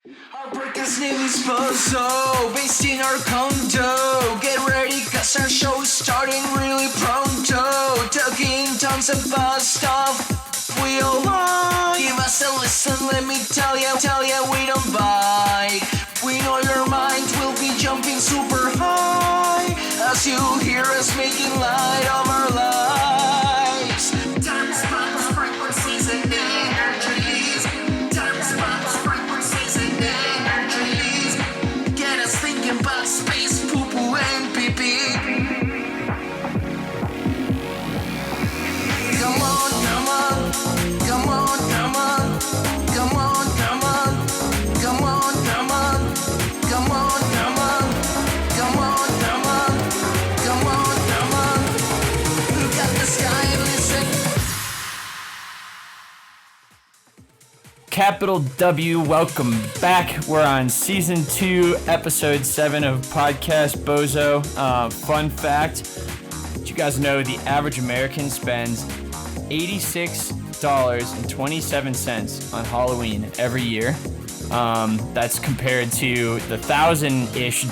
Our podcast name is Bozo, based in our condo. Get ready, cause our show is starting really pronto. Talking tons about stuff we all like. Give us a listen, let me tell ya, we don't bite. We know your mind will be jumping super high as you hear us making light of our lives. Time spots, frequencies, and energies. Time spots, frequencies, and energies. Get us thinking about space, poo-poo, and pee-pee. Come on, come on, come on, come on, come on, come on, come on, come on, come on, come on, come on, come on, come on, come on. Look at the sky and listen. Capital W, welcome back. We're on season 2, episode 7 of PodcastBozo. Fun fact, did you guys know the average American spends $86.27 on Halloween every year? That's compared to the $1,000-ish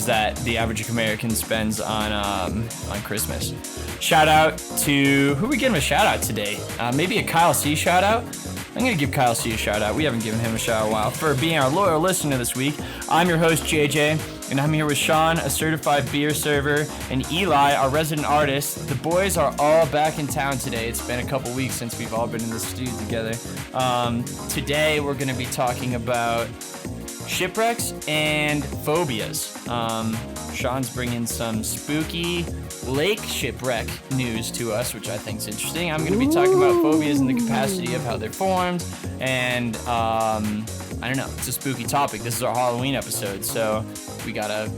that the average American spends on Christmas. Shout out to, who are we giving a shout out today? Maybe a Kyle C shout out? I'm going to give Kyle C a shout out. We haven't given him a shout out in a while for being our loyal listener this week. I'm your host, JJ, and I'm here with Sean, a certified beer server, and Eli, our resident artist. The boys are all back in town today. It's been a couple weeks since we've all been in the studio together. Today, we're going to be talking about Shipwrecks and Phobias. Sean's bringing some spooky lake shipwreck news to us, which I think is interesting. I'm going to be talking about phobias and the capacity of how they're formed, and I don't know, it's a spooky topic. This is our Halloween episode, so we gotta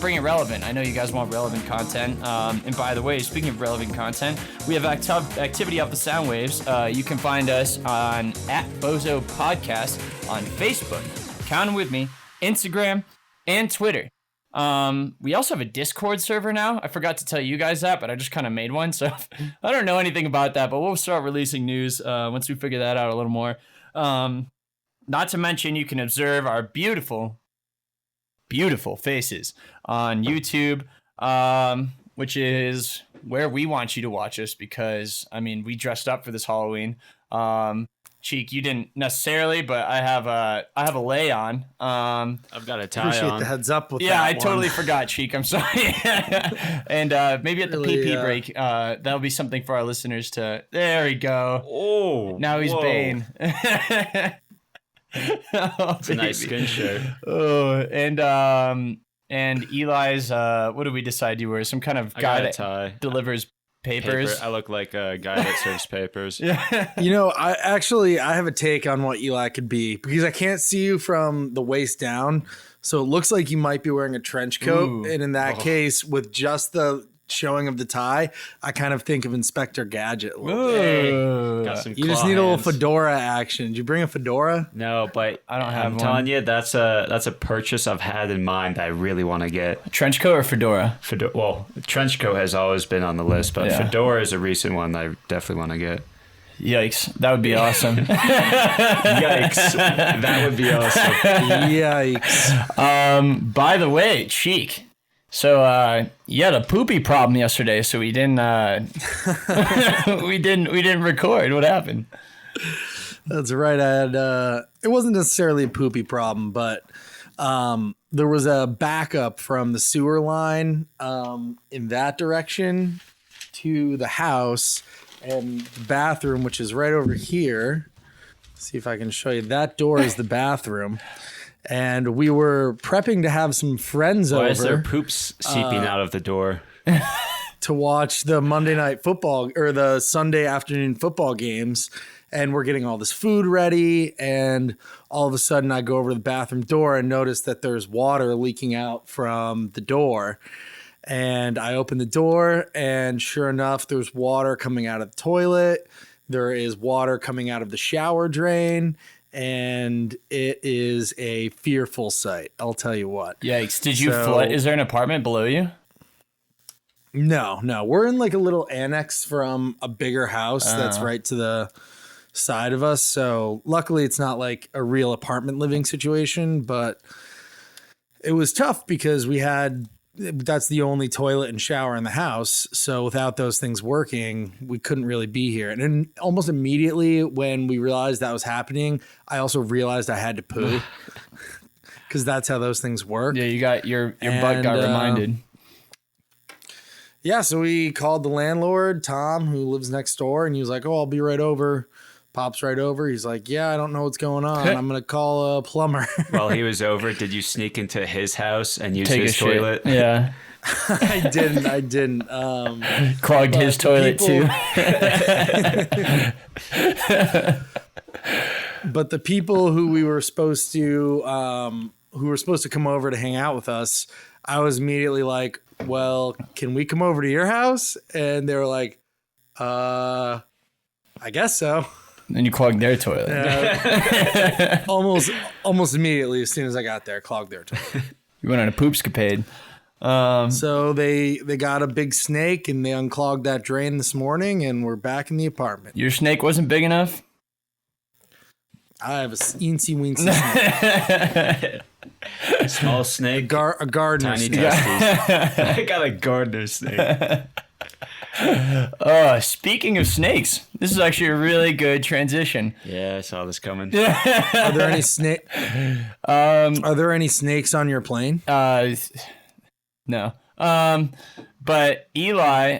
bring it relevant. I know you guys want relevant content, and by the way, speaking of relevant content, we have activity off the sound waves. You can find us on @Bozo Podcast on Facebook, count 'em with me, Instagram, and Twitter. We also have a Discord server now. I forgot to tell you guys that, but I just kind of made one, so I don't know anything about that, but we'll start releasing news once we figure that out a little more. Not to mention, you can observe our beautiful, beautiful faces on YouTube, which is where we want you to watch us because, I mean, we dressed up for this Halloween. Cheek, you didn't necessarily, but I have a lay on. I've got a tie Appreciate on. the heads up with that. Yeah, I totally forgot, Cheek. I'm sorry. And maybe at the PP break, that'll be something for our listeners to. There we go. Oh, now he's Bane. It's a nice skin shirt. Oh, and Eli's. What did we decide you were? Some kind of guy that delivers papers. I look like a guy that serves papers. Yeah. You know, I have a take on what Eli could be because I can't see you from the waist down. So it looks like you might be wearing a trench coat. Ooh. And in that case, with just the showing of the tie, I kind of think of Inspector Gadget a little bit. Got some You just need a little fedora action. Did you bring a fedora? No, but I don't have I'm one. telling you, that's a purchase I've had in mind that I really want to get. A trench coat or fedora? Well, trench coat has always been on the list, but fedora is a recent one that I definitely want to get. Yikes. That would be awesome. Yikes. That would be awesome. Yikes. By the way, Cheek. So you had a poopy problem yesterday, so we didn't we didn't record. What happened? That's right. I had it wasn't necessarily a poopy problem, but there was a backup from the sewer line in that direction to the house, and the bathroom, which is right over here. Let's see if I can show you. That door is the bathroom. And we were prepping to have some friends over. Why is there poops seeping out of the door? To watch the Monday night football or the Sunday afternoon football games. And we're getting all this food ready. And all of a sudden I go over to the bathroom door and notice that there's water leaking out from the door. And I open the door and sure enough, there's water coming out of the toilet. There is water coming out of the shower drain. And it is a fearful sight. I'll tell you what. Yikes. Did you flood? Is there an apartment below you? No. We're in like a little annex from a bigger house that's right to side of us. So luckily it's not like a real apartment living situation, but it was tough because that's the only toilet and shower in the house. So without those things working, we couldn't really be here. And then almost immediately when we realized that was happening, I also realized I had to poo because that's how those things work. Yeah, you got your butt got reminded. Yeah, so we called the landlord, Tom, who lives next door, and he was like, "Oh, I'll be right over." Pops right over. He's like, "Yeah, I don't know what's going on. I'm going to call a plumber." While he was over, did you sneak into his house and use Take his a shit. toilet? Yeah. I didn't. Clogged his toilet too. But the people who were supposed to come over to hang out with us, I was immediately like, "Well, can we come over to your house?" And they were like, "I guess so." And you clogged their toilet. Almost immediately as soon as I got there, clogged their toilet. You went on a poopscapade. So they got a big snake and they unclogged that drain this morning, and we're back in the apartment. Your snake wasn't big enough? I have a eensy weensy snake. Small snake. A gardener Tiny snake. testes. I got a gardener snake. Speaking of snakes, this is actually a really good transition. Yeah, I saw this coming. Are there any Are there any snakes on your plane? No. But Eli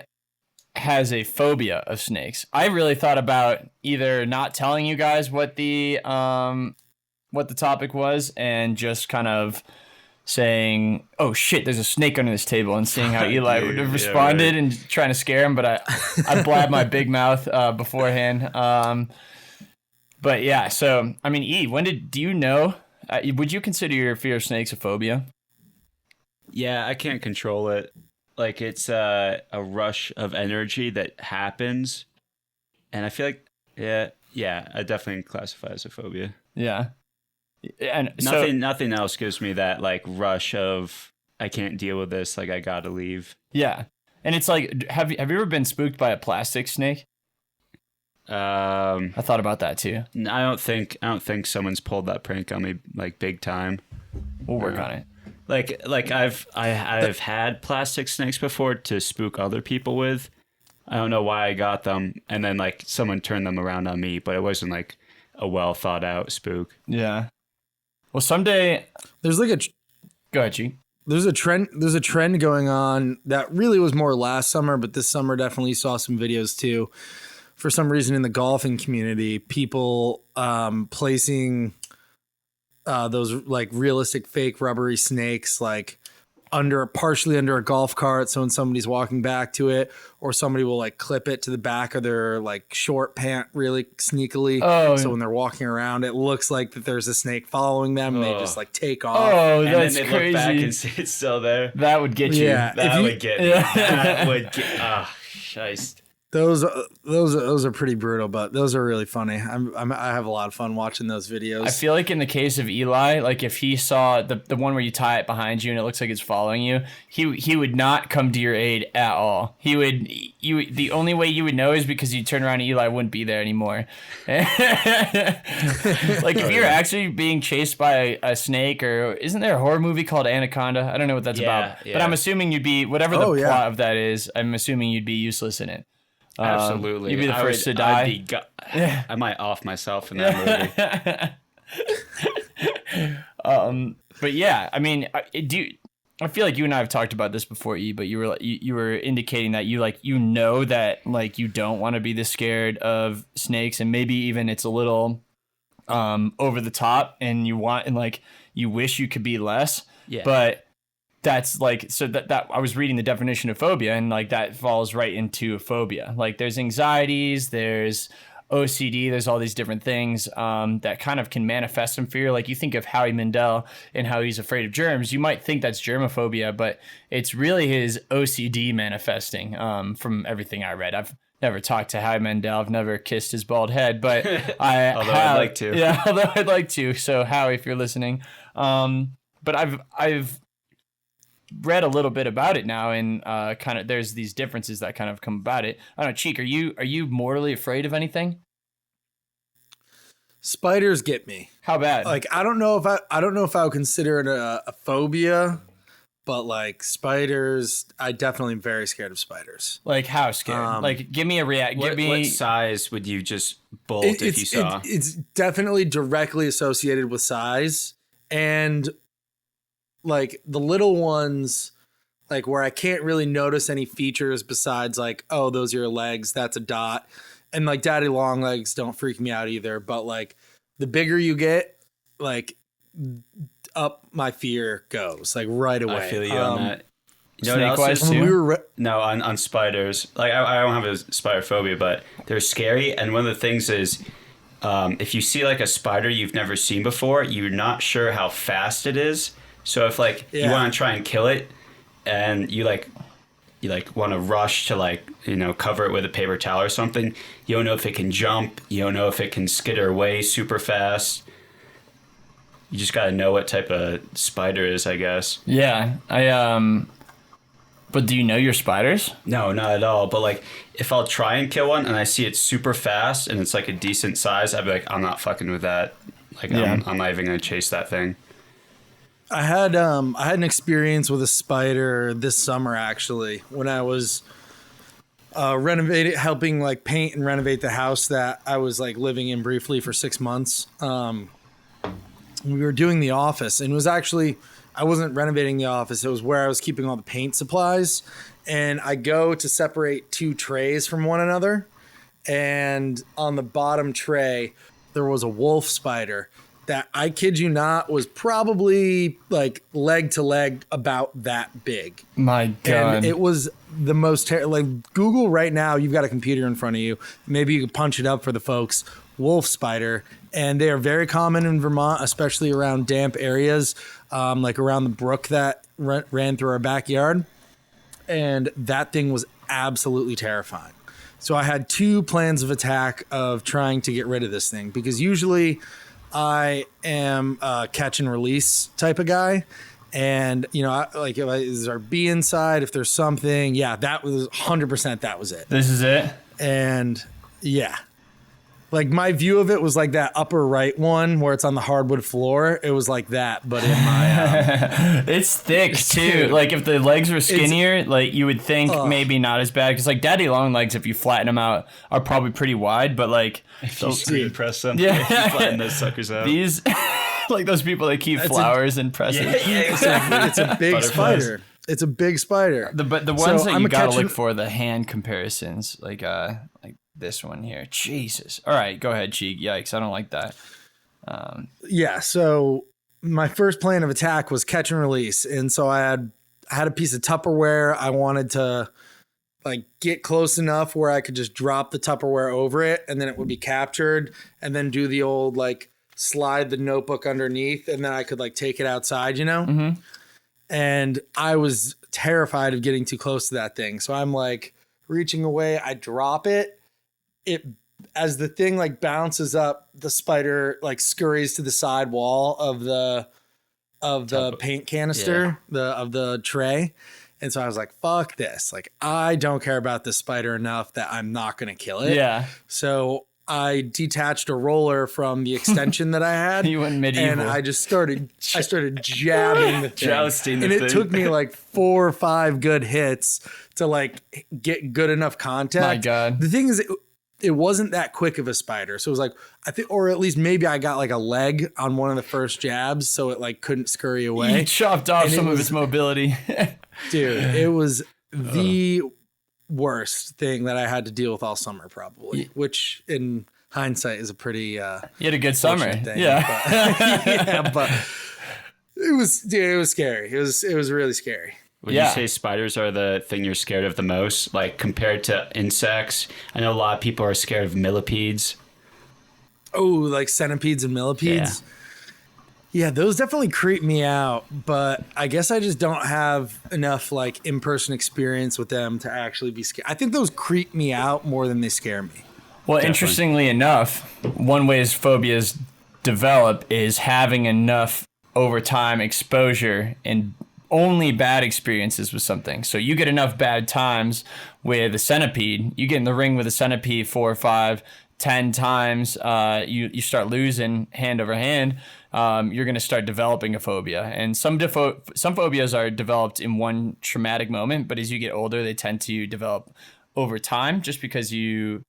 has a phobia of snakes. I really thought about either not telling you guys what the topic was and just kind of saying, "Oh shit, there's a snake under this table," and seeing how Eli would have responded and trying to scare him. But I blabbed my big mouth beforehand. But yeah, so I mean, do you know? Would you consider your fear of snakes a phobia? Yeah, I can't control it. Like, it's a rush of energy that happens, and I feel like yeah, I definitely classify as a phobia. Yeah. And nothing else gives me that like rush of I can't deal with this, like I gotta leave. Yeah, and it's like, have you ever been spooked by a plastic snake? I thought about that too. I don't think someone's pulled that prank on me like big time. We'll work on it. Like I've had plastic snakes before to spook other people with. I don't know why I got them, and then like someone turned them around on me, but it wasn't like a well thought out spook. Yeah. Well, someday There's like go ahead, G. There's a trend going on that really was more last summer, but this summer definitely saw some videos too. For some reason in the golfing community, people placing those like realistic fake rubbery snakes like partially under a golf cart, so when somebody's walking back to it, or somebody will like clip it to the back of their like short pant really sneakily. So when they're walking around, it looks like that there's a snake following them, and they just like take off. Oh, and that's then they crazy. look back and see it's still there. That would get you. Yeah, That would get me. That would get. Ah, shiest. Those are pretty brutal, but those are really funny. I have a lot of fun watching those videos. I feel like in the case of Eli, like if he saw the one where you tie it behind you and it looks like it's following you, he would not come to your aid at all. The only way you would know is because you turn around and Eli wouldn't be there anymore. Like if you're actually being chased by a snake, or isn't there a horror movie called Anaconda? I don't know what that's about, but I'm assuming you'd be, whatever the plot of that is, I'm assuming you'd be useless in it. Absolutely. You'd be the first to die. I might off myself in that movie. But yeah, I mean, I feel like you and I have talked about this before, E, but you were indicating that you know that like you don't want to be this scared of snakes, and maybe even it's a little over the top, and you wish you could be less. Yeah. But that's like, so that I was reading the definition of phobia, and like that falls right into a phobia. Like there's anxieties, there's OCD, there's all these different things that kind of can manifest in fear. Like you think of Howie Mandel and how he's afraid of germs. You might think that's germophobia, but it's really his OCD manifesting from everything I read. I've never talked to Howie Mandel. I've never kissed his bald head, but I'd like to. Yeah, although I'd like to. So Howie, if you're listening. But I've read a little bit about it now, and kind of there's these differences that kind of come about it. I don't know, Cheek, are you mortally afraid of anything? Spiders get me. How bad? Like I don't know if I would consider it a phobia, but like spiders, I definitely am very scared of spiders. Like how scared? Like give me a react. What size would you just bolt if you saw? It's definitely directly associated with size, and like the little ones, like where I can't really notice any features besides like, oh, those are your legs, that's a dot. And like daddy long legs don't freak me out either. But like the bigger you get, like up my fear goes like right away. I feel you on that. You know Snake what wise else is? too? No, on spiders. Like I don't have a spider phobia, but they're scary. And one of the things is, if you see like a spider you've never seen before, you're not sure how fast it is. So if like you want to try and kill it, and you want to rush to like, you know, cover it with a paper towel or something, you don't know if it can jump, you don't know if it can skitter away super fast. You just got to know what type of spider it is, I guess. Yeah, but do you know your spiders? No, not at all. But like, if I'll try and kill one and I see it's super fast and it's like a decent size, I'd be like, I'm not fucking with that. Like, I'm not even gonna chase that thing. I had an experience with a spider this summer actually when I was helping like paint and renovate the house that I was like living in briefly for 6 months. We were doing the office, and it was actually, I wasn't renovating the office. It was where I was keeping all the paint supplies, and I go to separate two trays from one another. And on the bottom tray, there was a wolf spider that, I kid you not, was probably like leg to leg about that big. My God. And it was the most like Google right now, you've got a computer in front of you. Maybe you can punch it up for the folks. Wolf spider. And they are very common in Vermont, especially around damp areas, like around the brook that ran through our backyard. And that thing was absolutely terrifying. So I had two plans of attack of trying to get rid of this thing, because usually I am a catch and release type of guy. And, you know, like, is there bee inside? If there's something, that was 100%. That was it. This is it? And yeah. Like my view of it was like that upper right one where it's on the hardwood floor. It was like that, but in my it's thick too. Like if the legs were skinnier, like you would think maybe not as bad, because like daddy long legs, if you flatten them out, are probably pretty wide. But like if you screen press them, yeah, you flatten those suckers out. These like those people that keep flowers and presses. Yeah, exactly. It's a big spider. It's a big spider. But the ones that you gotta look for, the hand comparisons, like this one here. Jesus. All right, go ahead, Cheek. Yikes, I don't like that. So my first plan of attack was catch and release. And so I had a piece of Tupperware. I wanted to like get close enough where I could just drop the Tupperware over it, and then it would be captured, and then do the old like slide the notebook underneath, and then I could like take it outside, you know? Mm-hmm. And I was terrified of getting too close to that thing. So I'm like reaching away, I drop it. As the thing like bounces up, the spider like scurries to the side wall of the paint canister, of the tray. And so I was like, fuck this. Like, I don't care about this spider enough that I'm not going to kill it. Yeah. So I detached a roller from the extension that I had. You went medieval. And I started jabbing the thing. Jousting the thing. thing. It took me like 4 or 5 good hits to like get good enough contact. My God. The thing is, it wasn't that quick of a spider. So it was like, I think, or at least maybe I got like a leg on one of the first jabs, so it like couldn't scurry away. You chopped off some of its mobility. Dude, it was the worst thing that I had to deal with all summer, probably, which in hindsight is a pretty you had a good summer. Thing, yeah. But it was scary. It was really scary. Would you say spiders are the thing you're scared of the most? Like compared to insects? I know a lot of people are scared of millipedes. Oh, like centipedes and millipedes? Yeah, those definitely creep me out, but I guess I just don't have enough like in-person experience with them to actually be scared. I think those creep me out more than they scare me. Well, interestingly enough, one way phobias develop is having enough over time exposure and only bad experiences with something. So you get enough bad times with a centipede, you get in the ring with a centipede 4 or 5 10 times, you start losing hand over hand, you're going to start developing a phobia. And some phobias are developed in one traumatic moment, but as you get older, they tend to develop over time just because you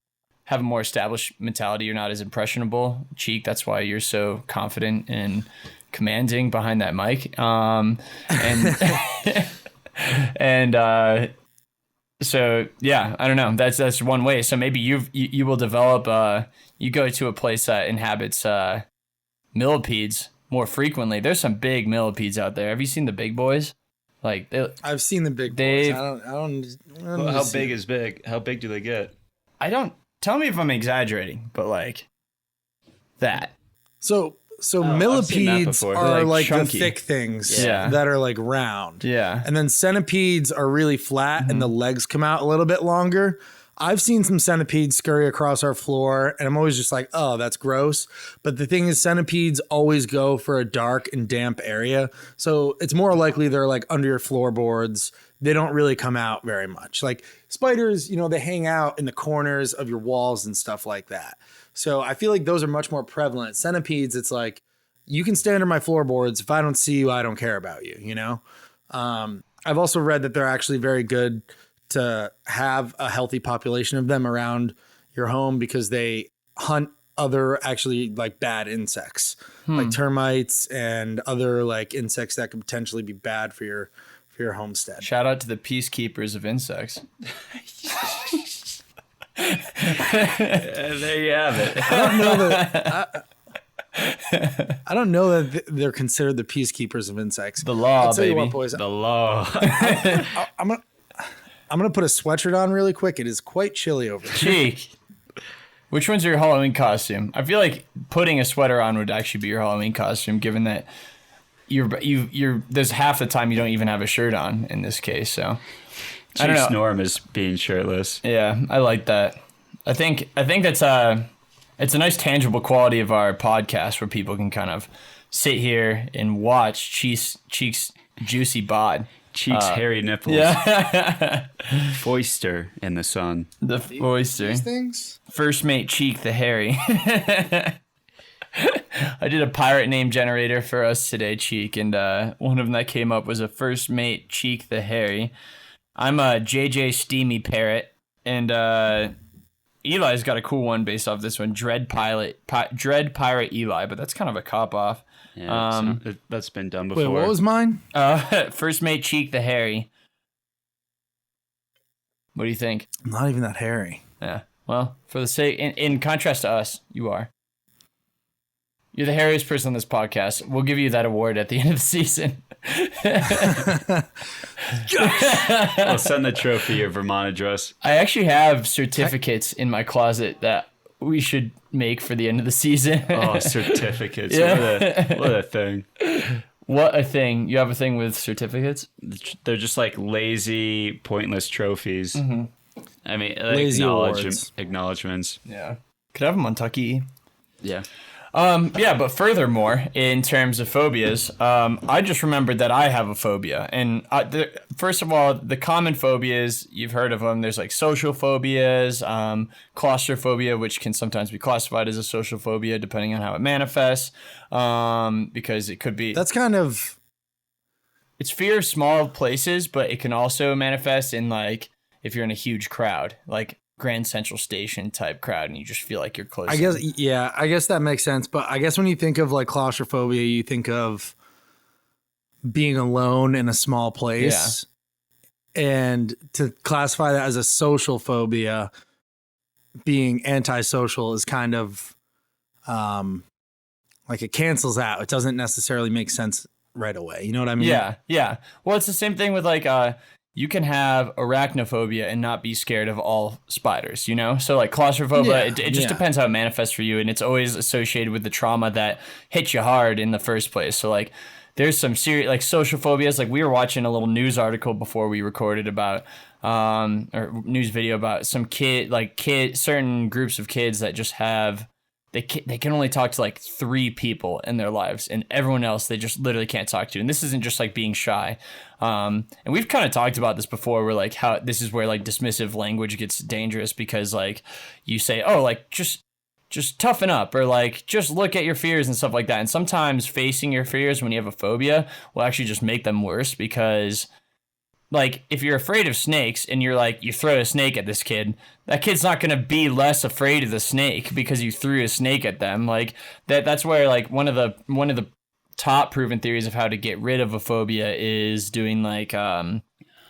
have a more established mentality. You're not as impressionable. Cheek, that's why you're so confident and commanding behind that mic. So yeah, I don't know. That's one way. So maybe you will develop. You go to a place that inhabits millipedes more frequently. There's some big millipedes out there. Have you seen the big boys? Like I've seen the big boys. I don't Well, how big is big? How big do they get? I don't. Tell me if I'm exaggerating, but like that. So I've seen that millipedes before. are They're, like the chunky. thick things Yeah. that are like round. Yeah. And then centipedes are really flat and the legs come out a little bit longer. I've seen some centipedes scurry across our floor and I'm always just like, oh, that's gross. But the thing is, centipedes always go for a dark and damp area. So it's more likely they're like under your floorboards. They don't really come out very much. Like spiders, they hang out in the corners of your walls and stuff like that. So I feel like those are much more prevalent. Centipedes, it's like, you can stay under my floorboards. If I don't see you, I don't care about you, I've also read that they're actually very good to have a healthy population of them around your home because they hunt other actually like bad insects, like termites and other like insects that could potentially be bad for your homestead. Shout out to the peacekeepers of insects. There you have it. I don't know that they're considered the peacekeepers of insects. The law, I'll tell you baby. what, boys. The law. I'm gonna put a sweatshirt on really quick. It is quite chilly over here. Cheek. Which one's your Halloween costume? I feel like putting a sweater on would actually be your Halloween costume, given that you're there's half the time you don't even have a shirt on in this case. So I don't know. Cheek's norm is being shirtless. Yeah, I like that. I think that's it's a nice tangible quality of our podcast where people can kind of sit here and watch Cheek's juicy bod. Cheek's hairy nipples. Yeah. Foister in the sun. The oyster. These things. First mate Cheek the hairy. I did a pirate name generator for us today, Cheek, and one of them that came up was a first mate Cheek the hairy. I'm a JJ Steamy Parrot, and Eli's got a cool one based off this one, Dread Pirate Eli, but that's kind of a cop off. Yeah, that's been done before. Wait, what was mine? First mate Cheek the hairy. What do you think? I'm not even that hairy. Yeah. Well, for the sake, in contrast to us, you are. You're the hairiest person on this podcast. We'll give you that award at the end of the season. I'll send the trophy your Vermont address. I actually have certificates in my closet that we should make for the end of the season. Oh, certificates. Yeah. What a thing. What a thing. You have a thing with certificates? They're just like lazy, pointless trophies. Mm-hmm. I mean, Lazy awards. acknowledgements. Yeah. Could I have them on Tucky? Yeah. Yeah, but furthermore, in terms of phobias, I just remembered that I have a phobia. And first of all, the common phobias, you've heard of them. There's like social phobias, claustrophobia, which can sometimes be classified as a social phobia depending on how it manifests, because it could be... That's kind of... It's fear of small places, but it can also manifest in like if you're in a huge crowd, like Grand Central Station type crowd, and you just feel like you're close. I guess that makes sense. But I guess when you think of like claustrophobia, you think of being alone in a small place. Yeah. And to classify that as a social phobia, being antisocial is kind of like it cancels out. It doesn't necessarily make sense right away. You know what I mean? Yeah. Yeah. Well, it's the same thing with like, you can have arachnophobia and not be scared of all spiders, you know? So like claustrophobia, it just depends how it manifests for you. And it's always associated with the trauma that hit you hard in the first place. So like there's some serious like social phobias. Like we were watching a little news article before we recorded about, or news video about some certain groups of kids that just have, they can only talk to like 3 people in their lives, and everyone else they just literally can't talk to. And this isn't just like being shy. And we've kind of talked about this before, where like how this is where like dismissive language gets dangerous, because like you say, oh, like just just toughen up, or like just look at your fears and stuff like that. And sometimes facing your fears when you have a phobia will actually just make them worse, because like if you're afraid of snakes and you're like, you throw a snake at this kid, that kid's not going to be less afraid of the snake because you threw a snake at them. Like that's where like one of the top proven theories of how to get rid of a phobia is doing like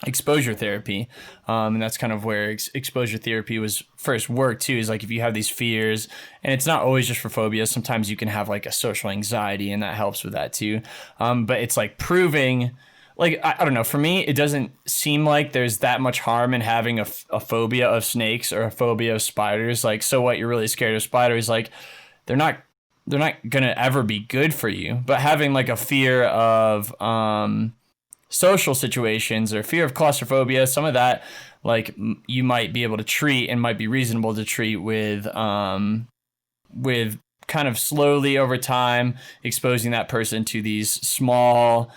exposure therapy, and that's kind of where exposure therapy was first worked too, is like if you have these fears, and it's not always just for phobias, sometimes you can have like a social anxiety and that helps with that too, but it's like proving, like I don't know, for me it doesn't seem like there's that much harm in having a phobia of snakes or a phobia of spiders. Like, so what, you're really scared of spiders, like they're not gonna ever be good for you. But having like a fear of social situations or fear of claustrophobia, some of that like you might be able to treat and might be reasonable to treat with kind of slowly over time exposing that person to these small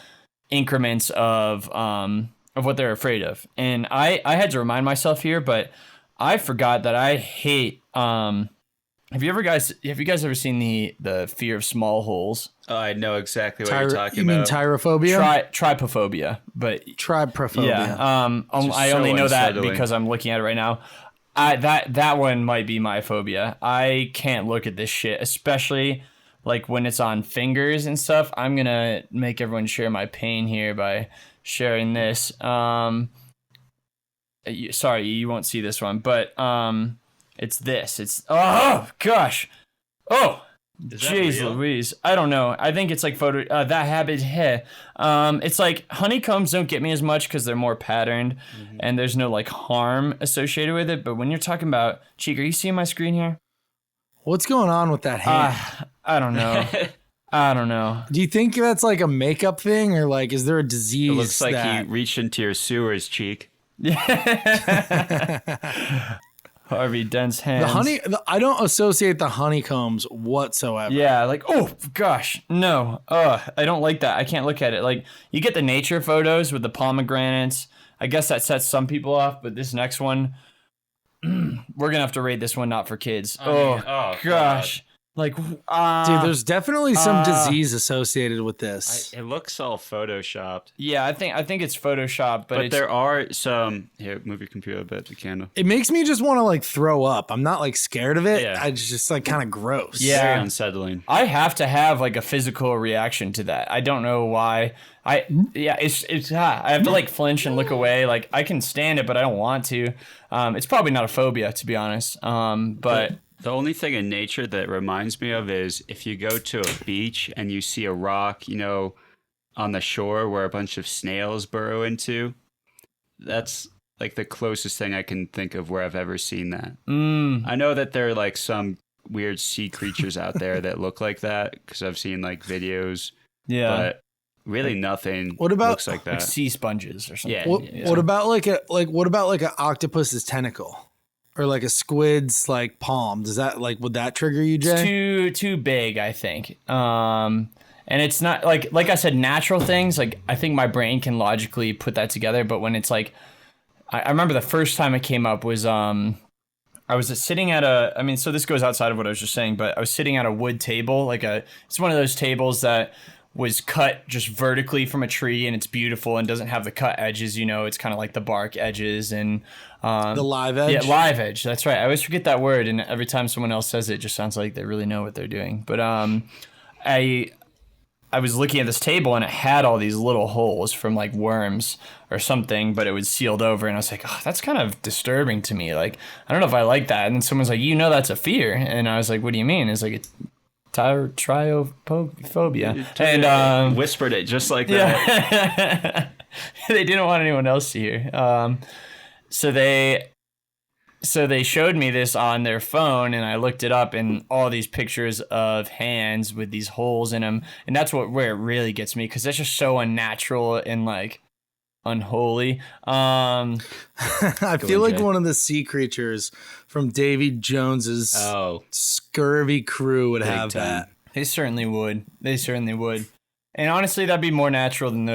increments of what they're afraid of. And I had to remind myself here, but I forgot that I hate have you guys ever seen the fear of small holes? Oh, I know exactly what you're talking about. You mean tyrophobia? Trypophobia, but trypophobia. Yeah. I only know that because I'm looking at it right now. That one might be my phobia. I can't look at this shit, especially like when it's on fingers and stuff. I'm gonna make everyone share my pain here by sharing this. Sorry, you won't see this one, but it's this. It's, oh gosh, oh jeez Louise. I don't know. I think it's like that habit. It's like honeycombs don't get me as much because they're more patterned, and there's no like harm associated with it. But when you're talking about, Cheek, are you seeing my screen here? What's going on with that hand? I don't know. I don't know. Do you think that's like a makeup thing, or like is there a disease? It looks like he reached into your sewers, Cheek. Harvey Dent's hands. I don't associate the honeycombs whatsoever. Yeah, like, oh gosh, no. I don't like that. I can't look at it. Like, you get the nature photos with the pomegranates. I guess that sets some people off, but this next one, we're gonna have to rate this one not for kids. Oh gosh. God. Like, dude, there's definitely some disease associated with this. It looks all photoshopped. Yeah, I think it's photoshopped, but there are some. Here, move your computer a bit, the candle. It makes me just want to like throw up. I'm not like scared of it. Yeah. It's just like kind of gross. Yeah, very unsettling. I have to have like a physical reaction to that. I don't know why. I have to like flinch and look away. Like, I can stand it, but I don't want to. It's probably not a phobia, to be honest. But the only thing in nature that reminds me of is if you go to a beach and you see a rock, on the shore where a bunch of snails burrow into. That's like the closest thing I can think of where I've ever seen that. I know that there are like some weird sea creatures out there that look like that because I've seen like videos. Yeah. But really nothing looks like that. Like sea sponges or something. Yeah. What about like an octopus's tentacle? Or like a squid's like palm. Does that would that trigger you, Jay? It's too big, I think. And it's not like I said, natural things. Like, I think my brain can logically put that together. But when it's like, I remember the first time it came up was I was sitting at so this goes outside of what I was just saying, but I was sitting at a wood table, it's one of those tables that was cut just vertically from a tree, and it's beautiful and doesn't have the cut edges, it's kind of like the bark edges and the live edge. Yeah, live edge. That's right. I always forget that word, and every time someone else says it, it just sounds like they really know what they're doing. But I was looking at this table, and it had all these little holes from like worms or something, but it was sealed over, and I was like, oh, that's kind of disturbing to me. Like, I don't know if I like that. And then someone's like, that's a fear, and I was like, what do you mean? It's like tryophobia, and whispered it just like that. Yeah. They didn't want anyone else to hear. So they showed me this on their phone, and I looked it up, and all these pictures of hands with these holes in them, and that's where it really gets me, because that's just so unnatural and like unholy. I feel like one of the sea creatures from Davy Jones's Scurvy Crew would have that. They certainly would. And honestly, that'd be more natural than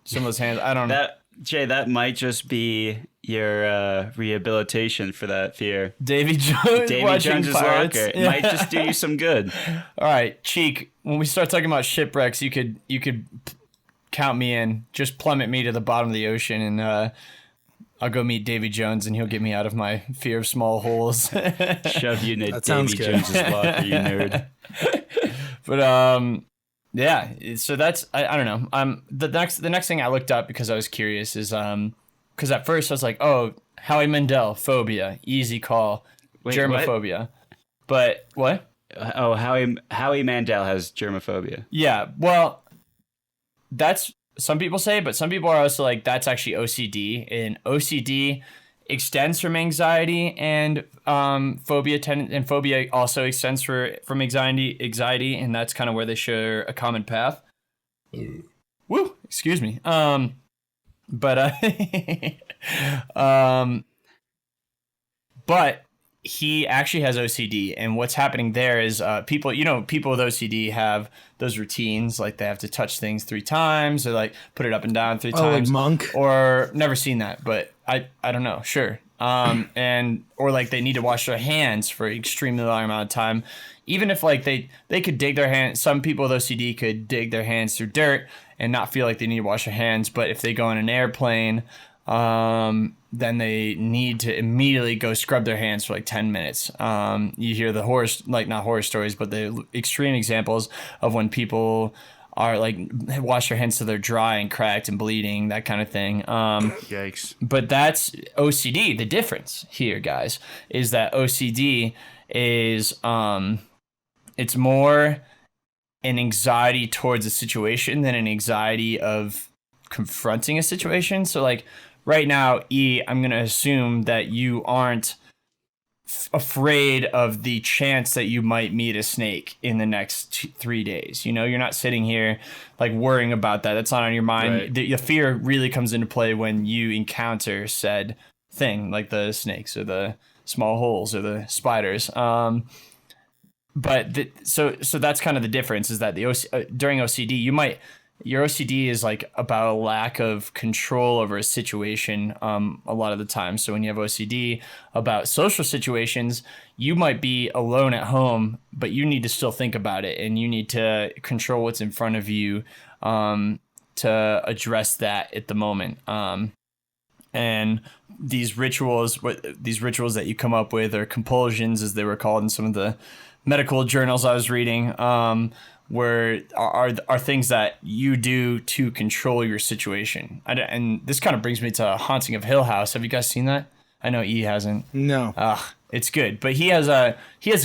some of those hands. I don't know. Jay, that might just be your rehabilitation for that fear. Davy Jones. Davy Jones's Pirates. locker. It might just do you some good. All right, Cheek. When we start talking about shipwrecks, you could count me in. Just plummet me to the bottom of the ocean, and I'll go meet Davy Jones, and he'll get me out of my fear of small holes. Shove you in That sounds Davy good. Jones's locker, you nerd. But yeah. So that's I don't know. The next thing I looked up because I was curious is because at first I was like, oh, Howie Mandel phobia, easy call, Wait, germophobia. But what? Oh, Howie Mandel has germophobia. Yeah. Well, that's some people say, but some people are also like that's actually OCD, and OCD extends from anxiety and phobia, and phobia also extends from anxiety, and that's kind of where they share a common path. Woo, excuse me. But but he actually has OCD, and what's happening there is people with OCD have those routines, like they have to touch things 3 times or like put it up and down 3 times. Like Monk? Or never seen that, but I don't know. Sure. And or like they need to wash their hands for an extremely long amount of time. Even if like they could dig their hands, some people with OCD could dig their hands through dirt and not feel like they need to wash their hands. But if they go on an airplane, then they need to immediately go scrub their hands for like 10 minutes. You hear the not horror stories, but the extreme examples of when people are like wash their hands so they're dry and cracked and bleeding, that kind of thing. Yikes. But that's OCD. The difference here, guys, is that OCD is it's more an anxiety towards a situation than an anxiety of confronting a situation. So like right now, I'm going to assume that you aren't afraid of the chance that you might meet a snake in the next 3 days. You know, you're not sitting here like worrying about that. That's not on your mind. Right. The fear really comes into play when you encounter said thing, like the snakes or the small holes or the spiders. So that's kind of the difference, is that during OCD, your OCD is like about a lack of control over a situation a lot of the time. So when you have OCD about social situations, you might be alone at home, but you need to still think about it, and you need to control what's in front of you to address that at the moment. And these rituals that you come up with, or compulsions as they were called in some of the medical journals I was reading, where are things that you do to control your situation. And this kind of brings me to Haunting of Hill House. Have you guys seen that? I know E hasn't. No. It's good, but he has a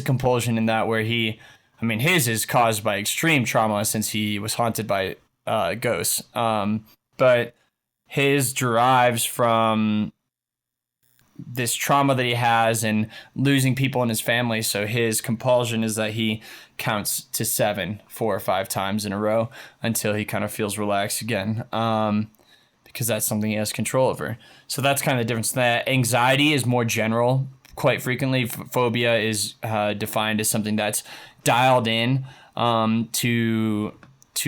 compulsion in that where his is caused by extreme trauma since he was haunted by ghosts. But his derives from this trauma that he has and losing people in his family. So his compulsion is that he counts to 7 4 or 5 times in a row until he kind of feels relaxed again, because that's something he has control over. So that's kind of the difference. That anxiety is more general. Quite frequently, phobia is defined as something that's dialed in to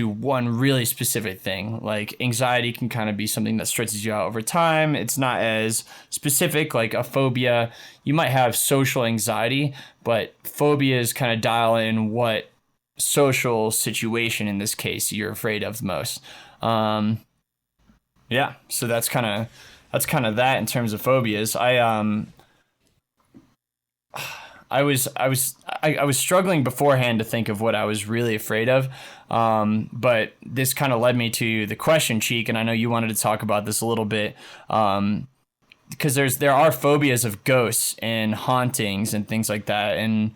one really specific thing. Like anxiety can kind of be something that stretches you out over time. It's not as specific. Like a phobia, you might have social anxiety, but phobias kind of dial in what social situation in this case you're afraid of the most. Yeah, so that's kind of that in terms of phobias. I was struggling beforehand to think of what I was really afraid of, but this kind of led me to the question, Cheek, and I know you wanted to talk about this a little bit, because there are phobias of ghosts and hauntings and things like that, and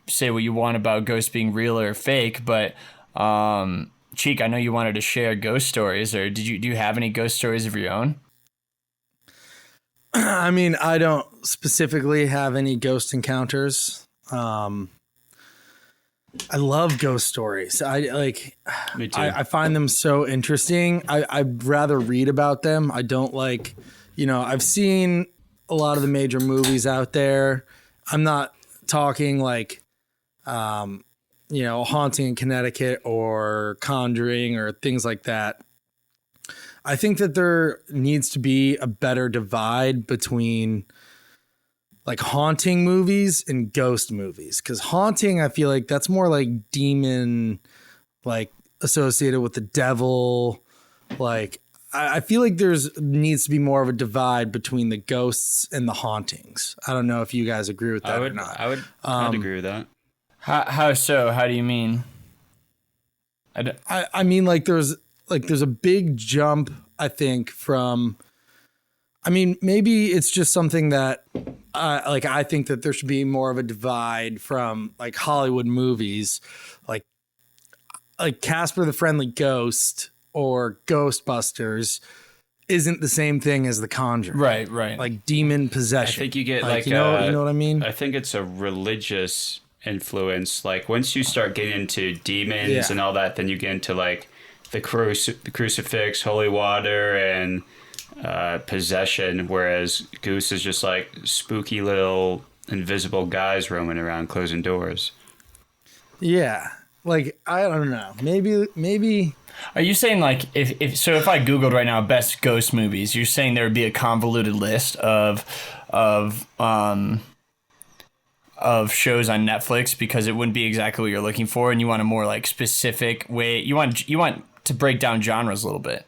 say what you want about ghosts being real or fake, but Cheek, I know you wanted to share ghost stories, or do you have any ghost stories of your own? I mean, I don't specifically have any ghost encounters. I love ghost stories. Me too. I find them so interesting. I'd rather read about them. I don't like, I've seen a lot of the major movies out there. I'm not talking like, Haunting in Connecticut or Conjuring or things like that. I think that there needs to be a better divide between like haunting movies and ghost movies. Because haunting, I feel like that's more like demon, like associated with the devil. Like I feel like needs to be more of a divide between the ghosts and the hauntings. I don't know if you guys agree with that or not. I'd agree with that. How so? How do you mean? I mean, like there's a big jump, I think, from, I mean, maybe it's just something that I think that there should be more of a divide from like Hollywood movies, like Casper the Friendly Ghost or Ghostbusters isn't the same thing as The Conjuring. Right. Like demon possession. I think you get you know what I mean? I think it's a religious influence. Like once you start getting into demons and all that, then you get into like the crucifix, holy water, and possession. Whereas Goose is just like spooky little invisible guys roaming around closing doors. Yeah, like I don't know. Maybe. Are you saying like if I Googled right now best ghost movies, you're saying there would be a convoluted list of shows on Netflix because it wouldn't be exactly what you're looking for, and you want a more like specific way. You want to break down genres a little bit.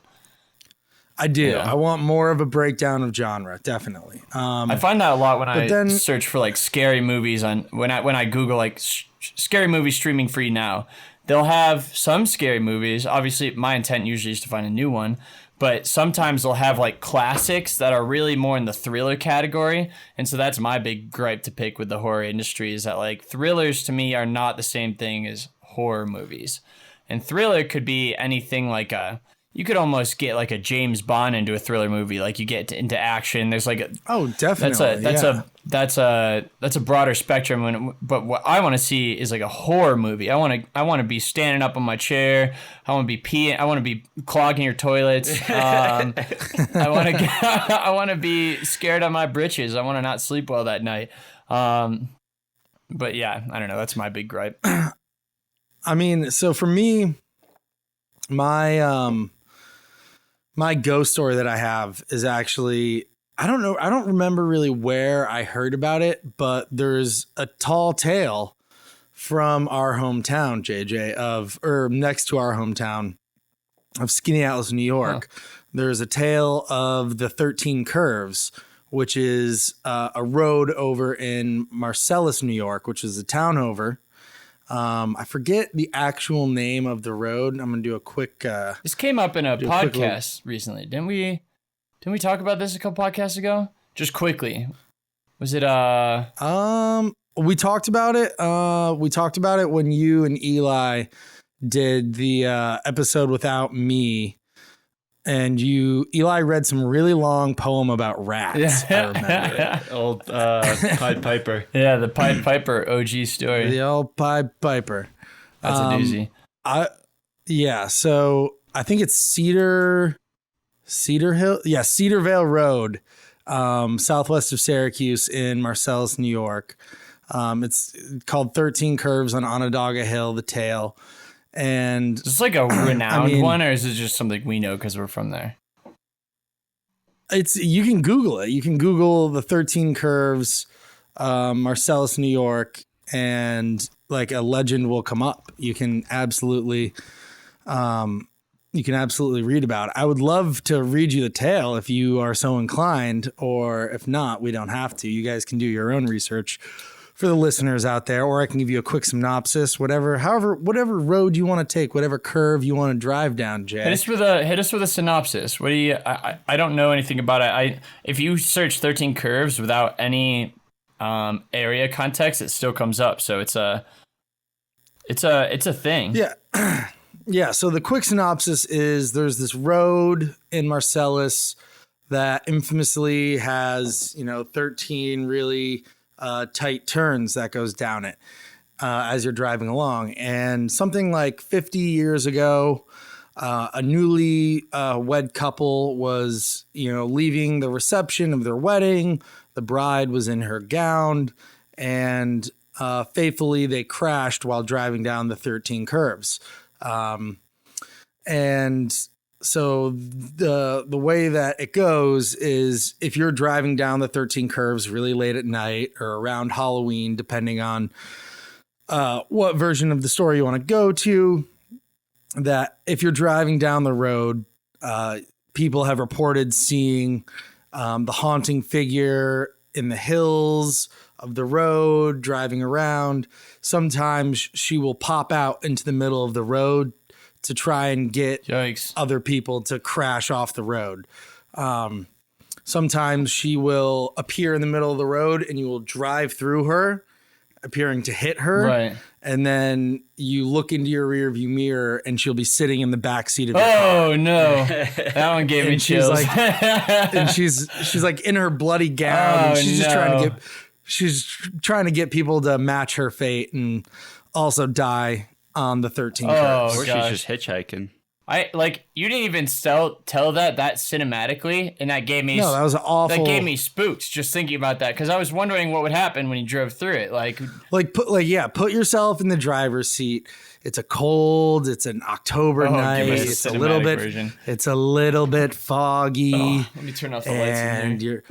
I do. Yeah. I want more of a breakdown of genre, definitely. I find that a lot when I search for like scary movies when I Google like scary movies streaming free now. They'll have some scary movies. Obviously, my intent usually is to find a new one. But sometimes they'll have like classics that are really more in the thriller category. And so that's my big gripe to pick with the horror industry is that like thrillers to me are not the same thing as horror movies. And thriller could be anything like you could almost get like a James Bond into a thriller movie. Like you get into action. There's like definitely. That's a broader spectrum. But what I want to see is like a horror movie. I want to be standing up on my chair. I want to be peeing. I want to be clogging your toilets. I want to be scared on my britches. I want to not sleep well that night. But yeah, I don't know. That's my big gripe. I mean, so for me, my ghost story that I have is actually, I don't know. I don't remember really where I heard about it, but there's a tall tale from our hometown, JJ, or next to our hometown of Skinny Atlas, New York. Huh. There's a tale of the 13 Curves, which is a road over in Marcellus, New York, which is a town over. I forget the actual name of the road. I'm gonna do a quick. This came up in a podcast recently, didn't we? Didn't we talk about this a couple podcasts ago? Just quickly, was it? We talked about it. We talked about it when you and Eli did the episode without me. And Eli read some really long poem about rats. I remember it. Old Pied Piper. Yeah, the Pied Piper OG story. The old Pied Piper. That's a doozy. So I think it's Cedar Hill. Yeah, Cedarvale Road, southwest of Syracuse in Marcellus, New York. It's called 13 Curves on Onondaga Hill, the tale. And is this like a renowned one, or is it just something we know because we're from there? You can Google it. You can Google the 13 Curves, Marcellus, New York, and like a legend will come up. You can absolutely read about it. I would love to read you the tale if you are so inclined, or if not, we don't have to. You guys can do your own research for the listeners out there, or I can give you a quick synopsis, whatever road you want to take, whatever curve you want to drive down, Jay. Hit us with a synopsis. What do you? I don't know anything about it. If you search 13 Curves without any area context, it still comes up. So it's a thing. Yeah. Yeah. So the quick synopsis is there's this road in Marcellus that infamously has 13 really tight turns that goes down it as you're driving along. And something like 50 years ago, a newly wed couple was, leaving the reception of their wedding. The bride was in her gown, and faithfully they crashed while driving down the 13 Curves. And So the way that it goes is if you're driving down the 13 curves really late at night or around Halloween, depending on what version of the story you want to go to, that if you're driving down the road, people have reported seeing the haunting figure in the hills of the road driving around. Sometimes she will pop out into the middle of the road to try and get Yikes. other people to crash off the road. Sometimes she will appear in the middle of the road and you will drive through her, appearing to hit her. Right. And then you look into your rearview mirror and she'll be sitting in the back seat of your car. Oh no. That one gave me And she's chills. like, and she's like in her bloody gown. Oh, And she's no. trying to get people to match her fate and also die on the 13 curves. Oh, Or gosh. she's just hitchhiking. You didn't even tell that cinematically, and that gave me No, that was awful. That gave me spooks just thinking about that, because I was wondering what would happen when he drove through it. Put yourself in the driver's seat. It's it's an October night. give us It's the a little cinematic bit version. it's a little bit foggy. Let me turn off the lights in And here.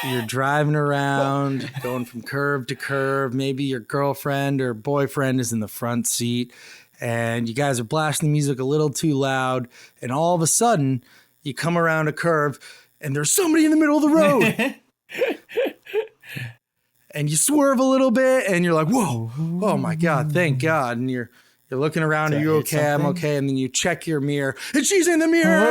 you're driving around, going from curve to curve. Maybe your girlfriend or boyfriend is in the front seat, and you guys are blasting the music a little too loud. And all of a sudden, you come around a curve, and there's somebody in the middle of the road. And you swerve a little bit, and you're like, "Whoa! Oh my God! Thank God!" And you're looking around. Are you okay? I'm okay. And then you check your mirror, and she's in the mirror.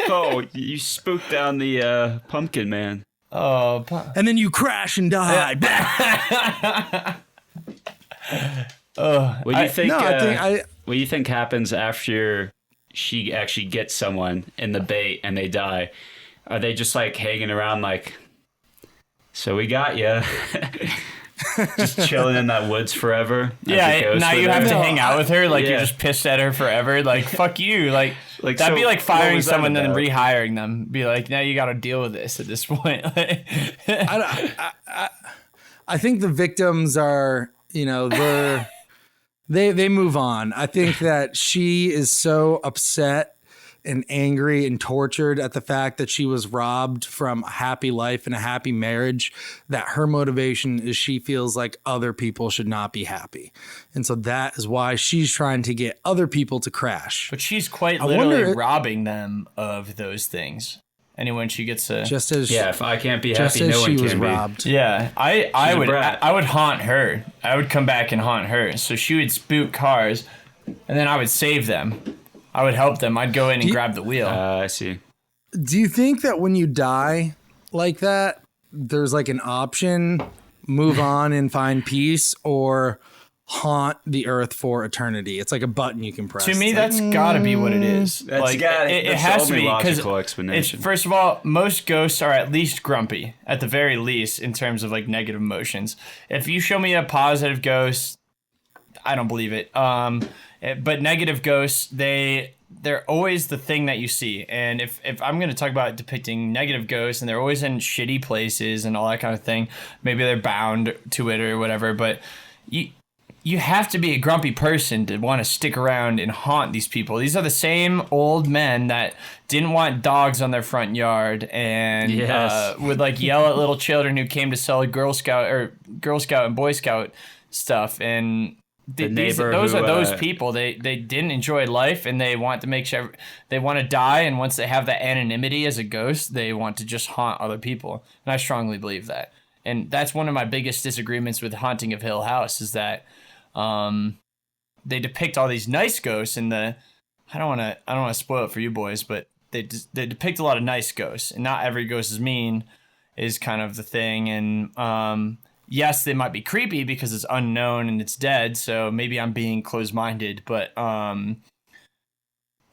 Oh, you spooked down the pumpkin man. Oh, And then you crash and die. What do you think? I What do you think happens after she actually gets someone in the bait and they die? Are they just like hanging around like, so we got you, just chilling in that woods forever? yeah. Now you have to hang out with her. Like Yeah. you're just pissed at her forever. Like fuck you. Like Like, that'd so be like what firing was that someone and then about? rehiring them. Be like, now you got to deal with this at this point. I think the victims are, they move on. I think that she is so upset and angry and tortured at the fact that she was robbed from a happy life and a happy marriage, that her motivation is she feels like other people should not be happy. And so that is why she's trying to get other people to crash. But she's quite I wonder literally if- robbing them of those things. Anyone she gets a Just as If I can't be just happy, as no she one was can be. robbed. Yeah, I a brat. would haunt her. I would come back and haunt her. So she would spook cars, and then I would save them. I would help them. I'd go in and grab the wheel. I see. Do you think that when you die like that, there's like an option, move on and find peace, or haunt the earth for eternity? It's like a button you can press. To me, It's that's got to be what it is. That's gotta- it that's has the to be only because logical explanation. first of all, most ghosts are at least grumpy, at the very least, in terms of like negative emotions. If you show me a positive ghost, I don't believe it. But negative ghosts, they're always the thing that you see. And if I'm going to talk about depicting negative ghosts, and they're always in shitty places and all that kind of thing, maybe they're bound to it or whatever, but you have to be a grumpy person to want to stick around and haunt these people. These are the same old men that didn't want dogs on their front yard and Yes. would like yell at little children who came to sell Girl Scout and Boy Scout stuff. And those are those people. They didn't enjoy life, and they want to make sure they want to die. And once they have that anonymity as a ghost, they want to just haunt other people. And I strongly believe that. And that's one of my biggest disagreements with Haunting of Hill House is that they depict all these nice ghosts in the. I don't want to spoil it for you boys, but they depict a lot of nice ghosts, and not every ghost is mean, is kind of the thing. And yes, they might be creepy because it's unknown and it's dead, so maybe I'm being closed-minded, but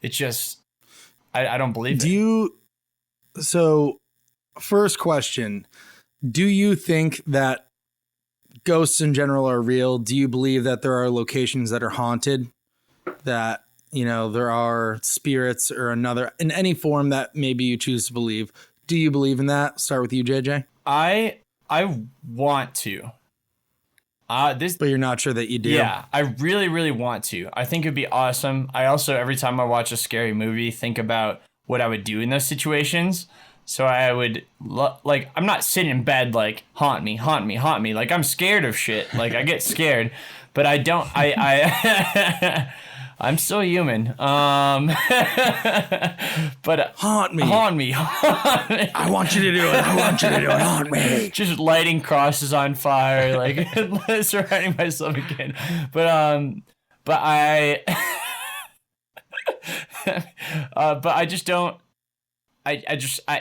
it's just I don't believe it. So, first question, do you think that ghosts in general are real? Do you believe that there are locations that are haunted, that, there are spirits or another, in any form that maybe you choose to believe? Do you believe in that? Start with you, JJ. I want to. But you're not sure that you do. Yeah, I really, really want to. I think it'd be awesome. I also, every time I watch a scary movie, think about what I would do in those situations. So I would, like, I'm not sitting in bed like, haunt me, haunt me, haunt me. Like, I'm scared of shit. Like, I get scared. But I don't, I'm still human. But Haunt me. haunt me, haunt me. I want you to do it. I want you to do it. Haunt me. Just lighting crosses on fire, like surrounding myself again. But I, but I just don't.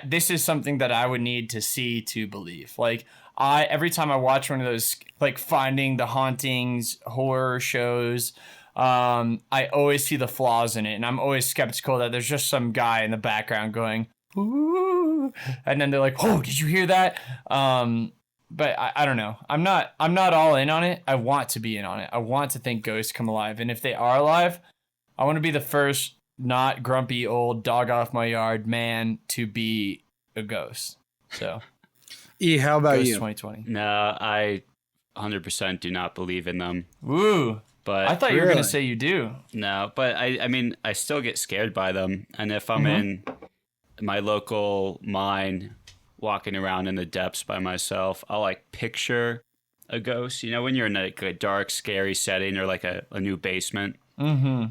This is something that I would need to see to believe. Like every time I watch one of those, like Finding the Hauntings horror shows, I always see the flaws in it, and I'm always skeptical that there's just some guy in the background going, ooh, and then they're like, oh, did you hear that? But I don't know. I'm not all in on it. I want to be in on it. I want to think ghosts come alive, and if they are alive, I want to be the first not grumpy old dog off my yard man to be a ghost. So, How about Ghost you? 2020. No, I 100% do not believe in them. Woo. But I thought you were Really? going to say you do. no, but I mean, I still get scared by them. And if I'm in my local mine walking around in the depths by myself, I'll like picture a ghost. You know, when you're in like a dark, scary setting or like a new basement,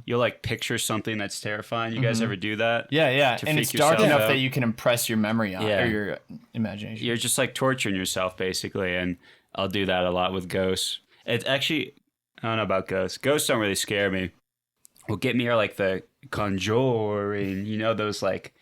you'll like picture something that's terrifying. You guys ever do that? Yeah. To And freak it's dark yourself enough out? that you can impress your memory on Yeah. or your imagination. You're just like torturing yourself basically. And I'll do that a lot with ghosts. It's actually, I don't know about ghosts. Ghosts don't really scare me. What get me are like the Conjuring, you know, those like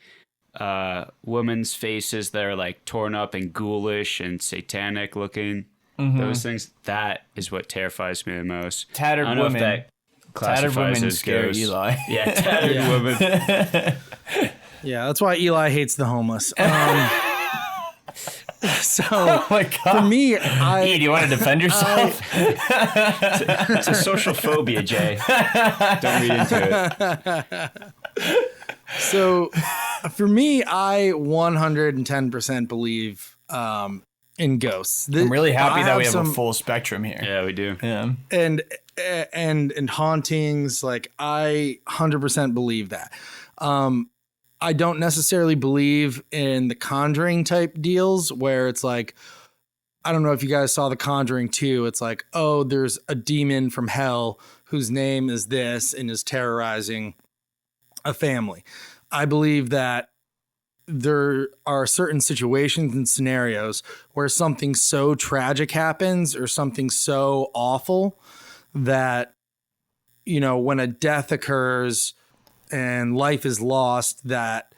women's faces that are like torn up and ghoulish and satanic looking. Those things, that is what terrifies me the most. Tattered I don't know if women. that Tattered classifies women as scare ghosts. Eli. Yeah, tattered women. Yeah, that's why Eli hates the homeless. So Oh my God. for me, E, do you want to defend yourself? It's a social phobia, Jay. Don't read into it. So for me, I 110% believe in ghosts. I'm really happy I that we have some- a full spectrum here. Yeah, we do. Yeah. and hauntings, like I 100% believe that. I don't necessarily believe in the Conjuring type deals where it's like, I don't know if you guys saw The Conjuring 2. It's like, oh, there's a demon from hell whose name is this and is terrorizing a family. I believe that there are certain situations and scenarios where something so tragic happens or something so awful that, you know, when a death occurs and life is lost, that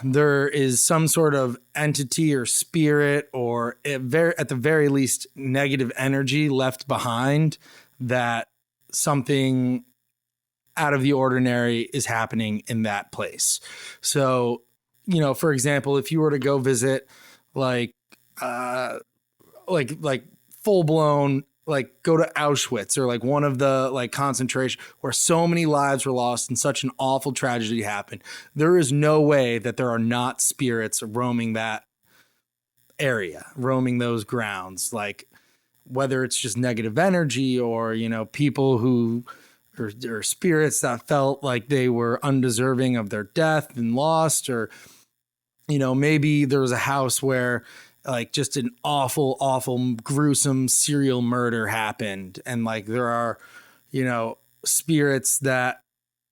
there is some sort of entity or spirit or at the very least negative energy left behind, that something out of the ordinary is happening in that place. So, you know, for example, if you were to go visit like full blown, like go to Auschwitz or like one of the like concentration where so many lives were lost and such an awful tragedy happened, there is no way that there are not spirits roaming that area, roaming those grounds, like whether it's just negative energy or, you know, people who or spirits that felt like they were undeserving of their death and lost, or, you know, maybe there was a house where like just an awful, gruesome serial murder happened. And like, there are, you know, spirits that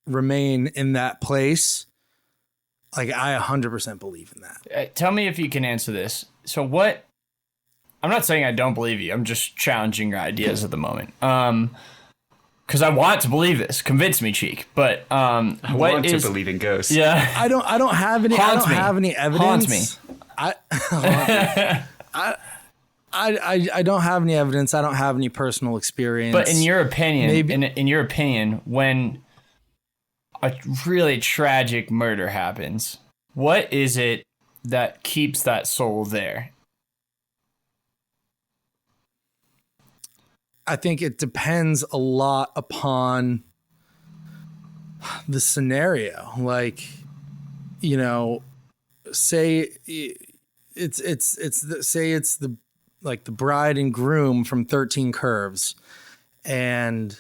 remain in that place. Like I 100% believe in that. Tell me if you can answer this. So what, I'm not saying I don't believe you. I'm just challenging your ideas at the moment. Because I want to believe this. Convince me, Cheek. But I want to believe in ghosts. Yeah. I don't have any. Haunts I don't me. have any evidence. Haunts me. I don't have any evidence. I don't have any personal experience. But in your opinion, Maybe- in your opinion, when a really tragic murder happens, what is it that keeps that soul there? I think it depends a lot upon the scenario. Like, you know, say it's the like the bride and groom from 13 Curves. And,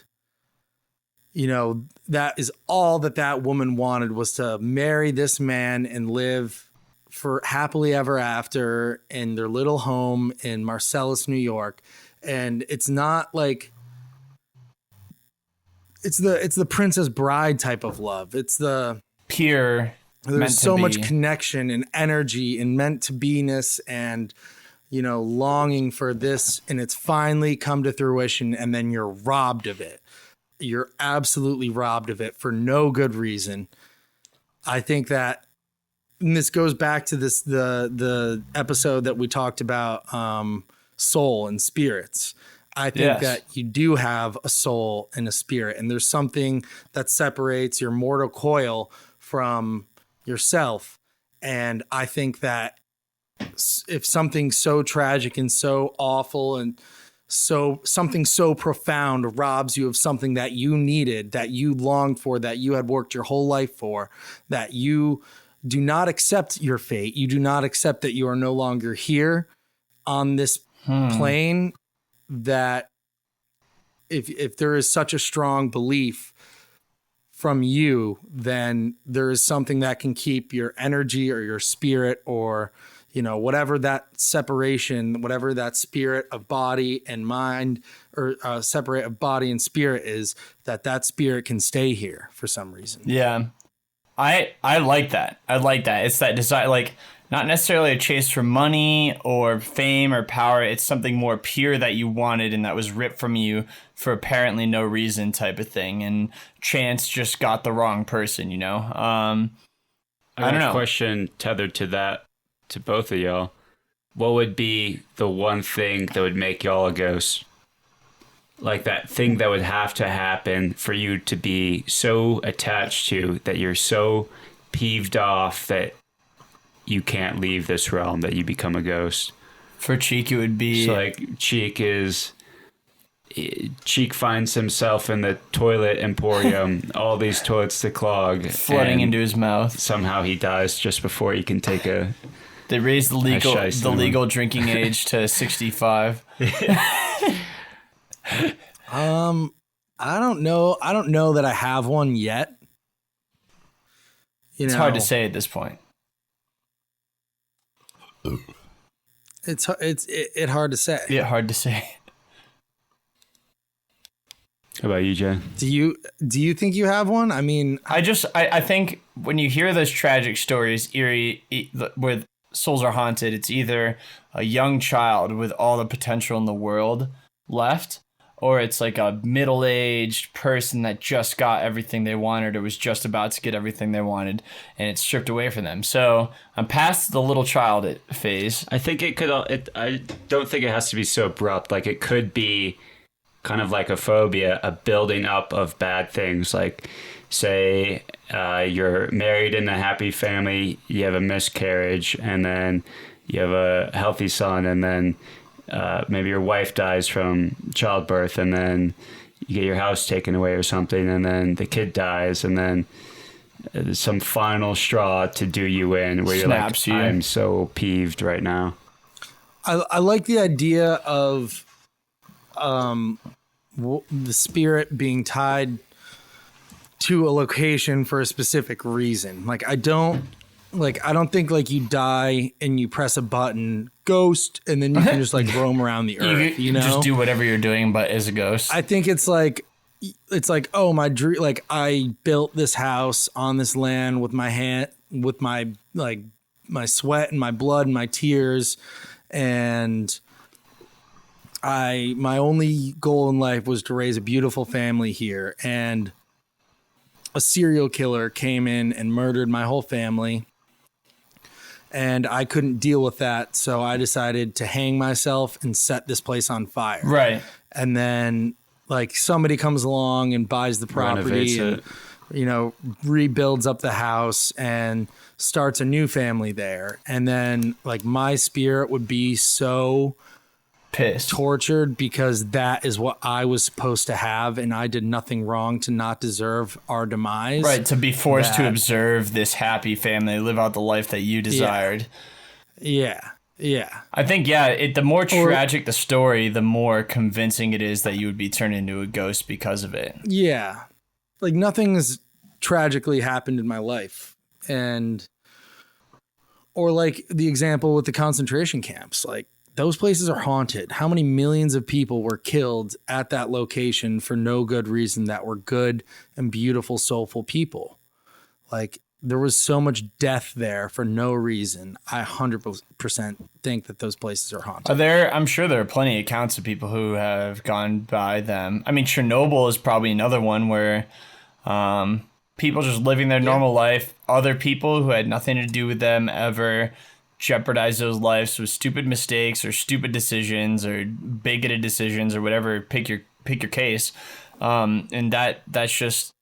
you know, that is all that woman wanted, was to marry this man and live for happily ever after in their little home in Marcellus, New York. And it's not like, it's the Princess Bride type of love. It's the pure. There's so much connection and energy and meant to be-ness and, you know, longing for this, and it's finally come to fruition, and then you're robbed of it. You're absolutely robbed of it for no good reason. I think that, and this goes back to the episode that we talked about, soul and spirits. I think that you do have a soul and a spirit, and there's something that separates your mortal coil from yourself. And I think that if something so tragic and so awful and so something so profound robs you of something that you needed, that you longed for, that you had worked your whole life for, that you do not accept your fate, you do not accept that you are no longer here on this plane, that if there is such a strong belief from you, then there is something that can keep your energy or your spirit, or, you know, whatever that separation, whatever that spirit of body and mind, or separate of body and spirit is, that spirit can stay here for some reason. Yeah. I like that. I like that. It's that desire, like, not necessarily a chase for money or fame or power. It's something more pure that you wanted and that was ripped from you for apparently no reason type of thing. And chance just got the wrong person, you know? I don't know. A question tethered to that, to both of y'all. What would be the one thing that would make y'all a ghost? Like that thing that would have to happen for you to be so attached to, that you're so peeved off that you can't leave this realm, that you become a ghost. For Cheek, it would be... So like Cheek finds himself in the toilet emporium, all these toilets to clog. Flooding into his mouth. Somehow he dies just before he can take a... They raised the legal drinking age to 65. I don't know. I don't know that I have one yet. It's hard to say at this point. It's hard to say. Yeah, hard to say. How about you, Jay? Do you think you have one? I mean, I think when you hear those tragic stories, Eerie, where souls are haunted, it's either a young child with all the potential in the world left, or it's like a middle-aged person that just got everything they wanted or was just about to get everything they wanted, and it's stripped away from them. So I'm past the little child phase. I think it could. I don't think it has to be so abrupt. Like it could be kind of like a phobia, a building up of bad things. Like, say you're married in a happy family, you have a miscarriage, and then you have a healthy son, and then maybe your wife dies from childbirth, and then you get your house taken away or something, and then the kid dies, and then there's some final straw to do you in where Snaps you're like, you. I'm so peeved right now. I like the idea of the spirit being tied to a location for a specific reason. Like I don't think like you die and you press a button, ghost, and then you can just like roam around the earth. You know, just do whatever you're doing, but as a ghost. I think it's like, oh, my dream. Like I built this house on this land with my hand, with my my sweat and my blood and my tears, and my only goal in life was to raise a beautiful family here, and a serial killer came in and murdered my whole family. And I couldn't deal with that, so I decided to hang myself and set this place on fire. Right. And then, like, somebody comes along and buys the property and, you know, rebuilds up the house and starts a new family there. And then, like, my spirit would be so pissed, tortured, because that is what I was supposed to have, and I did nothing wrong to not deserve our demise. Right, to be forced to observe this happy family live out the life that you desired. Yeah. Yeah. I think, the more tragic the story, the more convincing it is that you would be turned into a ghost because of it. Yeah. Like nothing's tragically happened in my life. Or like the example with the concentration camps, like those places are haunted. How many millions of people were killed at that location for no good reason that were good and beautiful, soulful people? Like there was so much death there for no reason. I 100% think that those places are haunted. I'm sure there are plenty of accounts of people who have gone by them. I mean, Chernobyl is probably another one where people just living their normal life, other people who had nothing to do with them ever jeopardized those lives with stupid mistakes or stupid decisions or bigoted decisions or whatever. Pick your case, and that's just,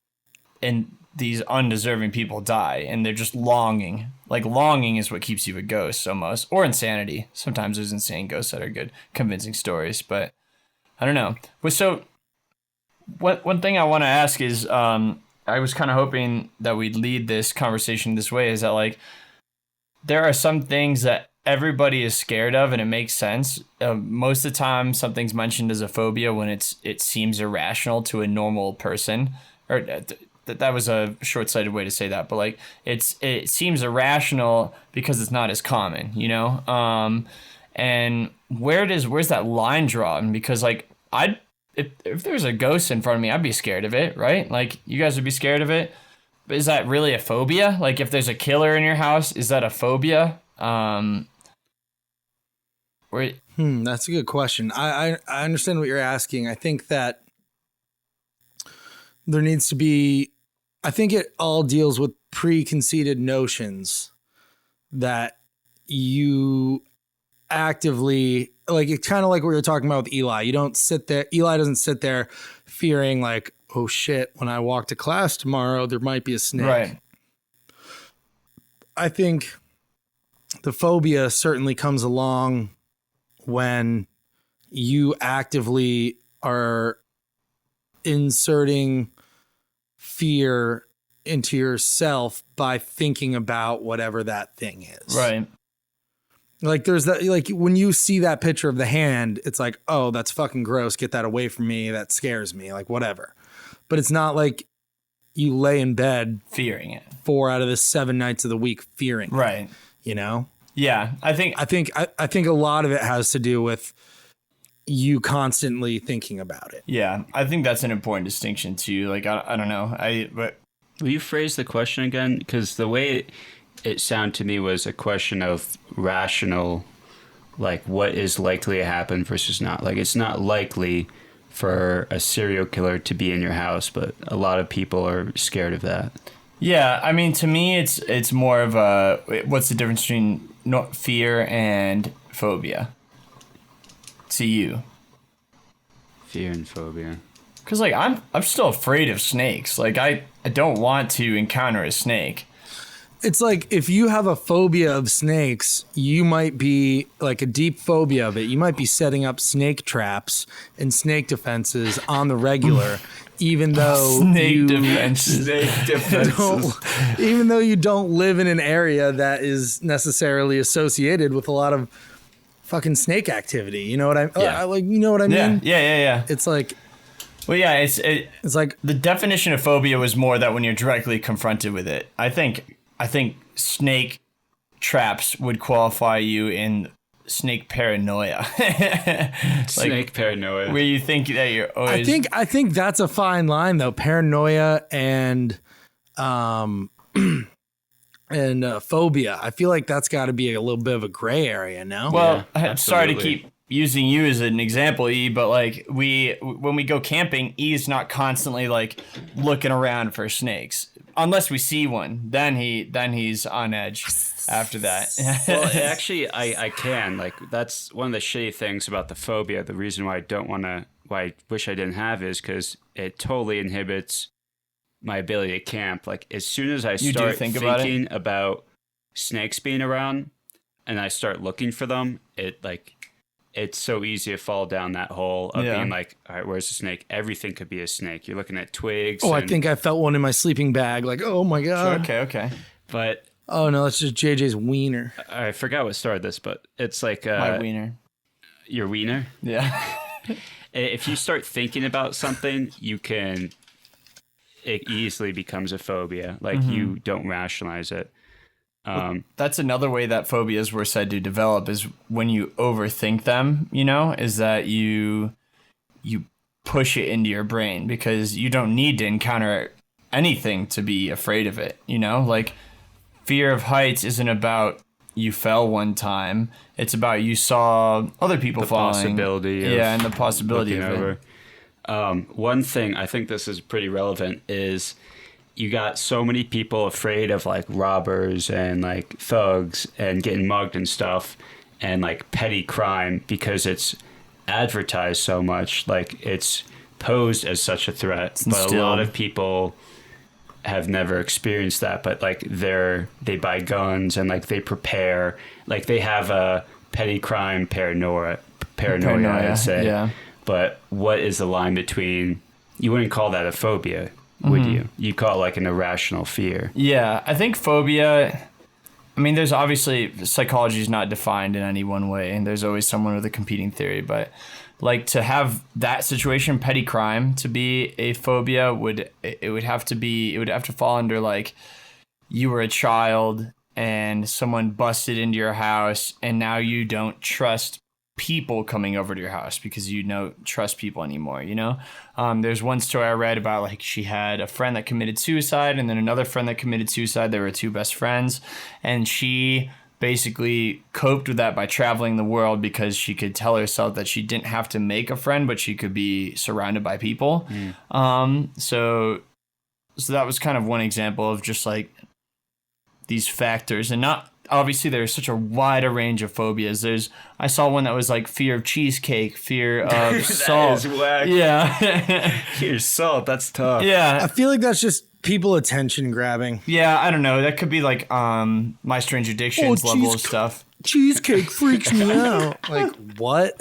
and these undeserving people die, and they're just longing. Like longing is what keeps you a ghost, almost, or insanity. Sometimes there's insane ghosts that are good, convincing stories, but I don't know. But so, one thing I want to ask is, I was kind of hoping that we'd lead this conversation this way, is that like there are some things that everybody is scared of, and it makes sense. Most of the time, something's mentioned as a phobia when it seems irrational to a normal person, or that was a short-sighted way to say that, but like it seems irrational because it's not as common, you know. And where's that line drawn? Because like if there's a ghost in front of me, I'd be scared of it, right? Like you guys would be scared of it. But is that really a phobia? Like if there's a killer in your house, is that a phobia? That's a good question. I understand what you're asking. I think that there needs to be, I think it all deals with preconceived notions that you actively, like it's kind of like what we were talking about with Eli. You don't sit there, Eli doesn't sit there fearing like, oh shit, when I walk to class tomorrow, there might be a snake. Right. I think the phobia certainly comes along when you actively are inserting fear into yourself by thinking about whatever that thing is. Right. Like there's that, like when you see that picture of the hand, it's like, oh, that's fucking gross. Get that away from me. That scares me. Like whatever. But it's not like you lay in bed fearing it 4 out of the 7 nights of the week, fearing it, right. You know? Yeah. I think a lot of it has to do with you constantly thinking about it. Yeah. I think that's an important distinction too. Like, I don't know. But will you phrase the question again? Because the way it sounded to me was a question of rational, like what is likely to happen versus not. Like it's not likely for a serial killer to be in your house, but a lot of people are scared of that. Yeah, I mean, to me, it's more of a, what's the difference between fear and phobia? To you, fear and phobia. Because like I'm still afraid of snakes. Like I don't want to encounter a snake. It's like if you have a phobia of snakes, you might be like a deep phobia of it. You might be setting up snake traps and snake defenses on the regular, even though even though you don't live in an area that is necessarily associated with a lot of fucking snake activity. You know what you know what I mean? Yeah. It's like, well, yeah, it's like the definition of phobia was more that when you're directly confronted with it. I think snake traps would qualify you in snake paranoia. Snake paranoia. Where you think that you're always... I think that's a fine line though. Paranoia and phobia. I feel like that's got to be a little bit of a gray area, no? Well, I'm sorry to keep using you as an example, E, but like when we go camping, E's not constantly like looking around for snakes. Unless we see one, then he's on edge after that. Well, actually, I can. Like, that's one of the shitty things about the phobia. The reason why I wish I didn't have is because it totally inhibits my ability to camp. Like, as soon as I start thinking about snakes being around and I start looking for them, it's so easy to fall down that hole of being like, all right, where's the snake? Everything could be a snake. You're looking at twigs. Oh, I think I felt one in my sleeping bag. Like, oh my God. Sure, okay. But Oh no, that's just JJ's wiener. I forgot what started this, but it's like My wiener. your wiener. Yeah. If you start thinking about something, it easily becomes a phobia. Like you don't rationalize it. That's another way that phobias were said to develop is when you overthink them, is that you push it into your brain because you don't need to encounter anything to be afraid of it, like fear of heights isn't about you fell one time. It's about you saw other people falling. Possibility. And the possibility of over. it. One thing, I think this is pretty relevant, is you got so many people afraid of like robbers and like thugs and getting mugged and stuff and like petty crime because it's advertised so much, like it's posed as such a threat. But a lot of people have never experienced that, but like they buy guns and like they prepare, like they have a petty crime paranoia, I'd say. Yeah. But what is the line between, you wouldn't call that a phobia, would you? You'd call it like an irrational fear. Yeah, I think phobia, there's obviously, psychology is not defined in any one way, and there's always someone with a competing theory, but like to have that situation, petty crime, to be a phobia would have to fall under like you were a child and someone busted into your house and now you don't trust people coming over to your house because you don't trust people anymore, There's one story I read about like she had a friend that committed suicide and then another friend that committed suicide. They were two best friends and she basically coped with that by traveling the world because she could tell herself that she didn't have to make a friend, but she could be surrounded by people. So that was kind of one example of just like these factors, and not obviously there's such a wider range of phobias. I saw one that was like fear of cheesecake, fear of salt. That is whack. Yeah. Fear of salt, that's tough. Yeah. I feel like that's just people attention grabbing. Yeah, I don't know. That could be like My Strange Addictions level of stuff. Cheesecake freaks me out. Like, what?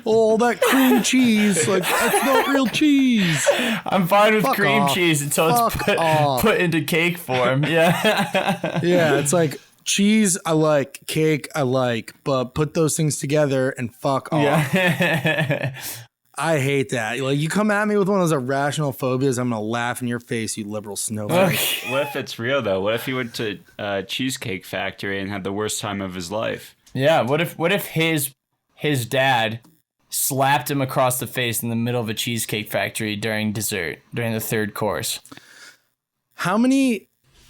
Oh, that cream cheese. Like, that's not real cheese. I'm fine with Fuck cream off. cheese until it's put into cake form. Yeah. Yeah, it's like cheese I like, cake I like, but put those things together and fuck off. Yeah. I hate that. Like, you come at me with one of those irrational phobias, I'm gonna laugh in your face, you liberal snowflake. What if it's real though? What if he went to a Cheesecake Factory and had the worst time of his life? Yeah. What if his dad slapped him across the face in the middle of a Cheesecake Factory during dessert, during the third course? How many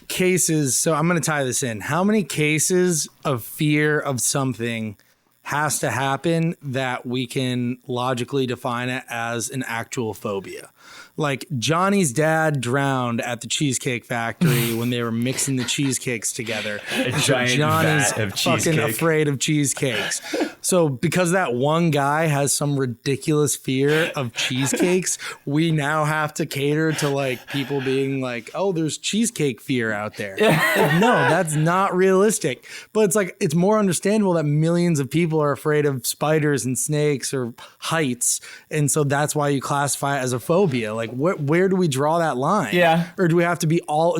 cases, so I'm going to tie this in. How many cases of fear of something has to happen that we can logically define it as an actual phobia? Like Johnny's dad drowned at the Cheesecake Factory when they were mixing the cheesecakes together. A giant Johnny's vat of fucking cheesecake. afraid of cheesecakes. So because that one guy has some ridiculous fear of cheesecakes, we now have to cater to like people being like, oh, there's cheesecake fear out there. Like, no, that's not realistic. But it's like, it's more understandable that millions of people are afraid of spiders and snakes or heights. And so that's why you classify it as a phobia. Like, where do we draw that line? Yeah. Or do we have to be all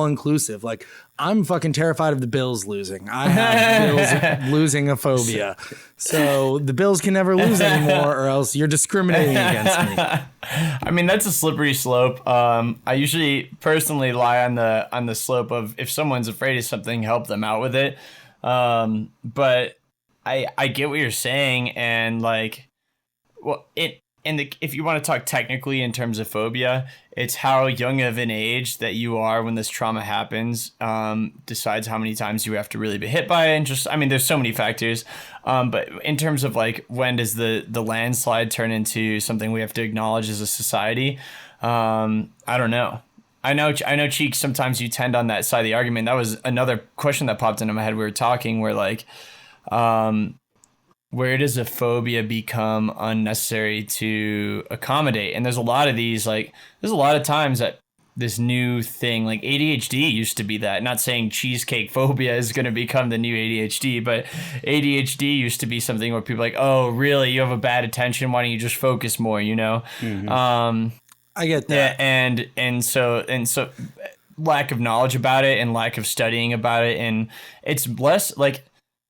inclusive? Like, I'm fucking terrified of the Bills losing. I have Bills losing a phobia. So the Bills can never lose anymore, or else you're discriminating against me. I mean, that's a slippery slope. I usually personally lie on the slope of if someone's afraid of something, help them out with it. But I get what you're saying, and like, well, if you want to talk technically in terms of phobia, it's how young of an age that you are when this trauma happens decides how many times you have to really be hit by it. And just, I mean, there's so many factors. But in terms of like, when does the landslide turn into something we have to acknowledge as a society? I don't know. I know, Cheek, sometimes you tend on that side of the argument. That was another question that popped into my head. We were talking where like, where does a phobia become unnecessary to accommodate? And there's a lot of these, like, there's a lot of times that this new thing, like ADHD used to be that. Not saying cheesecake phobia is going to become the new ADHD, but ADHD used to be something where people are like, oh, really? You have a bad attention? Why don't you just focus more, you know? Mm-hmm. I get that. Yeah, and so lack of knowledge about it and lack of studying about it. And it's less like,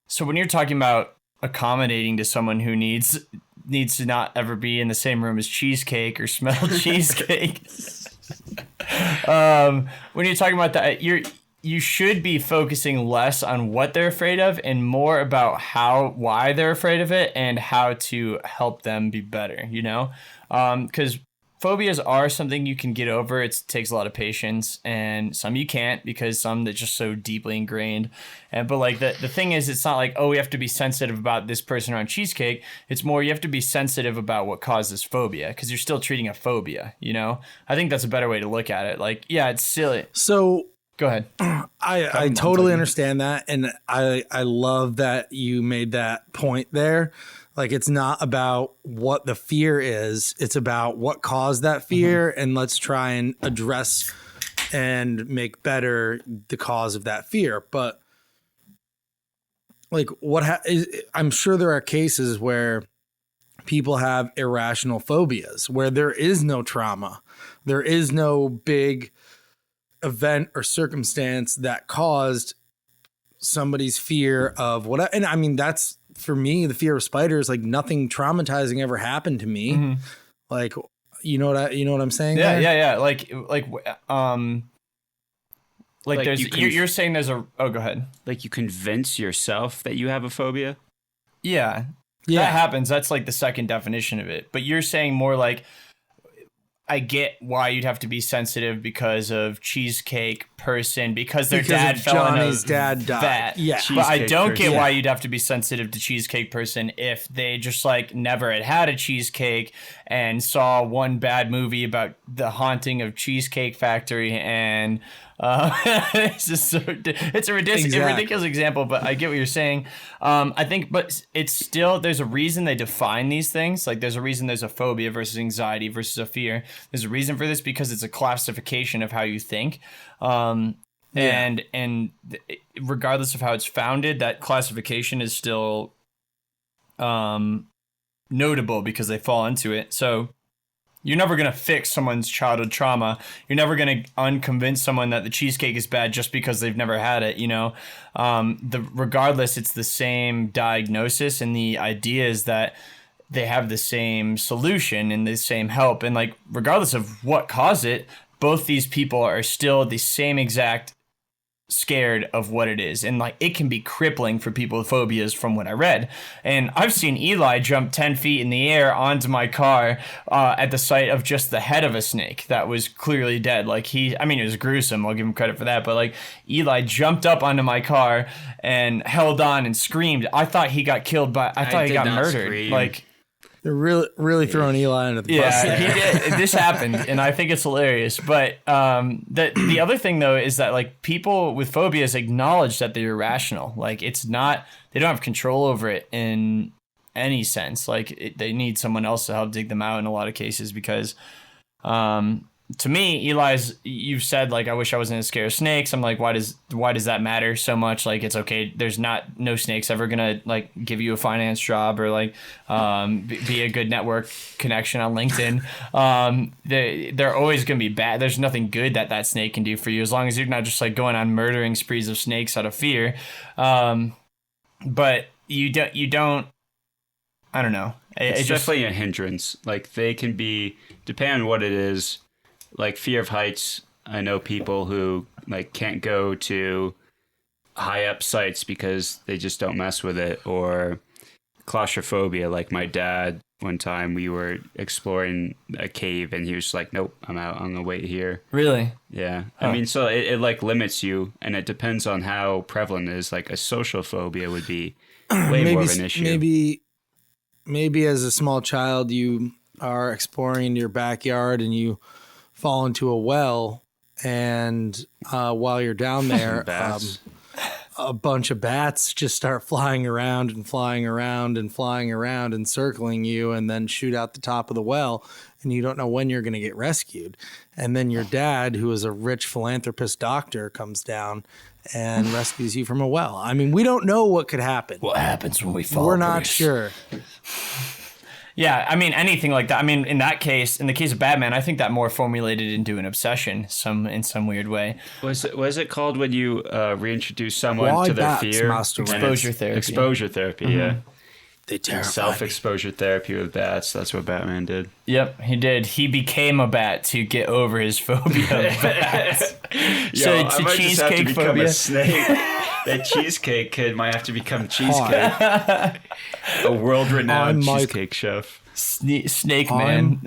so when you're talking about accommodating to someone who needs to not ever be in the same room as cheesecake or smell cheesecake. When you're talking about that, you should be focusing less on what they're afraid of and more about why they're afraid of it and how to help them be better, you know? Because phobias are something you can get over. It takes a lot of patience, and some you can't because some that's just so deeply ingrained. But like the thing is, it's not like, oh, we have to be sensitive about this person around cheesecake. It's more you have to be sensitive about what causes phobia because you're still treating a phobia, you know? I think that's a better way to look at it. Like, yeah, it's silly. So go ahead. I totally understand that, and I love that you made that point there. Like, it's not about what the fear is. It's about what caused that fear. And let's try and address and make better the cause of that fear. But like I'm sure there are cases where people have irrational phobias where there is no trauma. There is no big event or circumstance that caused somebody's fear of what. And I mean, that's, for me, the fear of spiders, like nothing traumatizing ever happened to me. Like, you know what I'm saying? Yeah, there? yeah. Like there's, you're saying there's go ahead. Like you convince yourself that you have a phobia? Yeah. That happens. That's like the second definition of it. But you're saying more like, I get why you'd have to be sensitive because of cheesecake person, because their dad fell Johnny's in a dad died. vat. Yeah. But I don't get person. why you'd have to be sensitive to cheesecake person if they just like never had a cheesecake and saw one bad movie about the haunting of Cheesecake Factory and it's just it's a ridiculous example, but I get what you're saying. I think, but it's still, there's a reason they define these things. Like there's a reason there's a phobia versus anxiety versus a fear. There's a reason for this because it's a classification of how you think. And regardless of how it's founded, that classification is still notable because they fall into it. So you're never going to fix someone's childhood trauma. You're never going to unconvince someone that the cheesecake is bad just because they've never had it, you know? Regardless, it's the same diagnosis, and the idea is that they have the same solution and the same help. And like, regardless of what caused it, both these people are still the same exact scared of what it is, and like it can be crippling for people with phobias from what I read. And I've seen Eli jump 10 feet in the air onto my car at the sight of just the head of a snake that was clearly dead. Like it was gruesome, I'll give him credit for that, but like Eli jumped up onto my car and held on and screamed. I thought he got killed, but I thought he got murdered. Scream. Like, they're really throwing Eli under the bus. Yeah, he did. This happened, and I think it's hilarious. But the other thing, though, is that like people with phobias acknowledge that they're irrational. Like it's not, they don't have control over it in any sense. Like they need someone else to help dig them out in a lot of cases because, to me, you've said like, I wish I wasn't as scared of snakes. I'm like, why does that matter so much? Like, it's okay. There's no snake's ever gonna like give you a finance job or like be a good network connection on LinkedIn. They're always gonna be bad. There's nothing good that snake can do for you as long as you're not just like going on murdering sprees of snakes out of fear. But you don't. I don't know. It's definitely a hindrance. Like they can be, depending on what it is. Like fear of heights, I know people who like can't go to high up sites because they just don't mess with it, or claustrophobia. Like my dad, one time we were exploring a cave and he was like, nope, I'm out, I'm gonna wait here. Really? Yeah. I mean, so it like limits you, and it depends on how prevalent it is. Like a social phobia would be way more of an issue. Maybe as a small child you are exploring your backyard and you fall into a well, and while you're down there, a bunch of bats just start flying around and flying around and flying around and circling you, and then shoot out the top of the well, and you don't know when you're going to get rescued. And then your dad, who is a rich philanthropist doctor, comes down and rescues you from a well. I mean, we don't know what could happen. What happens when we fall? We're not sure. Yeah, I mean, anything like that. I mean, in that case, in the case of Batman, I think that more formulated into an obsession in some weird way. Was it called when you reintroduce someone Why to their bats, fear? Master Race? Exposure therapy. Exposure therapy, yeah. They terrify me. Self-exposure therapy with bats. That's what Batman did. Yep, he did. He became a bat to get over his phobia of bats. Yo, I might just have to become phobia. a snake. That cheesecake kid might have to become cheesecake. A world-renowned cheesecake chef. Snake man.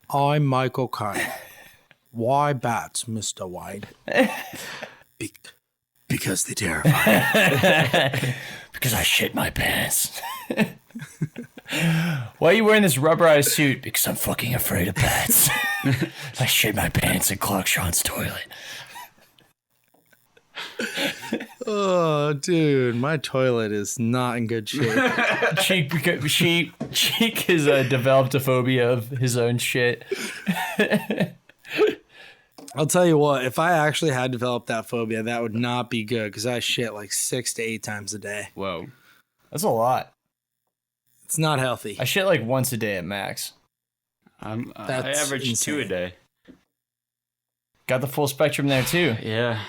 I'm Michael Caine. Why bats, Mr. White? Because they terrify. Because I shit my pants. Why are you wearing this rubberized suit? Because I'm fucking afraid of bats. I shit my pants in Clark Sean's toilet. Oh, dude, my toilet is not in good shape. Cheek has developed a phobia of his own shit. I'll tell you what, if I actually had developed that phobia, that would not be good because I shit like 6 to 8 times a day. Whoa. That's a lot. It's not healthy. I shit like once a day at max. I That's average insane. 2 a day. Got the full spectrum there too. Yeah.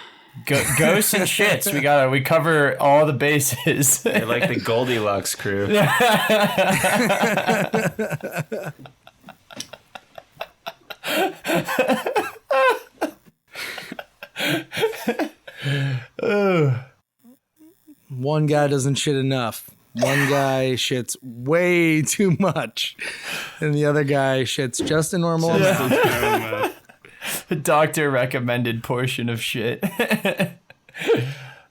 Ghosts and shits. We cover all the bases. They're like the Goldilocks crew. One guy doesn't shit enough. One guy shits way too much. And the other guy shits just a normal amount. The doctor recommended portion of shit.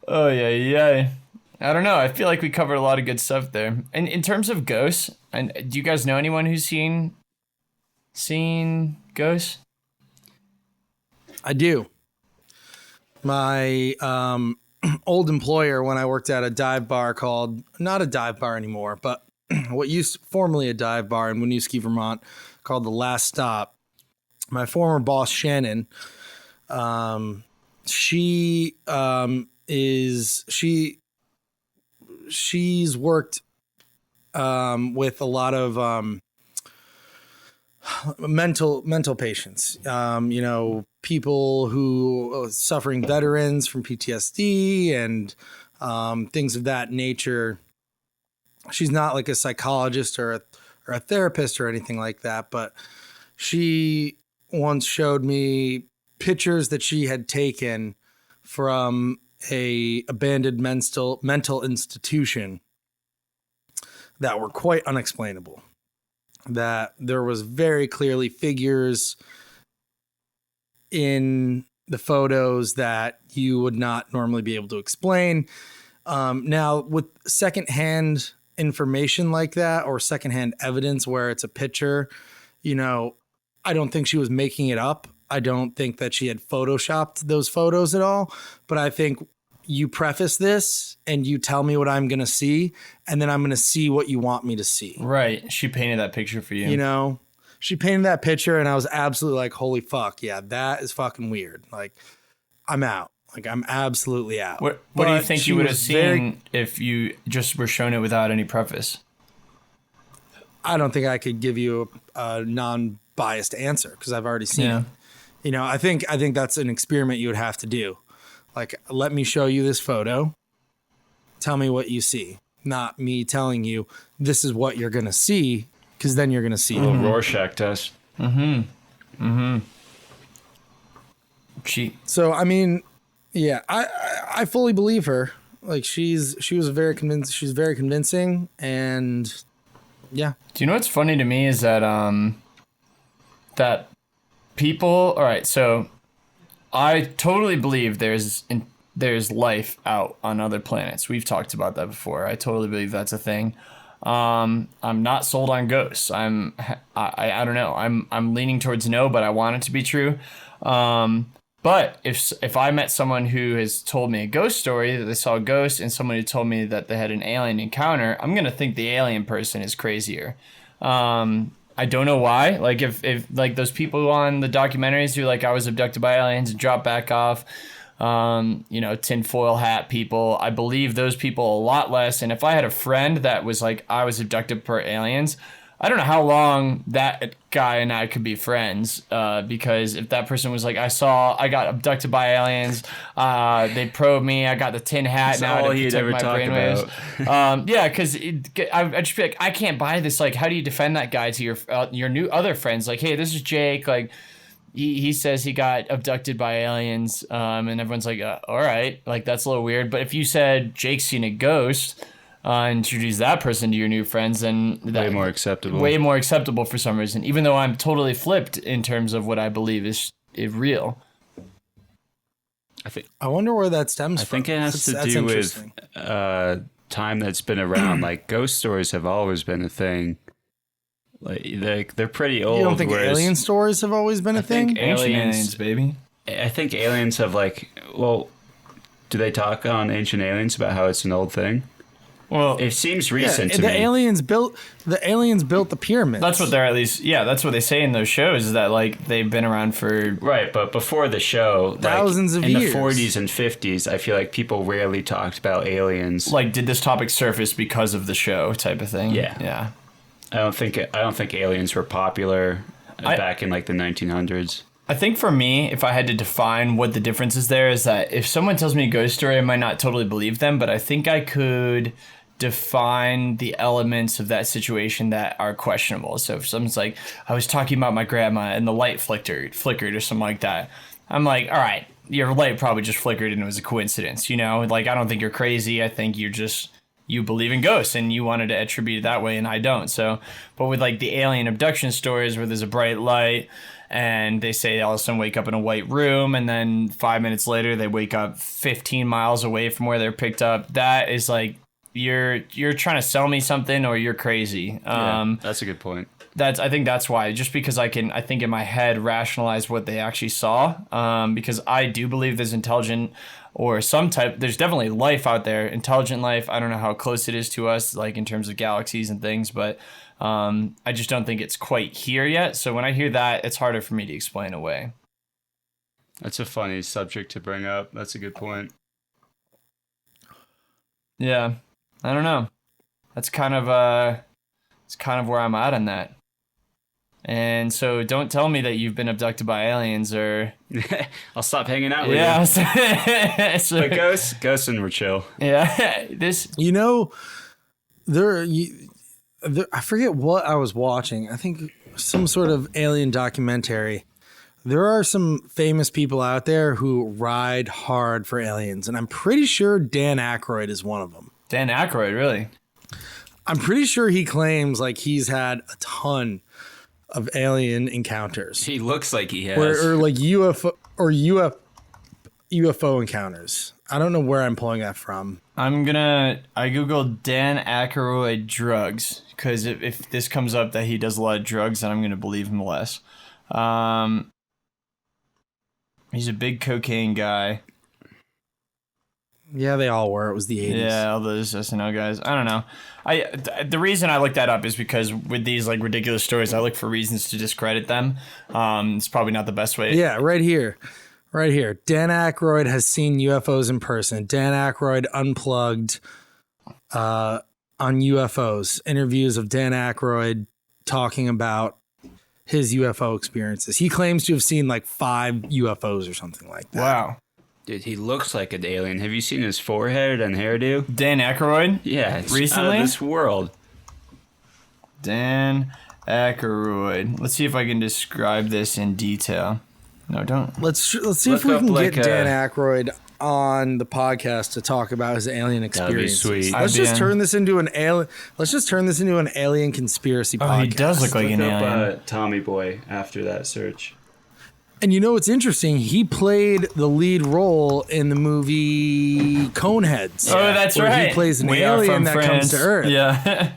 Oh yeah. I don't know. I feel like we covered a lot of good stuff there. And in terms of ghosts, and do you guys know anyone who's seen ghosts? I do. My old employer, when I worked at a dive bar called, not a dive bar anymore, but what used formerly a dive bar in Winooski, Vermont, called The Last Stop. My former boss, Shannon, she's worked with a lot of mental patients, people who are suffering, veterans from PTSD and things of that nature. She's not like a psychologist or a therapist or anything like that, but she once showed me pictures that she had taken from a abandoned mental institution that were quite unexplainable. That there was very clearly figures in the photos that you would not normally be able to explain. Now, with secondhand information like that or secondhand evidence where it's a picture, I don't think she was making it up. I don't think that she had photoshopped those photos at all. But I think you preface this and you tell me what I'm going to see, and then I'm going to see what you want me to see. Right. She painted that picture for you. She painted that picture and I was absolutely like, holy fuck. Yeah, that is fucking weird. Like, I'm out. Like, I'm absolutely out. What do you think you would have seen if you just were shown it without any preface? I don't think I could give you a non-biased answer because I've already seen it. I think that's an experiment you would have to do. Like, let me show you this photo. Tell me what you see. Not me telling you this is what you're going to see, because then you're going to see A little Rorschach test. So, I mean, yeah, I fully believe her. Like, she's very convincing, and yeah. Do you know what's funny to me is that that people, all right, so I totally believe there's life out on other planets. We've talked about that before. I totally believe that's a thing. I'm not sold on ghosts. I don't know. I'm leaning towards no, but I want it to be true. But if I met someone who has told me a ghost story, that they saw a ghost, and someone who told me that they had an alien encounter, I'm gonna think the alien person is crazier. I don't know why. Like if like those people on the documentaries who like I was abducted by aliens and dropped back off, tinfoil hat people. I believe those people a lot less. And if I had a friend that was like, I was abducted per aliens, I don't know how long that guy and I could be friends, because if that person was like, I got abducted by aliens, they probed me, I got the tin hat, That's now all to he'd protect ever my talk brainwaves. Yeah, because I'd just be like, I can't buy this. Like, how do you defend that guy to your new other friends? Like, hey, this is Jake. Like, he says he got abducted by aliens, and everyone's like, all right, like that's a little weird. But if you said Jake's seen a ghost, introduce that person to your new friends, then Way more acceptable. Way more acceptable for some reason, even though I'm totally flipped in terms of what I believe is real. I wonder where that stems from. I think it has to do with time that's been around. Like ghost stories have always been a thing. Like they're pretty old. You don't think alien stories have always been a thing? Ancient aliens, baby. I think aliens have do they talk on Ancient Aliens about how it's an old thing? Well, it seems recent to me. The aliens built the pyramids. That's what they're that's what they say in those shows, is that like they've been around for right. But before the show, thousands of years. In the 40s and 50s, I feel like people rarely talked about aliens. Like, did this topic surface because of the show type of thing? Yeah. I don't think aliens were popular back in like the 1900s. I think for me, if I had to define what the difference is there, is that if someone tells me a ghost story, I might not totally believe them, but I think I could define the elements of that situation that are questionable. So if someone's like, I was talking about my grandma and the light flickered or something like that, I'm like, all right, your light probably just flickered and it was a coincidence, Like, I don't think you're crazy. I think you believe in ghosts and you wanted to attribute it that way, and I don't. So, but with like the alien abduction stories where there's a bright light and they say all of a sudden wake up in a white room, and then 5 minutes later they wake up 15 miles away from where they're picked up, that is like, you're trying to sell me something, or you're crazy. That's a good point. I think that's why, just because I think in my head rationalize what they actually saw, because I do believe there's intelligent or there's definitely life out there, intelligent life. I don't know how close it is to us, like in terms of galaxies and things, but I just don't think it's quite here yet. So when I hear that, it's harder for me to explain away. That's a funny subject to bring up. That's a good point. Yeah, I don't know. That's kind of where I'm at on that. And so don't tell me that you've been abducted by aliens, or I'll stop hanging out with you. So, but ghosts and we're chill. Yeah. I forget what I was watching. I think some sort of alien documentary. There are some famous people out there who ride hard for aliens, and I'm pretty sure Dan Aykroyd is one of them. Dan Aykroyd, really? I'm pretty sure he claims like he's had a ton of alien encounters. He looks like he has. Or like UFO encounters. I don't know where I'm pulling that from. I googled Dan Aykroyd drugs, because if this comes up that he does a lot of drugs, then I'm gonna believe him less. He's a big cocaine guy. Yeah, they all were. It was the 80s. Yeah, all those SNL guys. I don't know. The reason I looked that up is because with these like ridiculous stories, I look for reasons to discredit them. It's probably not the best way. Yeah, right here. Dan Aykroyd has seen UFOs in person. Dan Aykroyd unplugged on UFOs. Interviews of Dan Aykroyd talking about his UFO experiences. He claims to have seen like 5 UFOs or something like that. Wow. Dude, he looks like an alien. Have you seen his forehead and hairdo? Dan Aykroyd? Yeah, it's recently? out of this world. Dan Aykroyd. Let's see if I can describe this in detail. No, don't. Let's see if we can get Dan Aykroyd on the podcast to talk about his alien experiences. That'd be sweet. Let's just turn this into an alien conspiracy podcast. Oh, he does look like an alien. Tommy Boy after that search. And you know what's interesting? He played the lead role in the movie Coneheads. Oh, that's right. He plays an alien that comes to Earth. Yeah.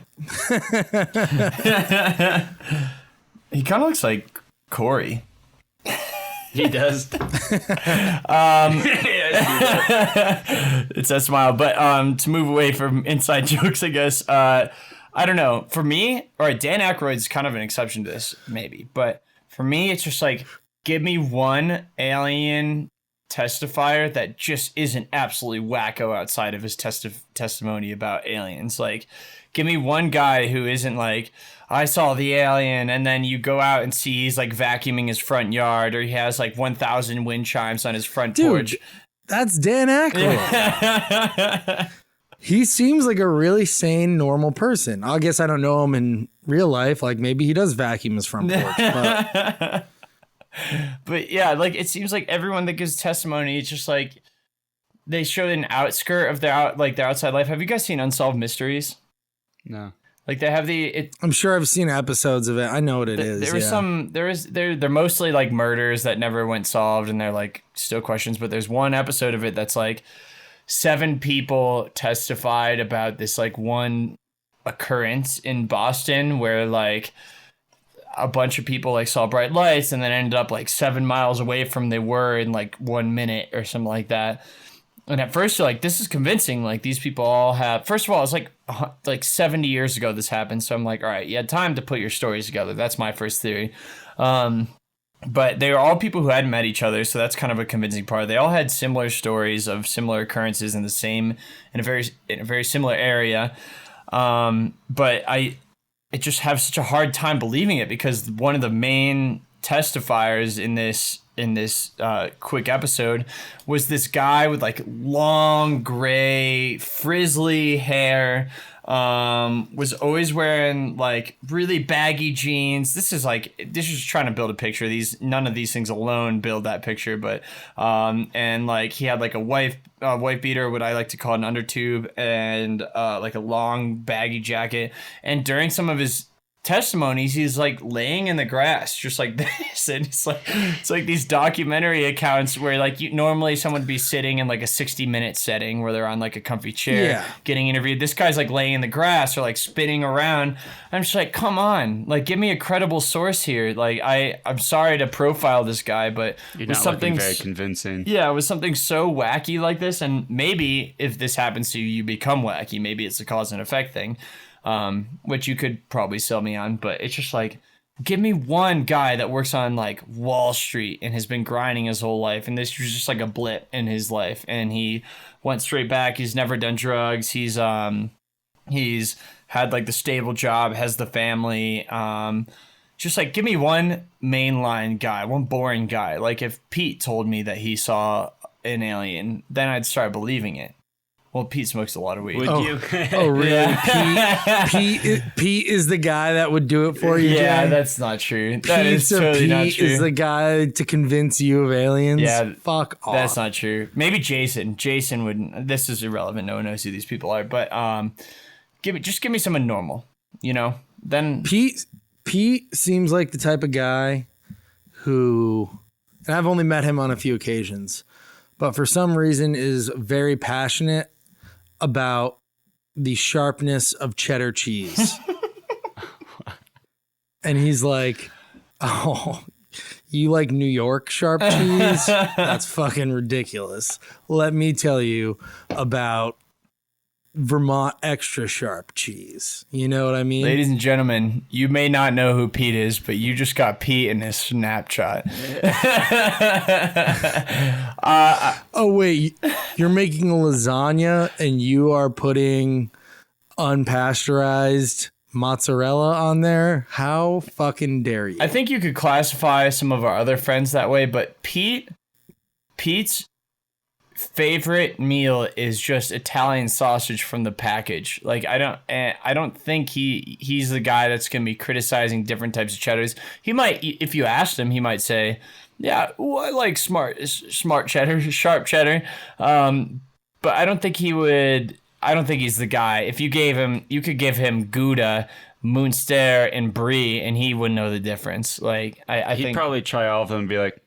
He kind of looks like Corey. He does. It's that smile. But to move away from inside jokes, I guess, I don't know. For me, all right, Dan Aykroyd's kind of an exception to this, maybe. But for me, it's just like, give me one alien testifier that just isn't absolutely wacko outside of his testimony about aliens. Like, give me one guy who isn't like, I saw the alien, and then you go out and see he's like vacuuming his front yard, or he has like 1,000 wind chimes on his front porch. That's Dan Aykroyd. He seems like a really sane, normal person. I guess I don't know him in real life. Like, maybe he does vacuum his front porch. But yeah, like, it seems like everyone that gives testimony, it's just like they showed an outskirt of their outside life. Have you guys seen Unsolved Mysteries? No. Like, they have I'm sure I've seen episodes of it. I know what it is. They're mostly like murders that never went solved, and they're like still questions. But there's one episode of it that's like 7 people testified about this like one occurrence in Boston where like a bunch of people like saw bright lights and then ended up like 7 miles away from they were in like 1 minute or something like that. And at first you're like, this is convincing. Like, these people all have, first of all, it's like 70 years ago this happened. So I'm like, all right, you had time to put your stories together. That's my first theory. But they were all people who hadn't met each other, so that's kind of a convincing part. They all had similar stories of similar occurrences in a very similar area. But I just have such a hard time believing it, because one of the main testifiers in this quick episode was this guy with like long gray frizzly hair, was always wearing like really baggy jeans. This is trying to build a picture. None of these things alone build that picture, but and like he had like a wife beater, what I like to call an undertube, and like a long baggy jacket. And during some of his testimonies, he's like laying in the grass just like this, and it's like these documentary accounts where like normally someone would be sitting in like a 60-minute setting where they're on like a comfy chair getting interviewed. This guy's like laying in the grass or like spinning around. I'm just like, come on, like, give me a credible source here. Like, I'm sorry to profile this guy, but you're not looking very convincing. Yeah, it was something so wacky like this. And maybe if this happens to you, you become wacky. Maybe it's a cause and effect thing. Which you could probably sell me on, but it's just like, give me one guy that works on like Wall Street and has been grinding his whole life, and this was just like a blip in his life, and he went straight back. He's never done drugs. He's had like the stable job, has the family. Just like, give me one mainline guy, one boring guy. Like, if Pete told me that he saw an alien, then I'd start believing it. Well, Pete smokes a lot of weed. Would you? Oh, really? Yeah. Pete is the guy that would do it for you, Yeah, Jay? that's not true. That is totally not true. Pete is the guy to convince you of aliens? Yeah. Fuck off. That's not true. Maybe Jason. Jason would. This is irrelevant. No one knows who these people are. But give me someone normal, you know? Then Pete seems like the type of guy who, and I've only met him on a few occasions, but for some reason is very passionate about the sharpness of cheddar cheese. And he's like, oh, you like New York sharp cheese? That's fucking ridiculous. Let me tell you about Vermont extra sharp cheese. You know what I mean? Ladies and gentlemen, you may not know who Pete is, but you just got Pete in his Snapchat. Oh, wait. You're making a lasagna and you are putting unpasteurized mozzarella on there? How fucking dare you? I think you could classify some of our other friends that way, but Pete's favorite meal is just Italian sausage from the package. Like, I don't think he's the guy that's gonna be criticizing different types of cheddars. He might, if you asked him, he might say, yeah, I like smart cheddar, sharp cheddar. But I don't think he would. I don't think he's the guy. If you could give him Gouda, Munster, and Brie, and he wouldn't know the difference. Like, I He'd think probably try all of them and be like,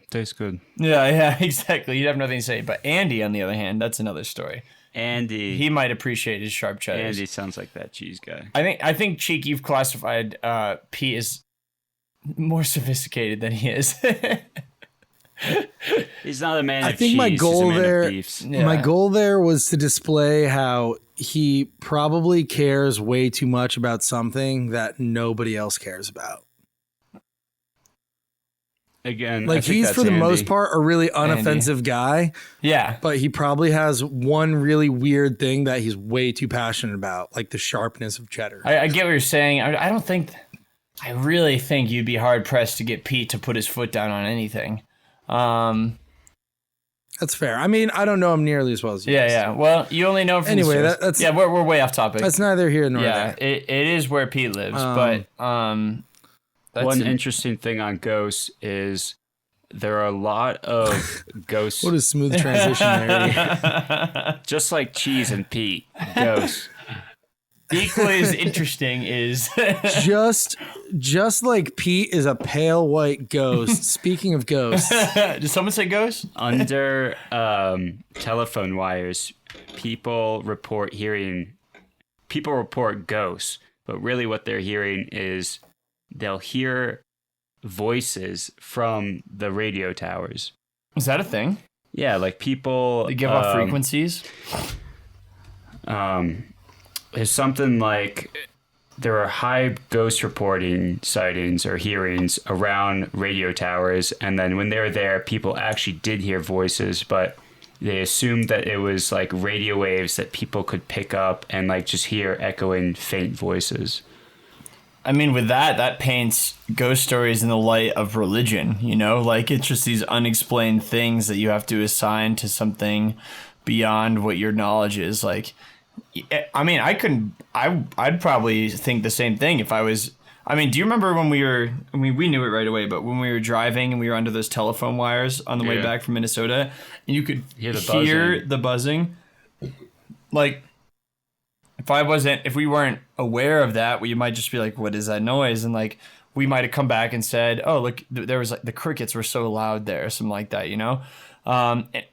tastes good. Yeah, exactly. He'd have nothing to say. But Andy, on the other hand, that's another story. Andy. He might appreciate his sharp cheddars. Andy sounds like that cheese guy. I think Cheek, you've classified Pete as more sophisticated than he is. He's not a man of I think cheese. my goal he's a man there, of beefs. Yeah. my goal there was to display how he probably cares way too much about something that nobody else cares about. again, I Like think he's that's for the Andy. most part a really unoffensive guy, Yeah. but he probably has one really weird thing that he's way too passionate about, like the sharpness of cheddar. I get what you're saying. I don't think. I really think you'd be hard pressed to get Pete to put his foot down on anything. That's fair. I mean, I don't know him nearly as well as you. Yeah, guys. yeah. Well, you only know from Anyway, the source. that's yeah. We're way off topic. That's neither here nor yeah, there. it is where Pete lives, but that's One interesting thing on ghosts is there are a lot of ghosts, What a smooth transition there. just like Cheese and Pete, ghosts. equally as interesting is Just like Pete is a pale white ghost. Speaking of ghosts, Did someone say ghost? Under telephone wires, people report ghosts, but really what they're hearing is they'll hear voices from the radio towers. Is that a thing? Yeah, like people They give off frequencies. It's something like there are high ghost reporting sightings or hearings around radio towers, and then when they're there, people actually did hear voices, but they assumed that it was like radio waves that people could pick up and like just hear echoing faint voices. I mean, with that paints ghost stories in the light of religion, you know? Like, it's just these unexplained things that you have to assign to something beyond what your knowledge is. Like, I mean, I'd probably think the same thing if I was... I mean, do you remember when we knew it right away, but when we were driving and we were under those telephone wires on the way back from Minnesota, and you could hear the buzzing? Like... If we weren't aware of that, we might just be like, what is that noise? And like, we might have come back and said, oh, look, there was like the crickets were so loud there, or something like that, you know?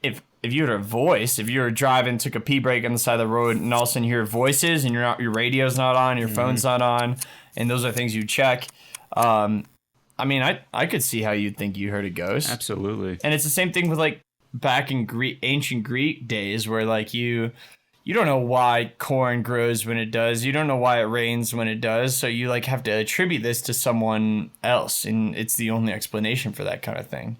If you had a voice, if you were driving, took a pee break on the side of the road, and all of a sudden you hear voices and your radio's not on, your phone's not on, and those are things you check. I mean, I could see how you'd think you heard a ghost. Absolutely. And it's the same thing with like back in ancient Greek days where like you don't know why corn grows when it does. You don't know why it rains when it does. So you like have to attribute this to someone else. And it's the only explanation for that kind of thing.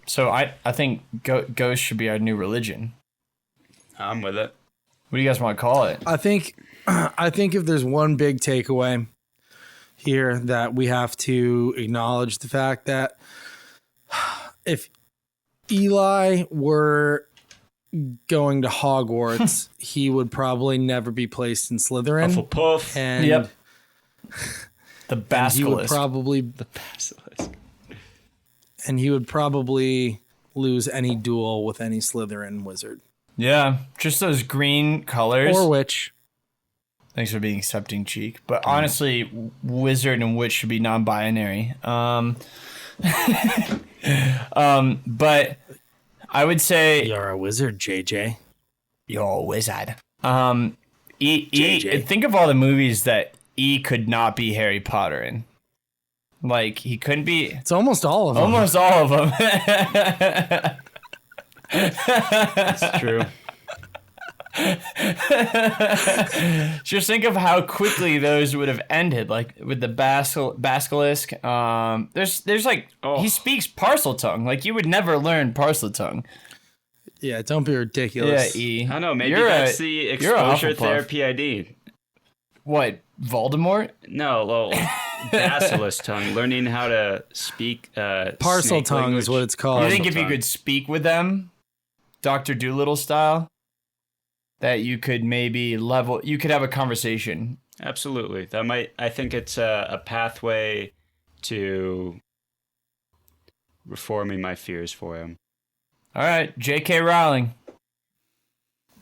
So I think ghosts should be our new religion. I'm with it. What do you guys want to call it? I think if there's one big takeaway here that we have to acknowledge the fact that if Eli were going to Hogwarts, he would probably never be placed in Slytherin. Hufflepuff. And Yep. The and he would basilisk. probably Basilisk. and he would probably lose any duel with any Slytherin wizard Yeah, just those green colors. or witch. Thanks for being accepting, Cheek. But honestly, wizard and witch should be non-binary. But I would say You're a wizard, JJ. you're a wizard. JJ. Think of all the movies that E could not be Harry Potter in. Like he couldn't be It's almost all of them. almost all of them. That's true. Just think of how quickly those would have ended, like with the basilisk. There's like he speaks parcel tongue. Like you would never learn parcel tongue. Yeah, don't be ridiculous. Yeah, E. I don't know. Maybe You're that's a- the you're a exposure Hufflepuff. therapy I need. What, Voldemort? No, well, basilisk tongue. Learning how to speak Parcel snake tongue language. is what it's called. You think if you tongue. could speak with them, Dr. Doolittle style, that you could maybe you could have a conversation? Absolutely. I think it's a pathway to reforming my fears for him. All right, J.K. Rowling.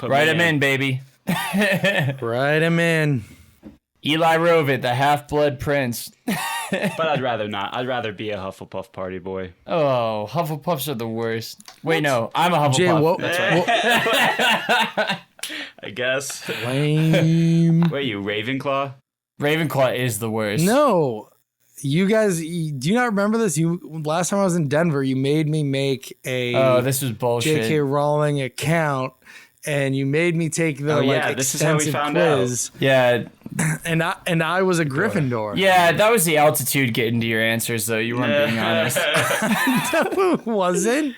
Write him in, baby. Write him in. Eli Rovit, the half-blood prince. But I'd rather not. I'd rather be a Hufflepuff party boy. Oh, Hufflepuffs are the worst. Wait, no, I'm a Hufflepuff. Jay, what? I guess. Lame. Wait, you Ravenclaw? Ravenclaw is the worst. No. You guys, do you not remember this? Last time I was in Denver, you made me make a Oh, this is bullshit. J.K. Rowling account, and you made me take the this is how we extensive found quiz. Yeah. And I was a Gryffindor. Yeah, that was the altitude getting to your answers, though. You weren't being honest. No, it wasn't.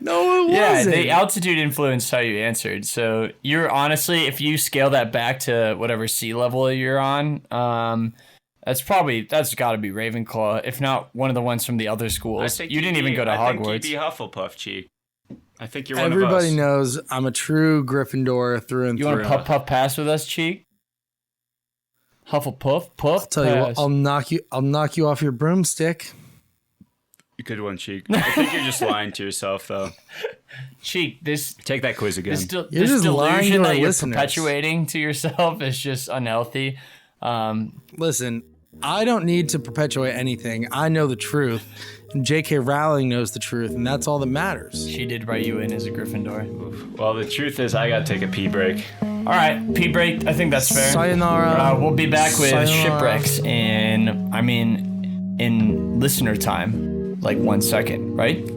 No, it Yeah, wasn't. the altitude influenced how you answered. So you're honestly, if you scale that back to whatever sea level you're on, that's got to be Ravenclaw, if not one of the ones from the other schools. You didn't even go to Hogwarts. I think you'd be Hufflepuff, Cheek. I think you're one of us. Everybody knows I'm a true Gryffindor through and You through. want to puff pass with us, Cheek? Hufflepuff, puff. I'll tell you what, I'll knock you off your broomstick. Good one, Cheek. I think you're just lying to yourself, though. Cheek, take that quiz again. This just lying delusion to our that you're listeners. perpetuating to yourself is just unhealthy. Listen, I don't need to perpetuate anything. I know the truth. And J.K. Rowling knows the truth, and that's all that matters. She did write you in as a Gryffindor. Well, the truth is I gotta take a pee break. All right, pee break. I think that's fair. Sayonara. We'll be back with Sayonara. Shipwrecks in listener time, like 1 second, right?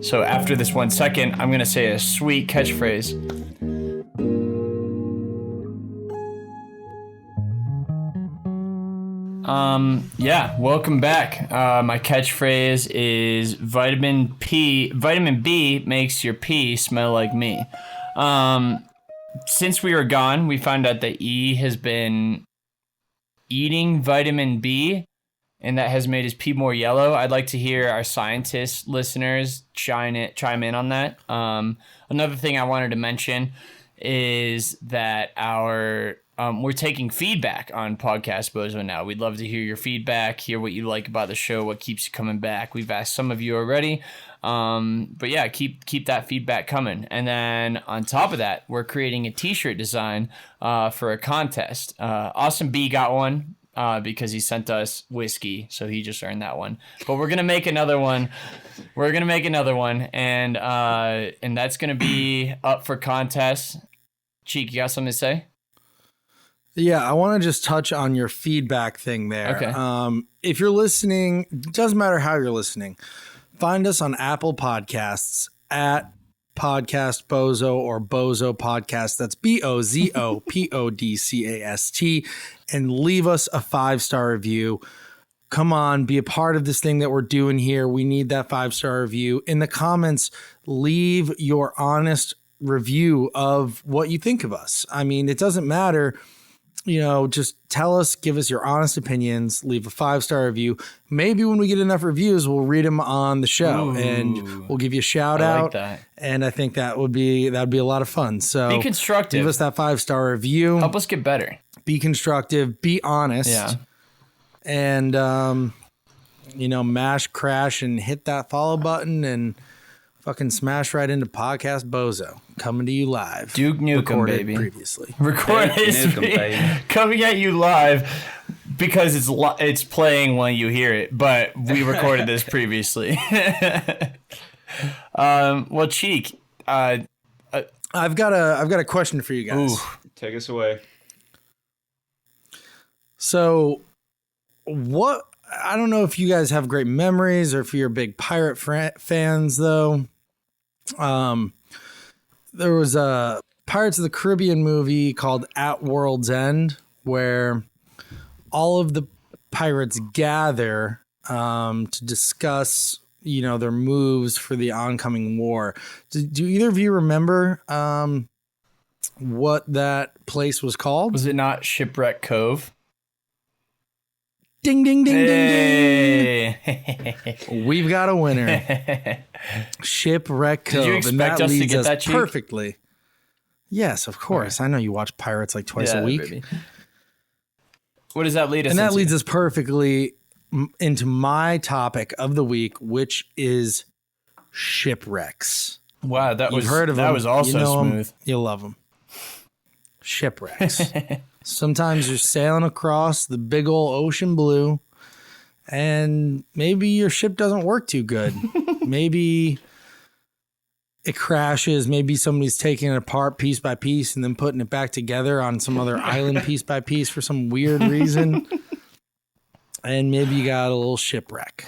So after this 1 second, I'm gonna say a sweet catchphrase. Yeah, welcome back. My catchphrase is vitamin B makes your pee smell like me. Since we were gone, we found out that E has been eating vitamin B, and that has made his pee more yellow. I'd like to hear our scientist listeners chime in on that. Another thing I wanted to mention is that we're taking feedback on PodcastBozo now. We'd love to hear your feedback, hear what you like about the show, what keeps you coming back. We've asked some of you already. But yeah, keep that feedback coming. And then on top of that, we're creating a t-shirt design for a contest. Awesome B got one because he sent us whiskey, so he just earned that one. But we're gonna make another one. And that's gonna be up for contest. Cheek, you got something to say? Yeah, I want to just touch on your feedback thing there. Okay. If you're listening, doesn't matter how you're listening, find us on Apple Podcasts at PodcastBozo or Bozo Podcast. That's BOZO PODCAST, and leave us a 5-star review. Come on, be a part of this thing that we're doing here. We need that 5-star review. In the comments, leave your honest review of what you think of us. I mean, it doesn't matter. Just tell us, give us your honest opinions, leave a 5-star review. Maybe when we get enough reviews, we'll read them on the show. Ooh. And we'll give you a shout I out. like that. And I think that'd be a lot of fun. So Be constructive. Give us that 5-star review. Help us get better. Be constructive, be honest. Yeah. And, mash, crash, and hit that follow button and fucking smash right into PodcastBozo. Coming to you live. Duke Nukem, Recorded baby. Previously. Recorded coming at you live because it's playing when you hear it, but we recorded this previously. Well, Cheek, I've got a question for you guys. ooh, Take us away. So, I don't know if you guys have great memories or if you're big pirate fans, though. There was a Pirates of the Caribbean movie called At World's End, where all of the pirates gather to discuss, their moves for the oncoming war. Do either of you remember what that place was called? was it not Shipwreck Cove? Ding, ding, ding, ding, Hey. ding. We've got a winner. Shipwreck Cove. Did you expect us to get that, Cheek? Perfectly. Yes, of course. I know you watch Pirates like twice a week. Baby. What does that lead us And that into? leads us perfectly into my topic of the week, which is shipwrecks. Wow, that You've heard of that them. was also You know 'em. smooth. You'll love them. Shipwrecks. Sometimes you're sailing across the big old ocean blue, and maybe your ship doesn't work too good. Maybe it crashes. Maybe somebody's taking it apart piece by piece and then putting it back together on some other island piece by piece for some weird reason. And maybe you got a little shipwreck.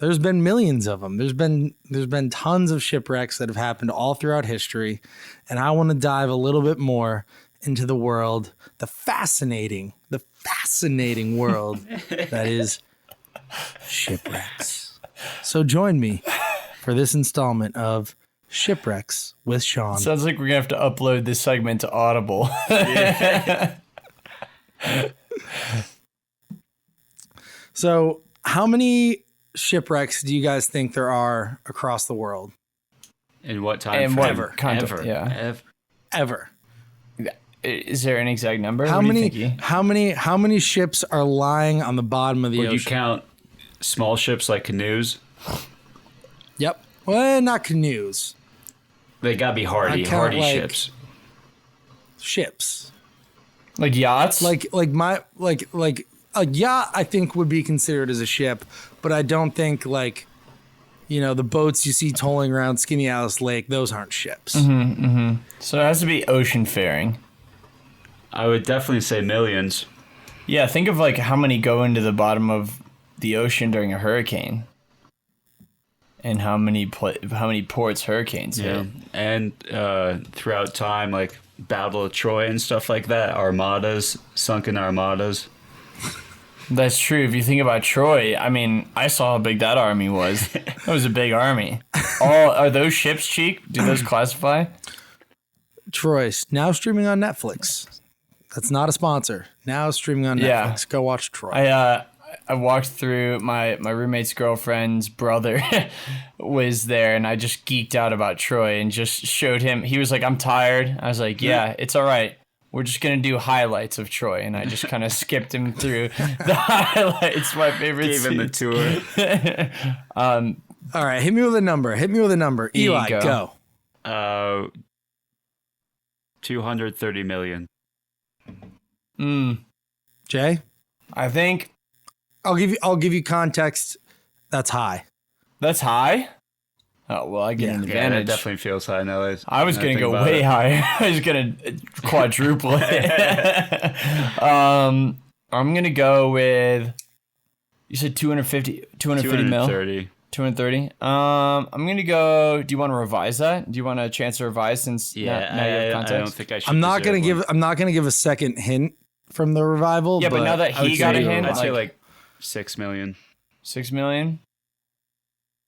There's been millions of them. There's been tons of shipwrecks that have happened all throughout history, and I want to dive a little bit more into the world, the fascinating world that is shipwrecks. So join me for this installment of Shipwrecks with Sean. Sounds like we're gonna have to upload this segment to Audible. So, how many shipwrecks do you guys think there are across the world? In what time And frame? what context? Ever. Yeah. Ever? Is there an exact number? How What do you many? think, How many ships are lying on the bottom of the Would you ocean? count small ships like canoes? Yep. Well, not canoes. They gotta be hardy I count, like, ships. Ships. Like yachts? Like a yacht, I think would be considered as a ship, but I don't think the boats you see tolling around Skinny Alice Lake, those aren't ships. So it has to be ocean faring. I would definitely say millions. Yeah, think of like how many go into the bottom of the ocean during a hurricane, and how many ports hurricanes hit. And throughout time, like Battle of Troy and stuff like that, armadas, sunken armadas. That's true. If you think about Troy, I mean, I saw how big that army was. That was a big army. Are those ships cheap? Do those classify? Troy's now streaming on Netflix. That's not a sponsor. Now streaming on Netflix. Yeah. Go watch Troy. I walked through my roommate's girlfriend's brother was there, and I just geeked out about Troy and just showed him. He was like, "I'm tired." I was like, "Yeah, it's all right. We're just going to do highlights of Troy." And I just kind of skipped him through the highlights, my favorite Gave him the tour. All right, hit me with a number. Eli, go. go. 230 million. Jay, I think I'll give you context. That's high. that's high. Oh, well, I get an Yeah, that advantage. definitely feels high nowadays. I was going to go way higher. I was going to quadruple it. I'm going to go with, you said 250 mil? 230. 230. I'm going to go, do you want to revise that? Do you want a chance to revise since now you have context? I don't think I should. I'm not gonna give a second hint from the revival. Yeah, but now that I would he got a say- hint, I'd say like 6 million. 6 million?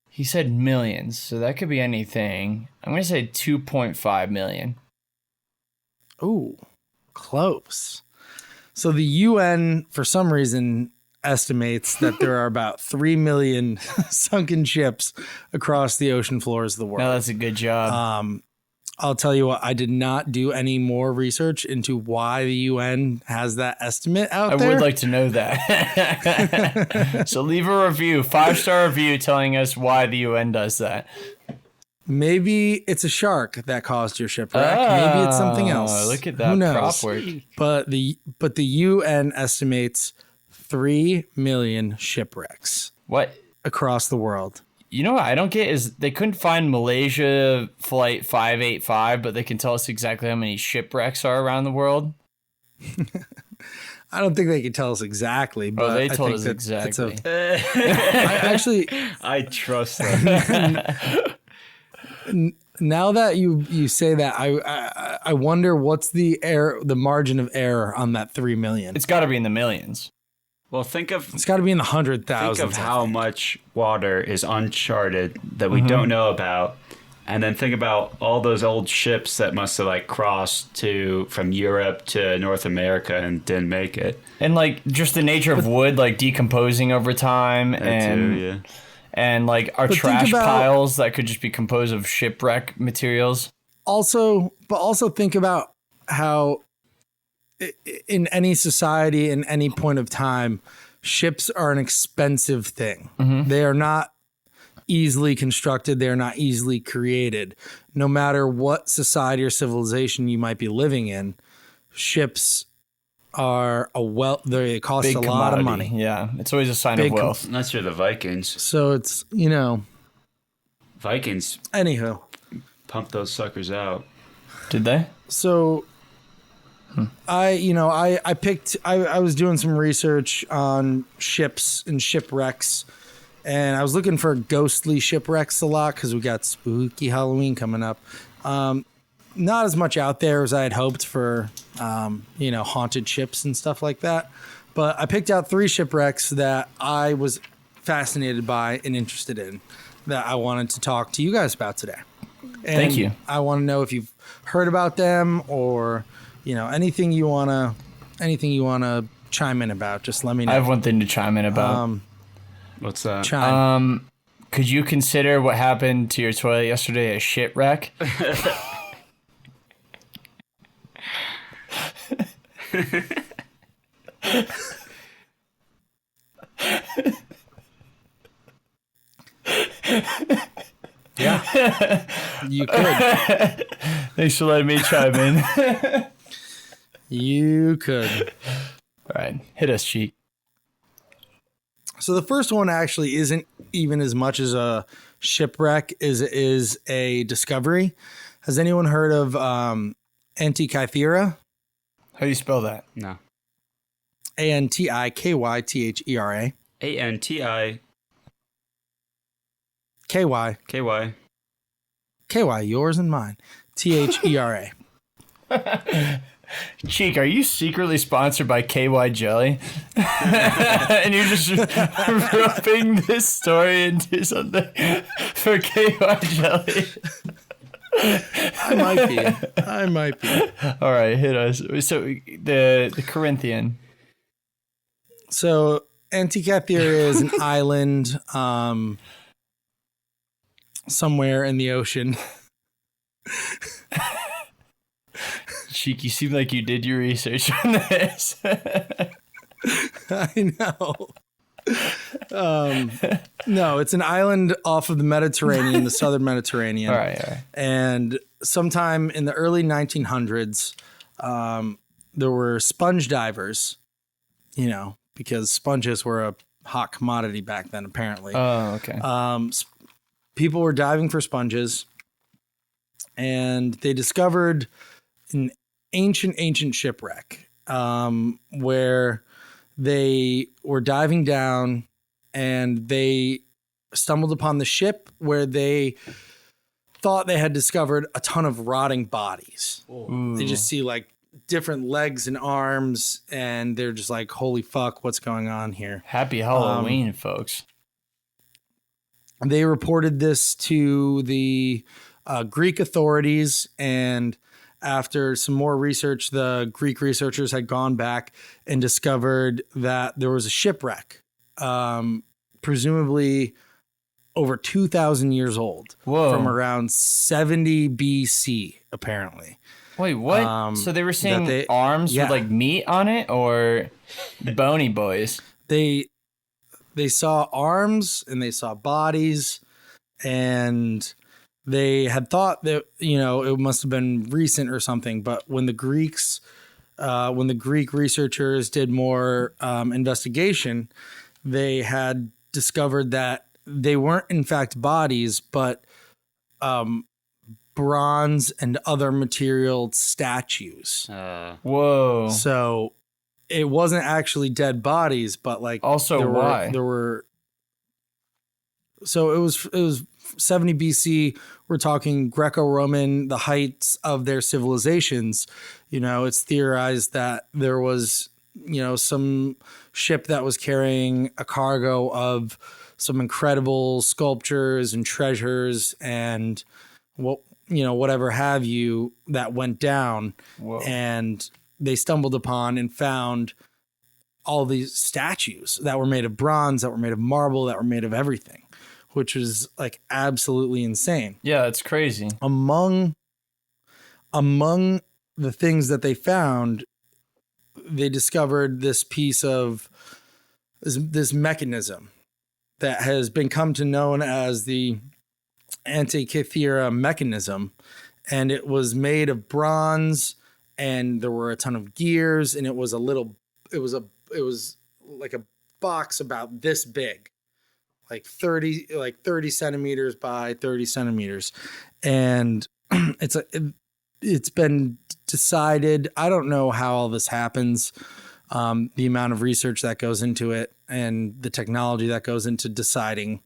He said millions, so that could be anything. I'm going to say 2.5 million. Ooh, close. So the UN, for some reason, estimates that there are about 3 million sunken ships across the ocean floors of the world. No, that's a good job. I'll tell you what, I did not do any more research into why the UN has that estimate out there. I would like to know that. So leave a review, 5-star review telling us why the UN does that. Maybe it's a shark that caused your shipwreck. Maybe it's something else. Look at that Who knows? prop work. But the UN estimates 3 million shipwrecks What? across the world. You know what I don't get is they couldn't find Malaysia flight 585, but they can tell us exactly how many shipwrecks are around the world. I don't think they can tell us exactly, but They I told think us that exactly. I trust them. Now that you say that, I wonder what's the margin of error on that 3 million. It's got to be in the millions. Well, think of It's got to be in the 100,000. think of how much water is uncharted that we don't know about, and then think about all those old ships that must have like crossed from Europe to North America and didn't make it. And like just the nature of wood like decomposing over time That and too, yeah. and like our think trash about- piles that could just be composed of shipwreck materials. Also think about how in any society, in any point of time, ships are an expensive thing. They are not easily constructed. They are not easily created. No matter what society or civilization you might be living in, ships are they cost Big a lot of commodity. money. Yeah, it's always a sign Big of wealth. Unless you're the Vikings. So it's, Vikings anywho. pump those suckers out. Did they? So I was doing some research on ships and shipwrecks, And I was looking for ghostly shipwrecks a lot because we got spooky Halloween coming up. Not as much out there as I had hoped for, haunted ships and stuff like that. But I picked out 3 shipwrecks that I was fascinated by and interested in that I wanted to talk to you guys about today. And Thank you. I want to know if you've heard about them or, anything you want to chime in about. Just let me know. I have one thing to chime in about. What's that? Chime. Could you consider what happened to your toilet yesterday a shipwreck? Yeah, you could. Thanks for letting me chime in. You could. All right, hit us, Cheek. So the first one actually isn't even as much as a shipwreck as it is a discovery. Has anyone heard of Antikythera? How do you spell that? No. Antikythera. Anti KY. KY. KY, yours and mine. THERA. Cheek, are you secretly sponsored by KY Jelly? And you're just roping this story into something for KY Jelly? I might be. All right, hit us. So the Corinthian. So Antikythera is an island somewhere in the ocean. Cheek, you seem like you did your research on this. I know. No, it's an island off of the Mediterranean, the southern Mediterranean. All right. And sometime in the early 1900s, there were sponge divers, because sponges were a hot commodity back then, apparently. Oh, okay. People were diving for sponges, and they discovered an ancient shipwreck where they were diving down and they stumbled upon the ship where they thought they had discovered a ton of rotting bodies. Ooh. They just see like different legs and arms and they're just like, holy fuck, what's going on here? Happy Halloween, folks. They reported this to the Greek authorities, and after some more research, the Greek researchers had gone back and discovered that there was a shipwreck, presumably over 2,000 years old. Whoa. From around 70 BC, apparently. Wait, what? So they were saying arms with like meat on it, or bony boys? They saw arms and they saw bodies, and they had thought that, it must have been recent or something. But when the Greek researchers did more investigation, they had discovered that they weren't in fact bodies, but bronze and other material statues. Whoa. So it wasn't actually dead bodies, but like also there were. So it was 70 BC. We're talking Greco-Roman, the heights of their civilizations. It's theorized that there was, some ship that was carrying a cargo of some incredible sculptures and treasures and whatever have you that went down. Whoa. And they stumbled upon and found all these statues that were made of bronze, that were made of marble, that were made of everything, which was like absolutely insane. Yeah, that's crazy. Among the things that they found, they discovered this piece of this mechanism that has been come to known as the Antikythera mechanism. And it was made of bronze, and there were a ton of gears, and it was like a box about this big, like 30 centimeters by 30 centimeters. And it's been decided. I don't know how all this happens. The amount of research that goes into it. and the technology that goes into deciding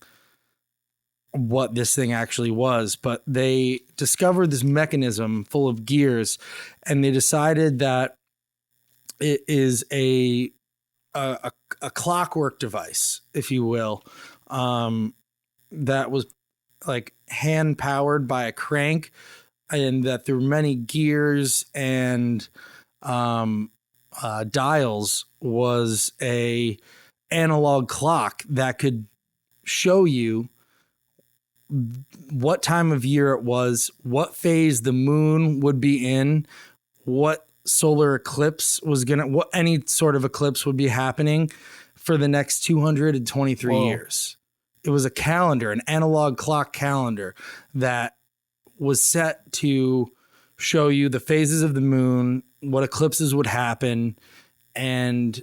what this thing actually was. But they discovered this mechanism full of gears, and they decided that it is a clockwork device, if you will, that was like hand powered by a crank, and that through many gears and dials was a analog clock that could show you what time of year it was, what phase the moon would be in, what solar eclipse was what any sort of eclipse would be happening for the next 223 years. It was a calendar, an analog clock calendar that was set to show you the phases of the moon, what eclipses would happen, and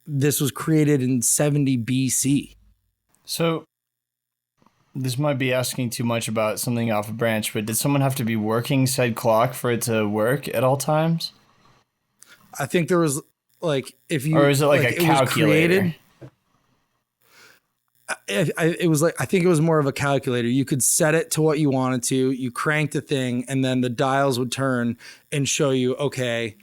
this was created in 70 BC. So this might be asking too much about something off a branch, but did someone have to be working said clock for it to work at all times? I think there was like, if you, or is it like a calculator? It was like, I think it was more of a calculator. You could set it to what you wanted to. You cranked the thing, and then the dials would turn and show you, okay,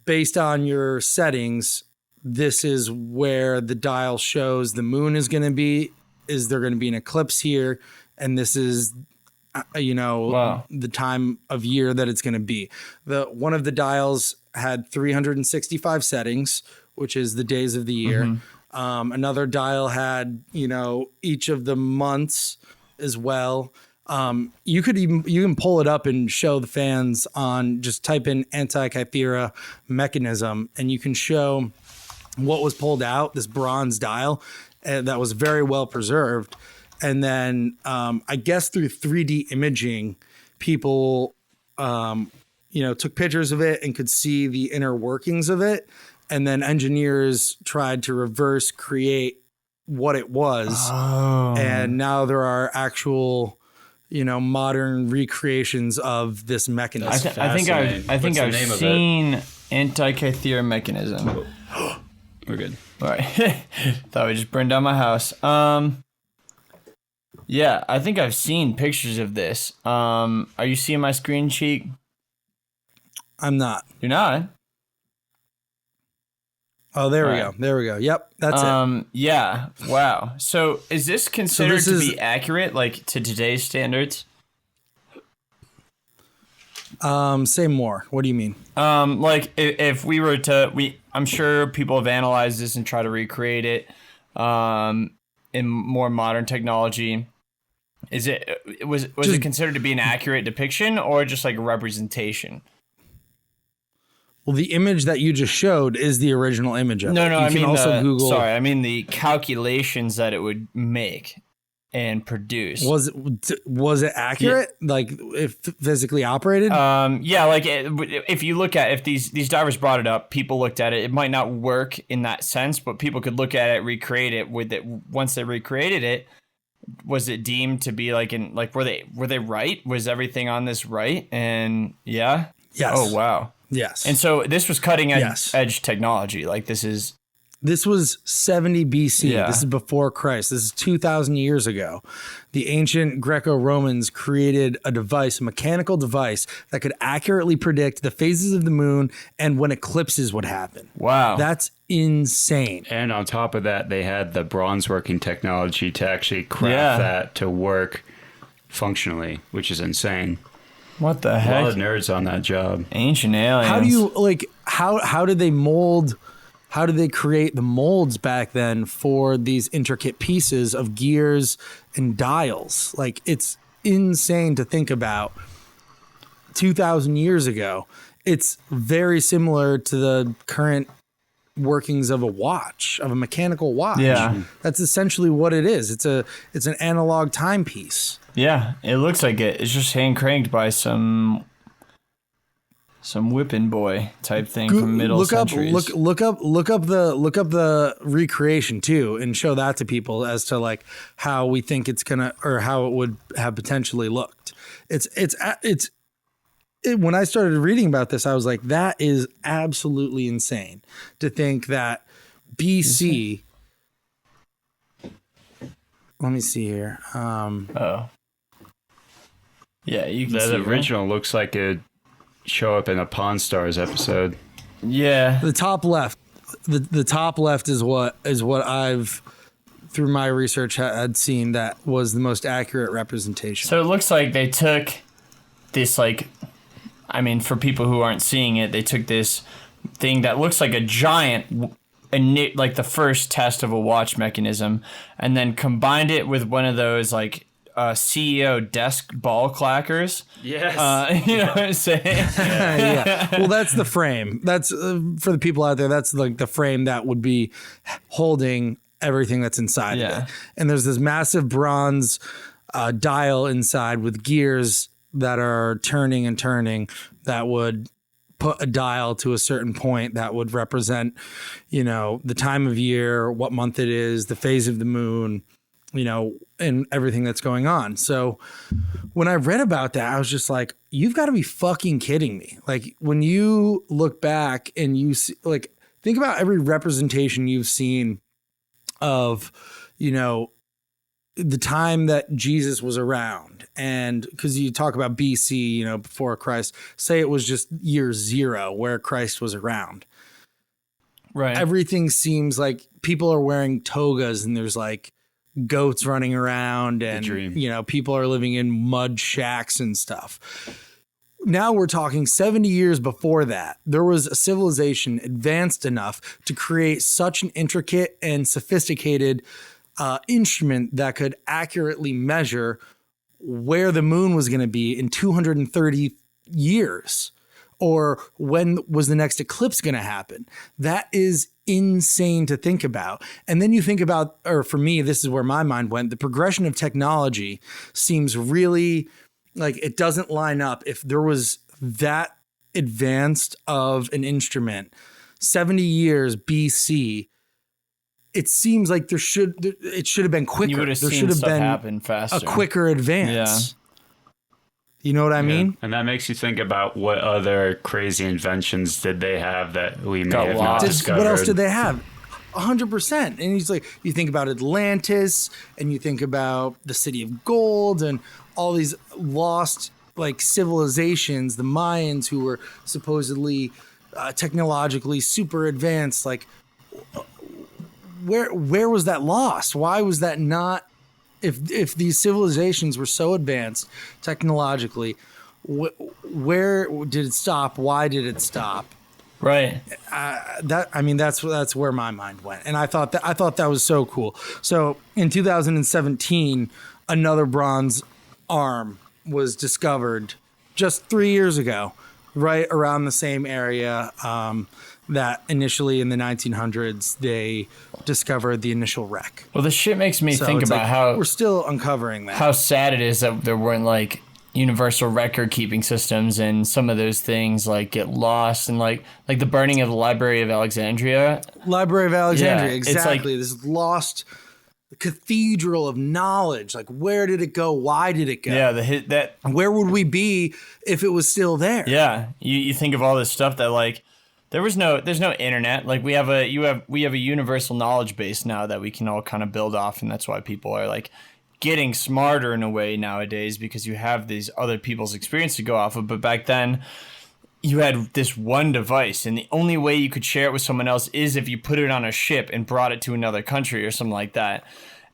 based on your settings, this is where the dial shows the moon is going to be. Is there going to be an eclipse here? And this is, the time of year that it's going to be. One of the dials had 365 settings, which is the days of the year. Mm-hmm. Another dial had, each of the months as well. You can pull it up and show the fans on, just type in Antikythera mechanism, and you can show what was pulled out, this bronze dial that was very well preserved. And then I guess through 3D imaging, people, took pictures of it and could see the inner workings of it. And then engineers tried to reverse create what it was. Oh. And now there are actual, modern recreations of this mechanism. I think I've seen Antikythera mechanism. We're good. All right. Thought we just burned down my house. Yeah, I think I've seen pictures of this. Are you seeing my screen, Cheek? I'm not. You're not? Oh, there we go. There we go. Yep, that's it. Yeah. Wow. So is this considered to be accurate, like to today's standards? Say more. What do you mean? Like if we were to, I'm sure people have analyzed this and try to recreate it, in more modern technology. Was it considered to be an accurate depiction or just like a representation? Well, the image that you just showed is the original image of it. No, I mean the calculations that it would make and produce. Was it accurate? Yeah. Like if physically operated? Yeah, like if you look at, if these divers brought it up, people looked at it. It might not work in that sense, but people could look at it, recreate it with it. Once they recreated it, was it deemed to be were they right? Was everything on this right? And yeah. Yes. Oh wow. Yes. And so this was cutting edge technology. Like this was 70 BC. Yeah. This is before Christ. This is 2,000 years ago. The ancient Greco-Romans created a mechanical device that could accurately predict the phases of the moon and when eclipses would happen. Wow. That's insane. And on top of that, they had the bronze working technology to actually craft that to work functionally, which is insane. What the heck? A lot of nerds on that job. Ancient aliens. How do you how did they mold? How did they create the molds back then for these intricate pieces of gears and dials? Like, it's insane to think about. 2,000 years ago, it's very similar to the current workings of a mechanical watch. Yeah. That's essentially what it is. It's an analog timepiece. Yeah, it looks like it. It's just hand cranked by some whipping boy type thing from middle centuries. Look up the recreation too, and show that to people as to like how we think it's gonna, or how it would have potentially looked. When I started reading about this, I was like, that is absolutely insane to think that BC let me see here. Oh. Yeah, you can That see original looks like it'd show up in a Pawn Stars episode. Yeah. The top left, the top left is what I've through my research had seen that was the most accurate representation. So it looks like they took this, like, I mean, for people who aren't seeing it, they took this thing that looks like a giant, like the first test of a watch mechanism, and then combined it with one of those, like, CEO desk ball clackers. Yes. You know what I'm saying? Yeah. Well, that's the frame. That's for the people out there. That's like the frame that would be holding everything that's inside of it. And there's this massive bronze dial inside with gears that are turning and turning that would put a dial to a certain point that would represent, you know, the time of year, what month it is, the phase of the moon, you know, and everything that's going on. So when I read about that, I was just like, you've got to be fucking kidding me. Like, when you look back and you see, like, think about every representation you've seen of, you know, the time that Jesus was around. And because you talk about BC, you know, before Christ, say it was just year 0 where Christ was around. Right. Everything seems like people are wearing togas and there's like goats running around and, you know, people are living in mud shacks and stuff. Now we're talking 70 years before that. There was a civilization advanced enough to create such an intricate and sophisticated instrument that could accurately measure where the moon was going to be in 230 years, or when was the next eclipse going to happen. That is insane to think about. And then you think about, or for me, this is where my mind went, the progression of technology seems really like it doesn't line up. If there was that advanced of an instrument 70 years BC, it seems like it should have been quicker. You would have there seen should have stuff been happen faster. a quicker advance. You know what I mean? And that makes you think about what other crazy inventions did they have that we may have not lost. discovered. What else did they have? 100%. And he's like, you think about Atlantis and you think about the City of Gold and all these lost like civilizations, the Mayans who were supposedly technologically super advanced. Like, where was that lost? Why was that not? If these civilizations were so advanced technologically, where did it stop? Why did it stop? Right. That's where my mind went, and I thought that was so cool. So in 2017, another bronze arm was discovered just 3 years ago, right around the same area that initially in the 1900s they discovered the initial wreck. Well, the shit makes me think about how we're still uncovering that. How sad it is that there weren't like universal record keeping systems and some of those things like get lost, and like the burning of the Library of Alexandria. Exactly. It's like, this lost cathedral of knowledge. Like, where did it go? Why did it go? Yeah, where would we be if it was still there? Yeah, you think of all this stuff that like there's no internet. Like we have a universal knowledge base now that we can all kind of build off, and that's why people are like getting smarter in a way nowadays, because you have these other people's experience to go off of. But back then you had this one device, and the only way you could share it with someone else is if you put it on a ship and brought it to another country or something like that.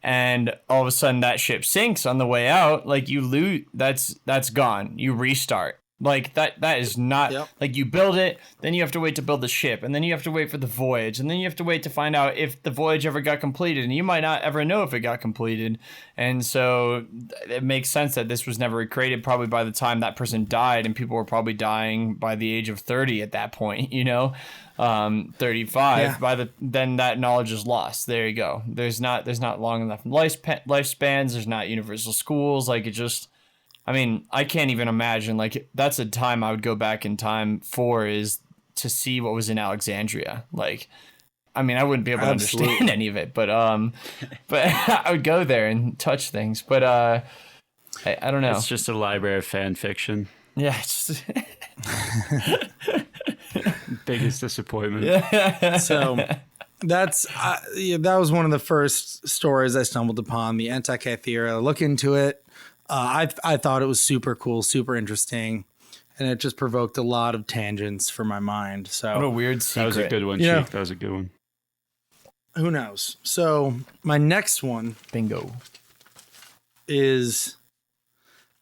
And all of a sudden that ship sinks on the way out, like you lose, that's gone. You restart. Like that is not like you build it, then you have to wait to build the ship, and then you have to wait for the voyage, and then you have to wait to find out if the voyage ever got completed, and you might not ever know if it got completed. And so it makes sense that this was never created probably by the time that person died, and people were probably dying by the age of 30 at that point, 35 then that knowledge is lost. There you go. There's not long enough lifespans, there's not universal schools, like it just, I mean, I can't even imagine, like, that's a time I would go back in time for, is to see what was in Alexandria. Like, I mean, I wouldn't be able to understand any of it, but I would go there and touch things. But I don't know. It's just a library of fan fiction. Yeah. It's biggest disappointment. So that was one of the first stories I stumbled upon, the Antikythera. Look into it. I thought it was super cool, super interesting, and it just provoked a lot of tangents for my mind. So What a weird secret. That was a good one, Yeah. Chief. That was a good one. who knows? So my next one Bingo. is,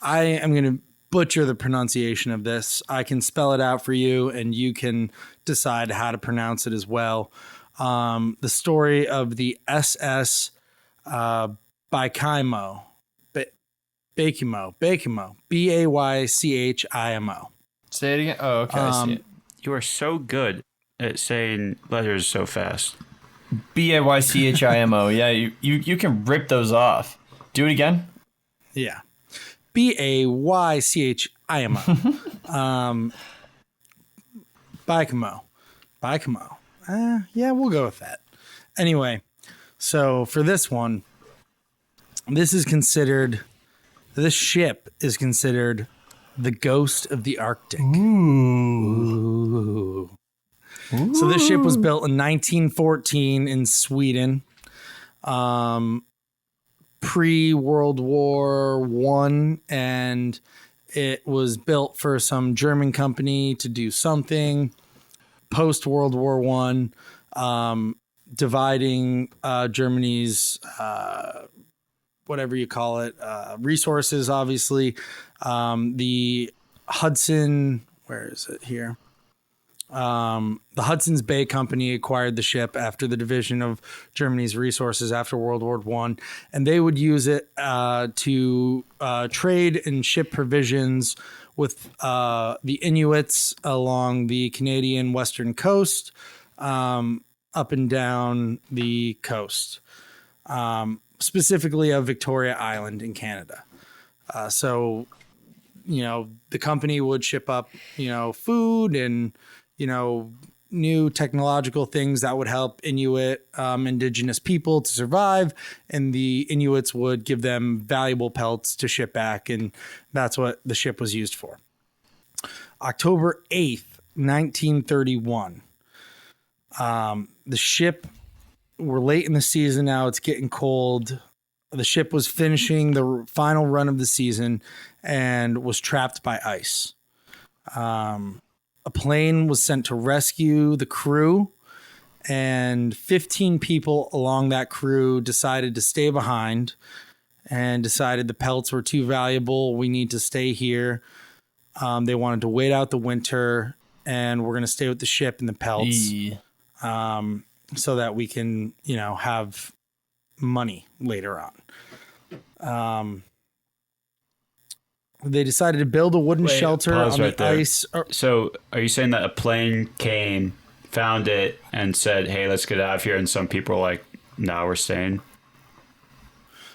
I am going to butcher the pronunciation of this. I can spell it out for you, and you can decide how to pronounce it as well. The story of the SS Baychimo, Baychimo, Baychimo. Say it again. Oh, okay. I see it. You are so good at saying letters so fast. Baychimo. Yeah, you can rip those off. Do it again. Yeah. Baychimo. Baychimo. Yeah, we'll go with that. Anyway, so for this one, this ship is considered the ghost of the Arctic. Ooh. So this ship was built in 1914 in Sweden. Pre-World War I, and it was built for some German company to do something. Post-World War I, dividing Germany's, whatever you call it, resources, obviously. The Hudson, where is it here? The Hudson's Bay Company acquired the ship after the division of Germany's resources after World War I, and they would use it to trade and ship provisions with the Inuits along the Canadian western coast, up and down the coast, specifically of Victoria Island in Canada. So, the company would ship up, food and new technological things that would help Inuit indigenous people to survive. And the Inuits would give them valuable pelts to ship back. And that's what the ship was used for. October 8th, 1931. The ship, we're late in the season now. It's getting cold. The ship was finishing the final run of the season and was trapped by ice. A plane was sent to rescue the crew, and 15 people along that crew decided to stay behind and decided the pelts were too valuable. We need to stay here. They wanted to wait out the winter, and we're going to stay with the ship and the pelts, so that we can, have money later on. They decided to build a wooden shelter on the ice. So are you saying that a plane came, found it, and said, hey, let's get out of here, and some people were like, no, we're staying?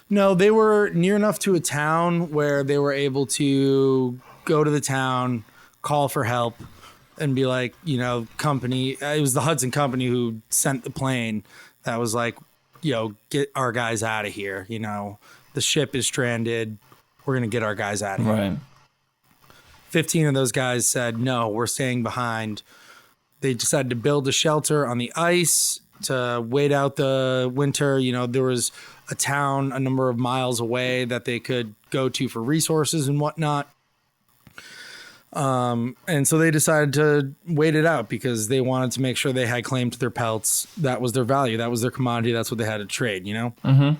No, they were near enough to a town where they were able to go to the town, call for help, and be like, company. It was the Hudson Company who sent the plane that was like, get our guys out of here. The ship is stranded. We're going to get our guys out of here. Right. 15 of those guys said, no, we're staying behind. They decided to build a shelter on the ice to wait out the winter. There was a town a number of miles away that they could go to for resources and whatnot. And so they decided to wait it out because they wanted to make sure they had claim to their pelts. That was their value. That was their commodity. That's what they had to trade, Mm-hmm.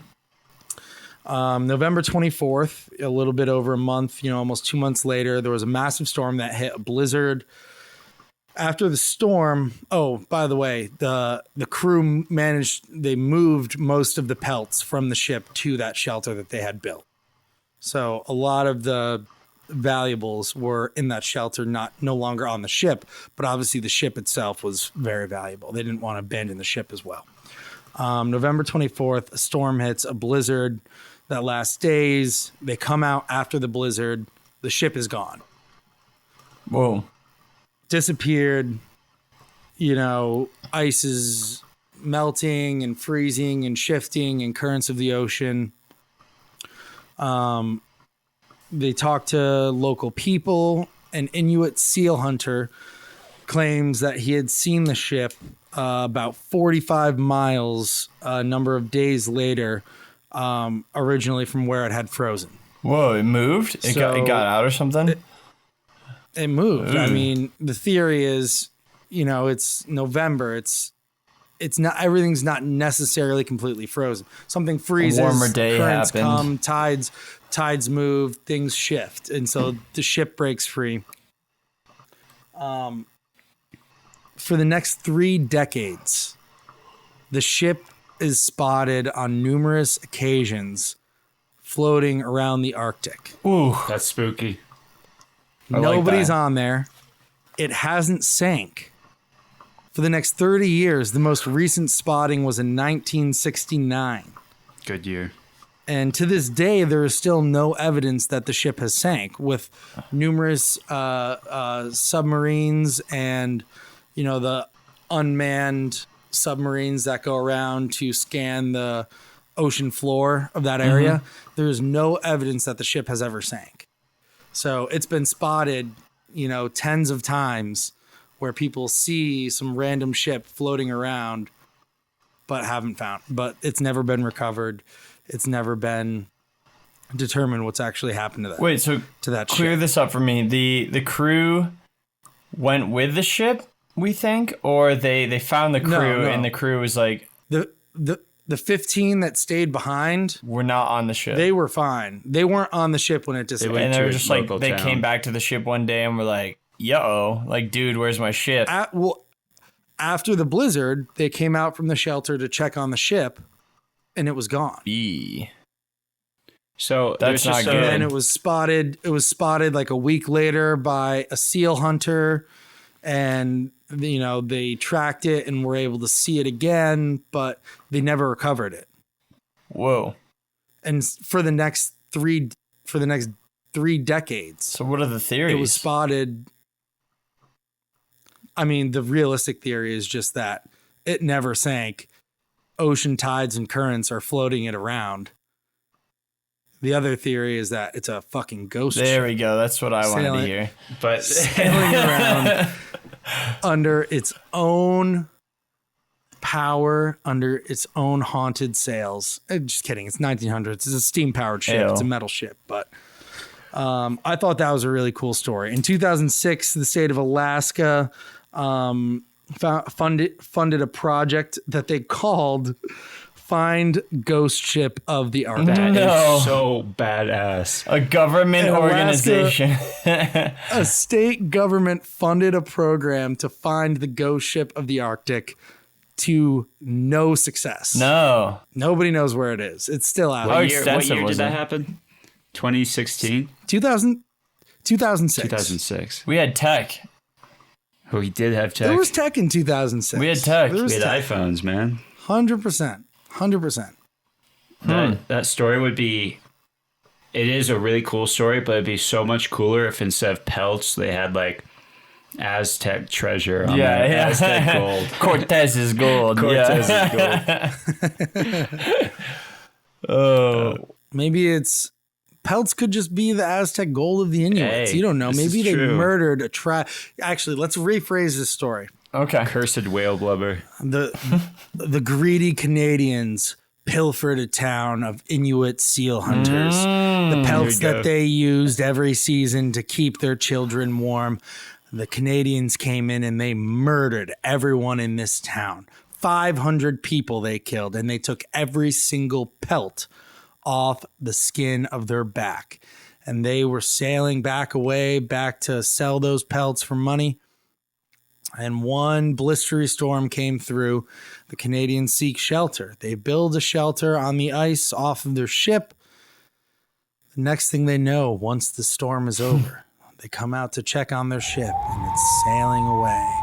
November 24th, a little bit over a month, almost 2 months later, there was a massive storm that hit a blizzard. After the storm, oh, by the way, the crew they moved most of the pelts from the ship to that shelter that they had built. So a lot of the valuables were in that shelter, no longer on the ship, but obviously the ship itself was very valuable. They didn't want to abandon the ship as well. November 24th, a storm hits, a blizzard that lasts days. They come out after the blizzard. The ship is gone. Whoa. Disappeared. Ice is melting and freezing and shifting and currents of the ocean. They talk to local people. An Inuit seal hunter claims that he had seen the ship about 45 miles a number of days later, originally from where it had frozen. Whoa, it moved? It got out or something? It moved. Ooh. I mean, the theory is, it's November. It's not, everything's not necessarily completely frozen. Something freezes, A warmer day currents happened. come, tides move, things shift, and so the ship breaks free. For the next 3 decades, the ship is spotted on numerous occasions floating around the Arctic. Ooh. That's spooky. Nobody's that. on there. It hasn't sank. For the next 30 years, the most recent spotting was in 1969. Good year. And to this day, there is still no evidence that the ship has sank, with numerous submarines and, the unmanned submarines that go around to scan the ocean floor of that area. There is no evidence that the ship has ever sank. So it's been spotted, tens of times where people see some random ship floating around, but it's never been recovered. It's never been determined what's actually happened to that. Wait, so to that clear ship. this up for me. The crew went with the ship, we think, or they found the crew No. and the crew was like, The 15 that stayed behind, we're not on the ship. they were fine. They weren't on the ship when it disappeared. and they to were a just like, local they town. came back to the ship one day and were like, yo, like, dude, where's my ship? After the blizzard, they came out from the shelter to check on the ship, and it was gone. So That's there's not just good. And it was spotted. It was spotted like a week later by a seal hunter, and they tracked it and were able to see it again, but they never recovered it. Whoa. And for the next 3 decades, So what are the theories? it was spotted. I mean, the realistic theory is just that it never sank. Ocean tides and currents are floating it around. The other theory is that it's a fucking ghost There ship we go. That's what I wanted to Sailing- hear. but sailing around under its own power, under its own haunted sails. Just kidding. It's 1900s. It's a steam-powered ship. Ew. It's a metal ship. But I thought that was a really cool story. In 2006, the state of Alaska funded a project that they called Find Ghost Ship of the Arctic. that No. is so badass. A government In Alaska- organization. A state government funded a program to find the ghost ship of the Arctic to no success. No. Nobody knows where it is. It's still out. How What extensive year was did that it? happen? 2016? 2006. 2006. We had tech. We did have tech. There was tech in 2006. We had tech. There was We had tech. iPhones, man. 100%. 100%. That story would be. It is a really cool story, but it'd be so much cooler if instead of pelts, they had like Aztec treasure on Yeah, there. yeah. Aztec gold. Cortez's gold. Cortez's gold. Maybe it's pelts could just be the Aztec gold of the Inuits. Hey, You don't know. this Maybe is they true. murdered a tribe. Actually, let's rephrase this story. Okay. Cursed whale blubber. The greedy Canadians pilfered a town of Inuit seal hunters. The pelts There you that go. they used every season to keep their children warm. The Canadians came in and they murdered everyone in this town. 500 people they killed, and they took every single pelt off the skin of their back. And they were sailing back to sell those pelts for money. And one blistery storm came through. The Canadians seek shelter. They build a shelter on the ice off of their ship. The next thing they know, once the storm is over, they come out to check on their ship, and it's sailing away.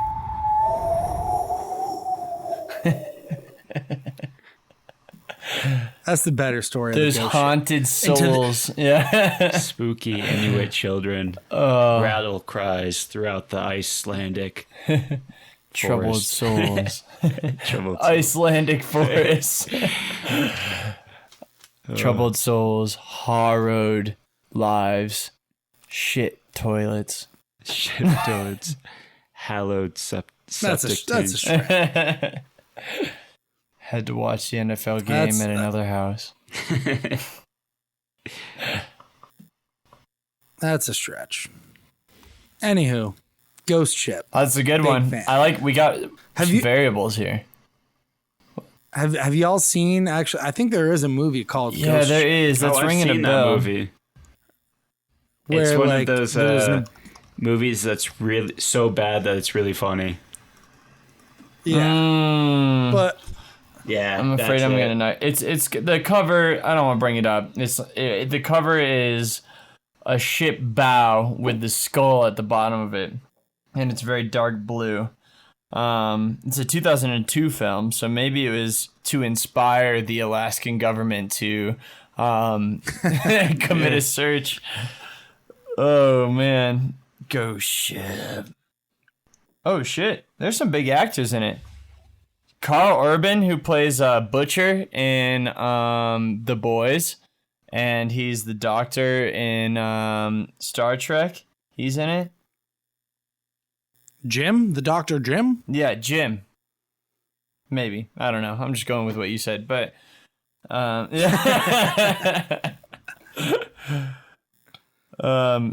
That's the better story. There's of the ghost ship. haunted souls. Yeah. Spooky Inuit children. Rattle cries throughout the Icelandic Troubled forest. souls. Troubled Icelandic forests. Troubled souls. Harrowed lives. Shit toilets. shit toads. hallowed That's a septic stretch. Had to watch the NFL game That's- in another house. That's a stretch. Anywho, Ghost Ship. That's a good Big one. fan. We got Have some you- variables here. Have y'all seen? Actually, I think there is a movie called Yeah, Ghost there Ship, is. That's I've ringing a seen that bell. movie. where It's one like of those there's movies that's really so bad that it's really funny. Mm, but Yeah, I'm afraid I'm gonna know. It's the cover. I don't want to bring it up. The cover is a ship bow with the skull at the bottom of it, and it's very dark blue. It's a 2002 film, so maybe it was to inspire the Alaskan government to commit a search. Oh man, Ghost Ship. Oh shit, there's some big actors in it. Carl Urban, who plays Butcher in The Boys, and he's the doctor in Star Trek. He's in it. Jim, the Dr. Jim. Yeah, Jim. Maybe. I don't know. I'm just going with what you said, but yeah.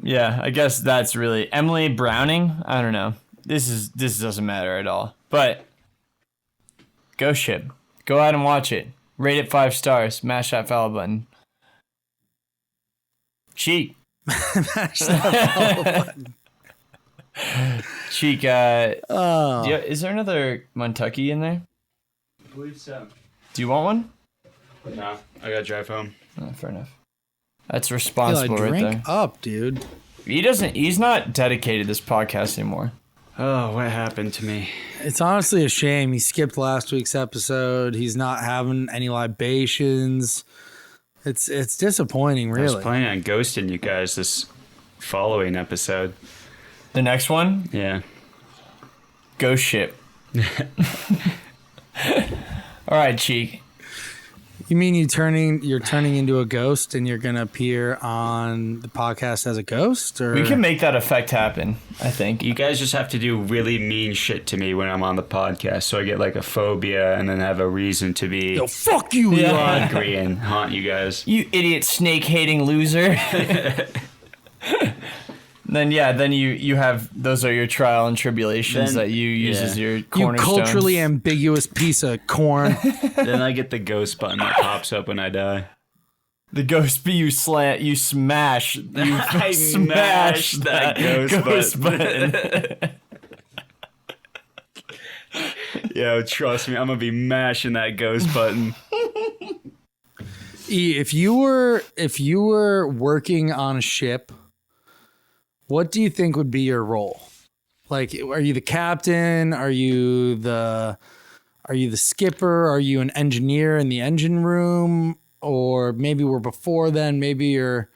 Yeah, I guess that's really Emily Browning. I don't know. This doesn't matter at all. But Ghost Ship. Go out and watch it. Rate it 5 stars. Mash that follow button. Cheek. Mash that follow button. Cheek, Oh, is there another Montucky in there? I believe so. Do you want one? No, I gotta drive home. Oh, fair enough. That's you responsible right drink there. up, dude. He's not dedicated to this podcast anymore. Oh, what happened to me? It's honestly a shame. He skipped last week's episode. He's not having any libations. It's disappointing, I was really. planning on ghosting you guys this following episode. The next one, Yeah. Ghost Ship. All right, Cheek. You mean you're turning into a ghost and you're gonna appear on the podcast as a ghost? Or We can make that effect happen, I think. You guys just have to do really mean shit to me when I'm on the podcast, so I get like a phobia and then have a reason to be Yo, fuck you, Yeah. Elon. angry and haunt you guys. You idiot snake-hating loser. Then you have, those are your trial and tribulations Then- that you use yeah. as your You cornerstones. culturally ambiguous piece of corn. Then I get the ghost button that pops up when I die. The ghost you smash. You I smash smashed that ghost button. Yo, trust me, I'm gonna be mashing that ghost button. E, if you were working on a ship, what do you think would be your role? Like, are you the captain? Are you the skipper? Are you an engineer in the engine room? Or maybe we're before then. Maybe you're,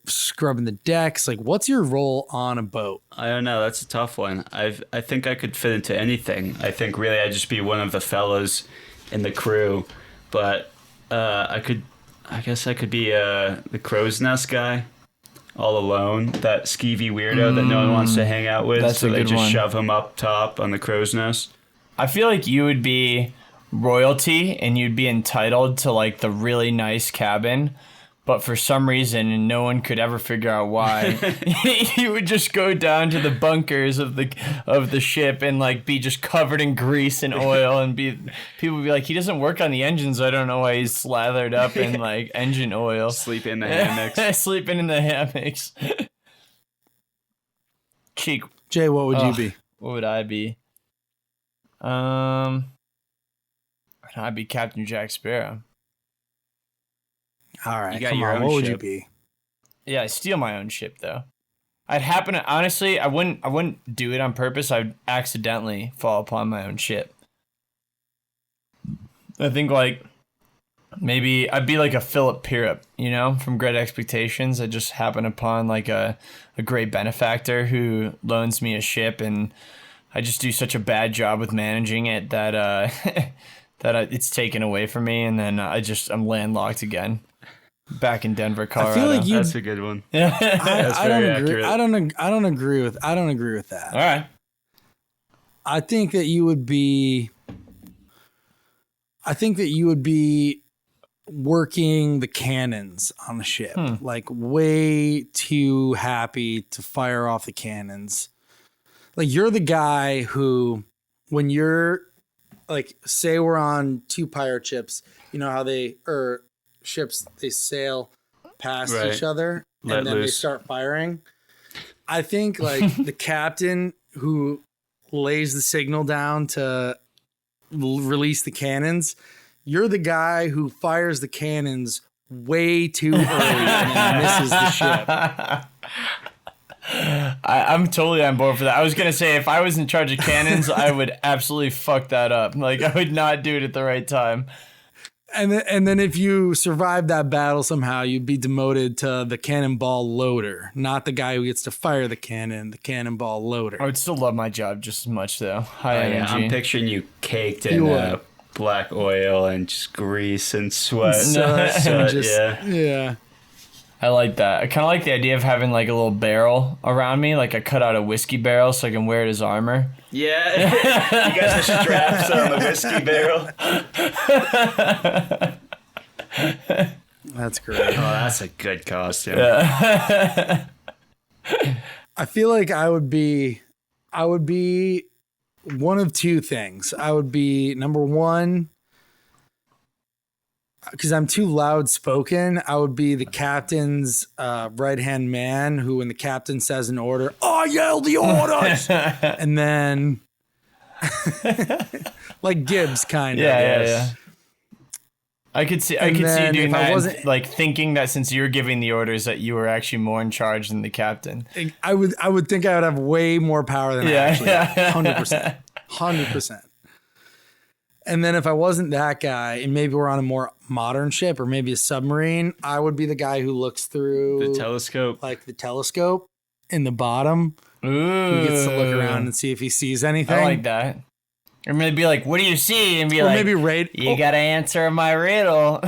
scrubbing the decks. Like, what's your role on a boat? I don't know. That's a tough one. I think I could fit into anything. I think really I'd just be one of the fellows in the crew, but I guess I could be the crow's nest guy, all alone. That skeevy weirdo that no one wants to hang out with. That's so a they good just one. shove him up top on the crow's nest. I feel like you would be royalty and you'd be entitled to like the really nice cabin, but for some reason, and no one could ever figure out why, you would just go down to the bunkers of the ship and like be just covered in grease and oil, and people would be like, he doesn't work on the engines. I don't know why he's slathered up in like engine oil, Sleep in the hammocks. sleeping in the hammocks. Cheek, Jay, what would you Ugh. be? what would I be? I'd be Captain Jack Sparrow. All right, You got come your on. own What would you ship. be? Yeah, I steal my own ship though. I'd happen to honestly, I wouldn't do it on purpose. I'd accidentally fall upon my own ship. I think like maybe I'd be like a Philip Pirrup, from Great Expectations. I just happen upon like a great benefactor who loans me a ship, and I just do such a bad job with managing it that it's taken away from me, and then I'm landlocked again. Back in Denver, Colorado. I feel like you. That's a good one. Yeah. That's I don't very agree. accurate. I don't agree with that. All right. I think that you would be working the cannons on the ship. Like way too happy to fire off the cannons. Like you're the guy who, when you're like, say we're on two pirate ships, you know how ships, they sail past each other and then they start firing. I think like the captain who lays the signal down to release the cannons, you're the guy who fires the cannons way too early and then misses the ship. I'm totally on board for that. I was going to say, if I was in charge of cannons, I would absolutely fuck that up. Like, I would not do it at the right time. And then if you survive that battle somehow, you'd be demoted to the cannonball loader, not the guy who gets to fire the cannon, the cannonball loader. I would still love my job just as much, though. High energy. I'm picturing you caked in black oil and just grease and sweat. Yeah. I like that. I kind of like the idea of having like a little barrel around me, like I cut out a whiskey barrel so I can wear it as armor. Yeah. You got the straps on the whiskey barrel. That's great. Oh, that's a good costume. Yeah. I feel like I would be one of two things. I would be, number one, because I'm too loud spoken, I would be the captain's right-hand man who, when the captain says an order, I yell the orders. And then like Gibbs kind of. Yeah. I could see you doing that, like thinking that since you're giving the orders that you were actually more in charge than the captain. I would think I would have way more power than I actually have. 100%. And then if I wasn't that guy, and maybe we're on a more modern ship or maybe a submarine, I would be the guy who looks through the telescope, like the telescope in the bottom. Ooh. Who gets to look around and see if he sees anything. I like that. Or maybe like, what do you see? And be or like, maybe you gotta answer my riddle.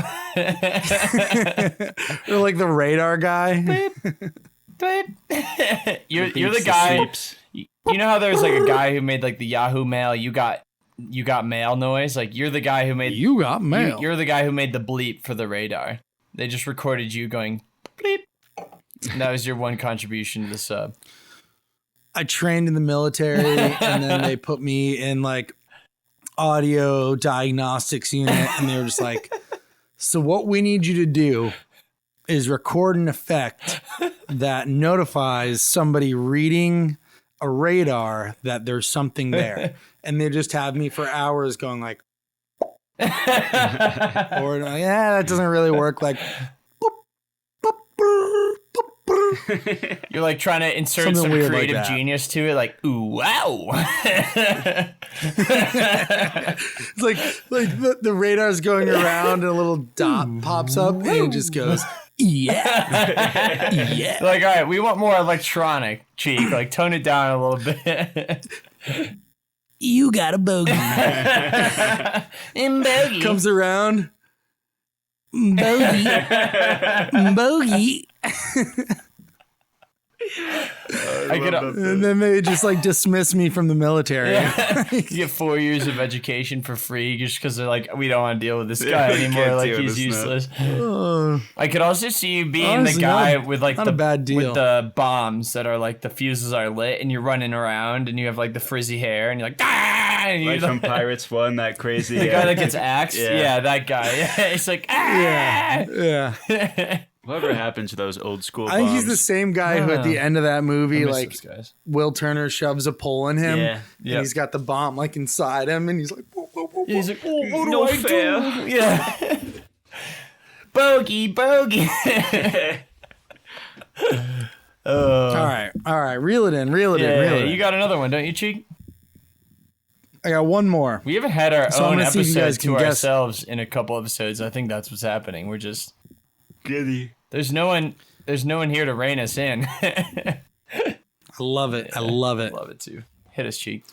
Or like the radar guy. Beep. Beep. You're the guy. You know how there's like a guy who made like the Yahoo Mail, you got mail noise? Like you're the guy who made you got mail. You're the guy who made the bleep for the radar. They just recorded you going bleep. And that was your one contribution to the sub. I trained in the military and then they put me in like audio diagnostics unit and they were just like, so what we need you to do is record an effect that notifies somebody reading a radar that there's something there. And they just have me for hours going like, or like, that doesn't really work. Like, you're like trying to insert something some weird creative like that. genius to it, like ooh wow. It's like the radar's going around and a little dot pops up and it just goes, yeah. Yeah. Like, all right, we want more electronic, Cheek. Like, tone it down a little bit. You got a bogey. In bogey. Comes around. Bogey. Bogey. And then they just like dismiss me from the military. Yeah. You get 4 years of education for free just because they're like, we don't want to deal with this guy anymore. Like he's useless. I could also see you being the guy with like the bad deal. with the bombs that are like the fuses are lit and you're running around and you have like the frizzy hair and you're like, ah! And like from Pirates 1, that crazy the guy that gets axed. Yeah, that guy. It's like, ah! Yeah. Whatever happened to those old school bombs? I think he's the same guy who at the end of that movie, like Will Turner shoves a pole in him. Yeah. And he's got the bomb like inside him and he's like, whoa, whoa, whoa, whoa. He's like, oh, what No do I fair. do? Yeah. Bogey. All right. Reel it in. You got another one, don't you, Cheek? I got one more. We haven't had our own see if you episode guys to can guess. ourselves in a couple episodes. I think that's what's happening. We're just giddy. There's no one here to rein us in. I love it. I love it. Love it too. Hit us, Cheek.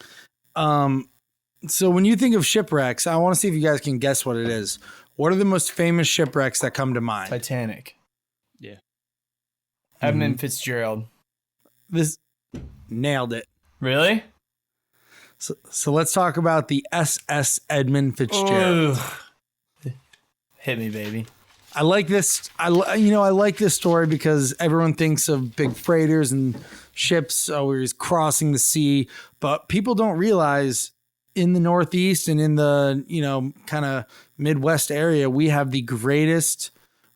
So when you think of shipwrecks, I want to see if you guys can guess what it is. What are the most famous shipwrecks that come to mind? Titanic. Yeah. Edmund Fitzgerald. This nailed it. Really? So let's talk about the SS Edmund Fitzgerald. Hit me, baby. I like this. I like this story because everyone thinks of big freighters and ships where he's crossing the sea, but people don't realize in the Northeast and in the, kind of Midwest area, we have the greatest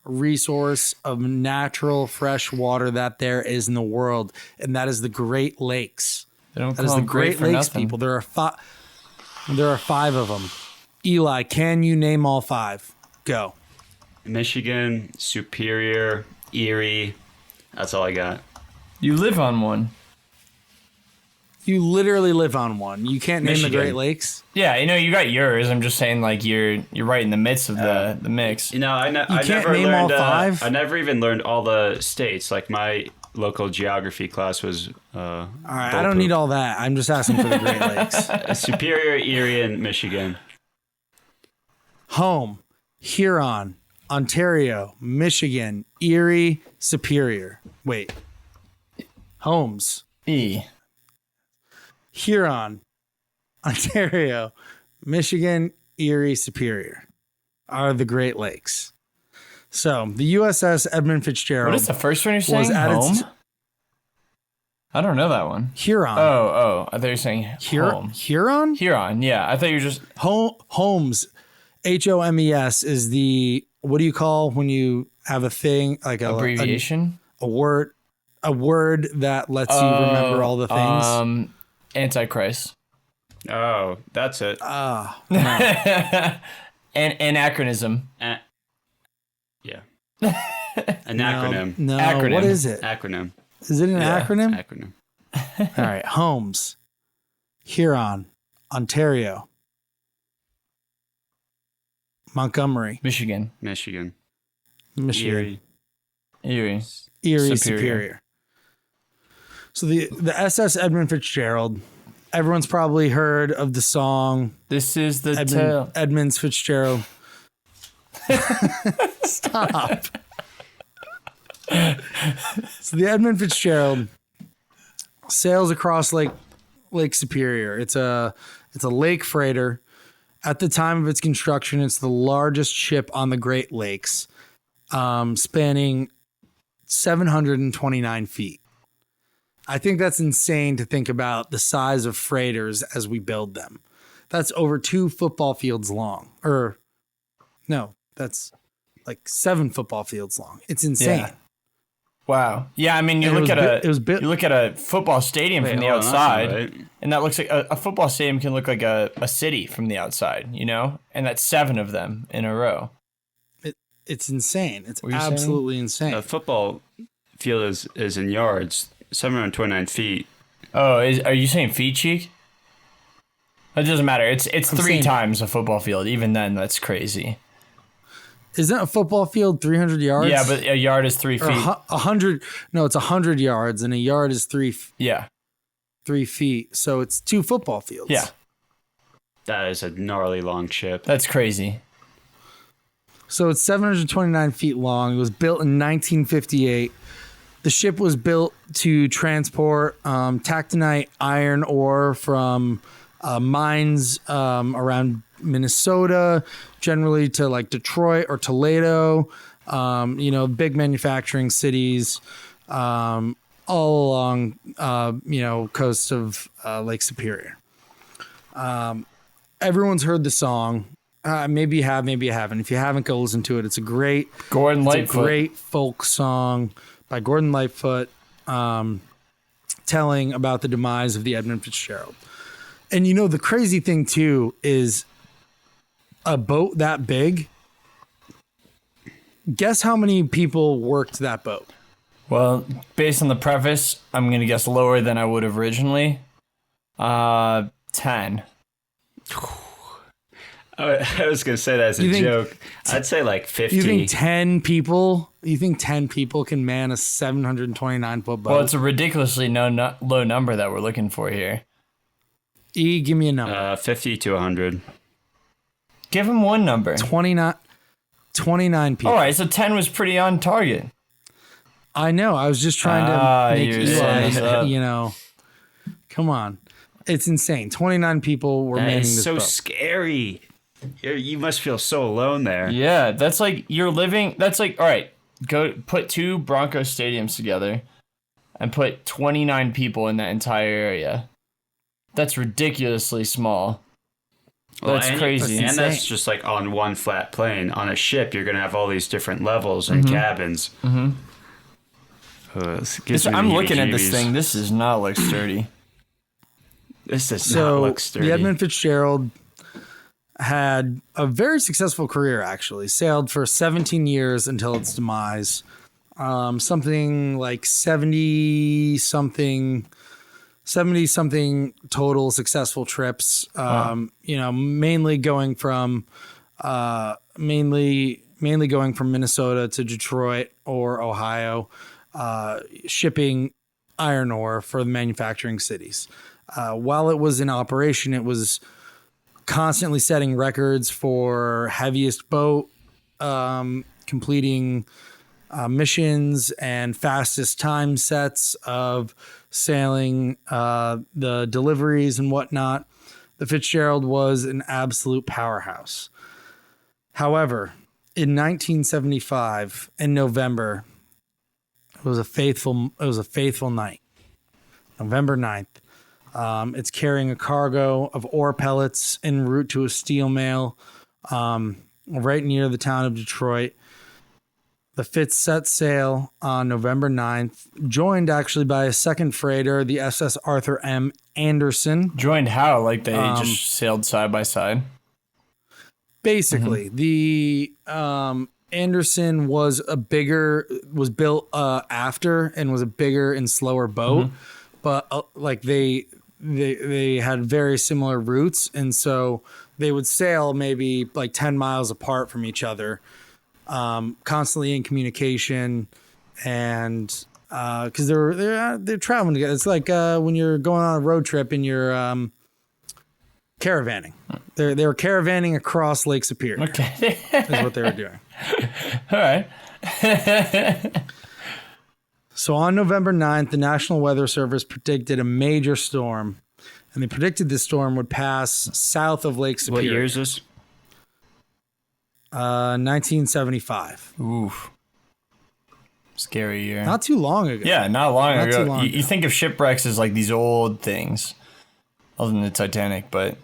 resource of natural fresh water that there is in the world, and that is the Great Lakes. That is the Great Lakes, people. There are 5 of them. Eli, can you name all 5? Go. Michigan, Superior, Eerie. That's all I got. You live on one. You literally live on one. You can't name Michigan. the Great Lakes? Yeah, you got yours. I'm just saying, like, you're right in the midst of the mix. I can't never name learned all 5? I never even learned all the states. Like my local geography class was. All right, I don't need all that. I'm just asking for the Great Lakes. Superior, Erie, and Michigan. Home, Huron, Ontario, Michigan, Erie, Superior. Wait. Homes. E. Huron, Ontario, Michigan, Erie, Superior are the Great Lakes. So the USS Edmund Fitzgerald. What is the first one you're saying? Home? I don't know that one. Huron. Oh. I thought you were saying home. Huron? Huron, yeah. I thought you were just... Homes. HOMES is the... What do you call when you have a thing? Like a abbreviation? A word that lets you remember all the things. Antichrist. Oh, that's it. No. Anachronism. Yeah. An acronym. No, Acronym. what is it? Acronym. Is it an acronym? Acronym. All right. Homes, Huron, Ontario, Montgomery, Michigan. Michigan. Erie, Superior. Superior. So the SS Edmund Fitzgerald, everyone's probably heard of the song This is the tale. Edmunds Fitzgerald. Stop. So the Edmund Fitzgerald sails across Lake Superior. It's a lake freighter. At the time of its construction, it's the largest ship on the Great Lakes, spanning 729 feet. I think that's insane to think about the size of freighters as we build them. That's over 2 football fields long. Or, no, that's like 7 football fields long. It's insane. Yeah. Wow. Yeah, I mean, you look at a football stadium from the outside, right. and that looks like a football stadium can look like a city from the outside, and that's 7 of them in a row. It's insane. It's absolutely insane. A football field is in yards, 729 feet. Oh, are you saying feet, Cheek? It doesn't matter. It's 3 times a football field. Even then, that's crazy. Isn't a football field 300 yards? Yeah, but a yard is 3 feet. 100. No, it's 100 yards, and a yard is 3 feet. So it's 2 football fields. Yeah. That is a gnarly long ship. That's crazy. So it's 729 feet long. It was built in 1958. The ship was built to transport tactonite iron ore from mines around Minnesota, generally to like Detroit or Toledo, big manufacturing cities, all along, coast of Lake Superior. Everyone's heard the song. Maybe you have, maybe you haven't. If you haven't, go listen to it. It's a great folk song by Gordon Lightfoot, telling about the demise of the Edmund Fitzgerald. And the crazy thing too is a boat that big. Guess how many people worked that boat? Well, based on the preface, I'm going to guess lower than I would have originally. 10. I was going to say that as a joke. I'd say like 50. You think 10 people can man a 729 foot boat? Well, it's a ridiculously low number that we're looking for here. E, give me a number. 50 to 100. Give him one number. 29 people. All right, so 10 was pretty on target. I know. I was just trying to make Eli, come on. It's insane. 29 people were That manning is this so boat. scary. You must feel so alone there. Yeah, that's like you're living. That's like, all right, go put 2 Broncos stadiums together and put 29 people in that entire area. That's ridiculously small. That's crazy. And that's just like on one flat plane. On a ship, you're going to have all these different levels and cabins. Mm-hmm. I'm looking at this heebie-jeebies. thing. This does not look sturdy. This does not look sturdy. The Edmund Fitzgerald had a very successful career, actually. Sailed for 17 years until its demise. Something like 70 something total successful trips. Mainly going from Minnesota to Detroit or Ohio, shipping iron ore for the manufacturing cities. While it was in operation, it was constantly setting records for heaviest boat, completing missions and fastest time sets of sailing, the deliveries and whatnot. The Fitzgerald was an absolute powerhouse. However, in 1975, in November, it was a faithful night. November 9th. It's carrying a cargo of ore pellets en route to a steel mill right near the town of Detroit. The Fitz set sail on November 9th, joined actually by a second freighter, the SS Arthur M. Anderson. Joined how? Like they just sailed side by side? Basically, the Anderson was built after and was a bigger and slower boat, but they had very similar routes, and so they would sail maybe like 10 miles apart from each other, constantly in communication, and because they're traveling together. It's like when you're going on a road trip and you're caravanning. They were caravanning across Lake Superior. Okay. Is what they were doing. All right. So on November 9th, the National Weather Service predicted a major storm, and they predicted this storm would pass south of Lake Superior. What year is this? 1975. Oof. Scary year. Not too long ago. Yeah, not long Not ago. too long You ago. think of shipwrecks as like these old things, other than the Titanic, but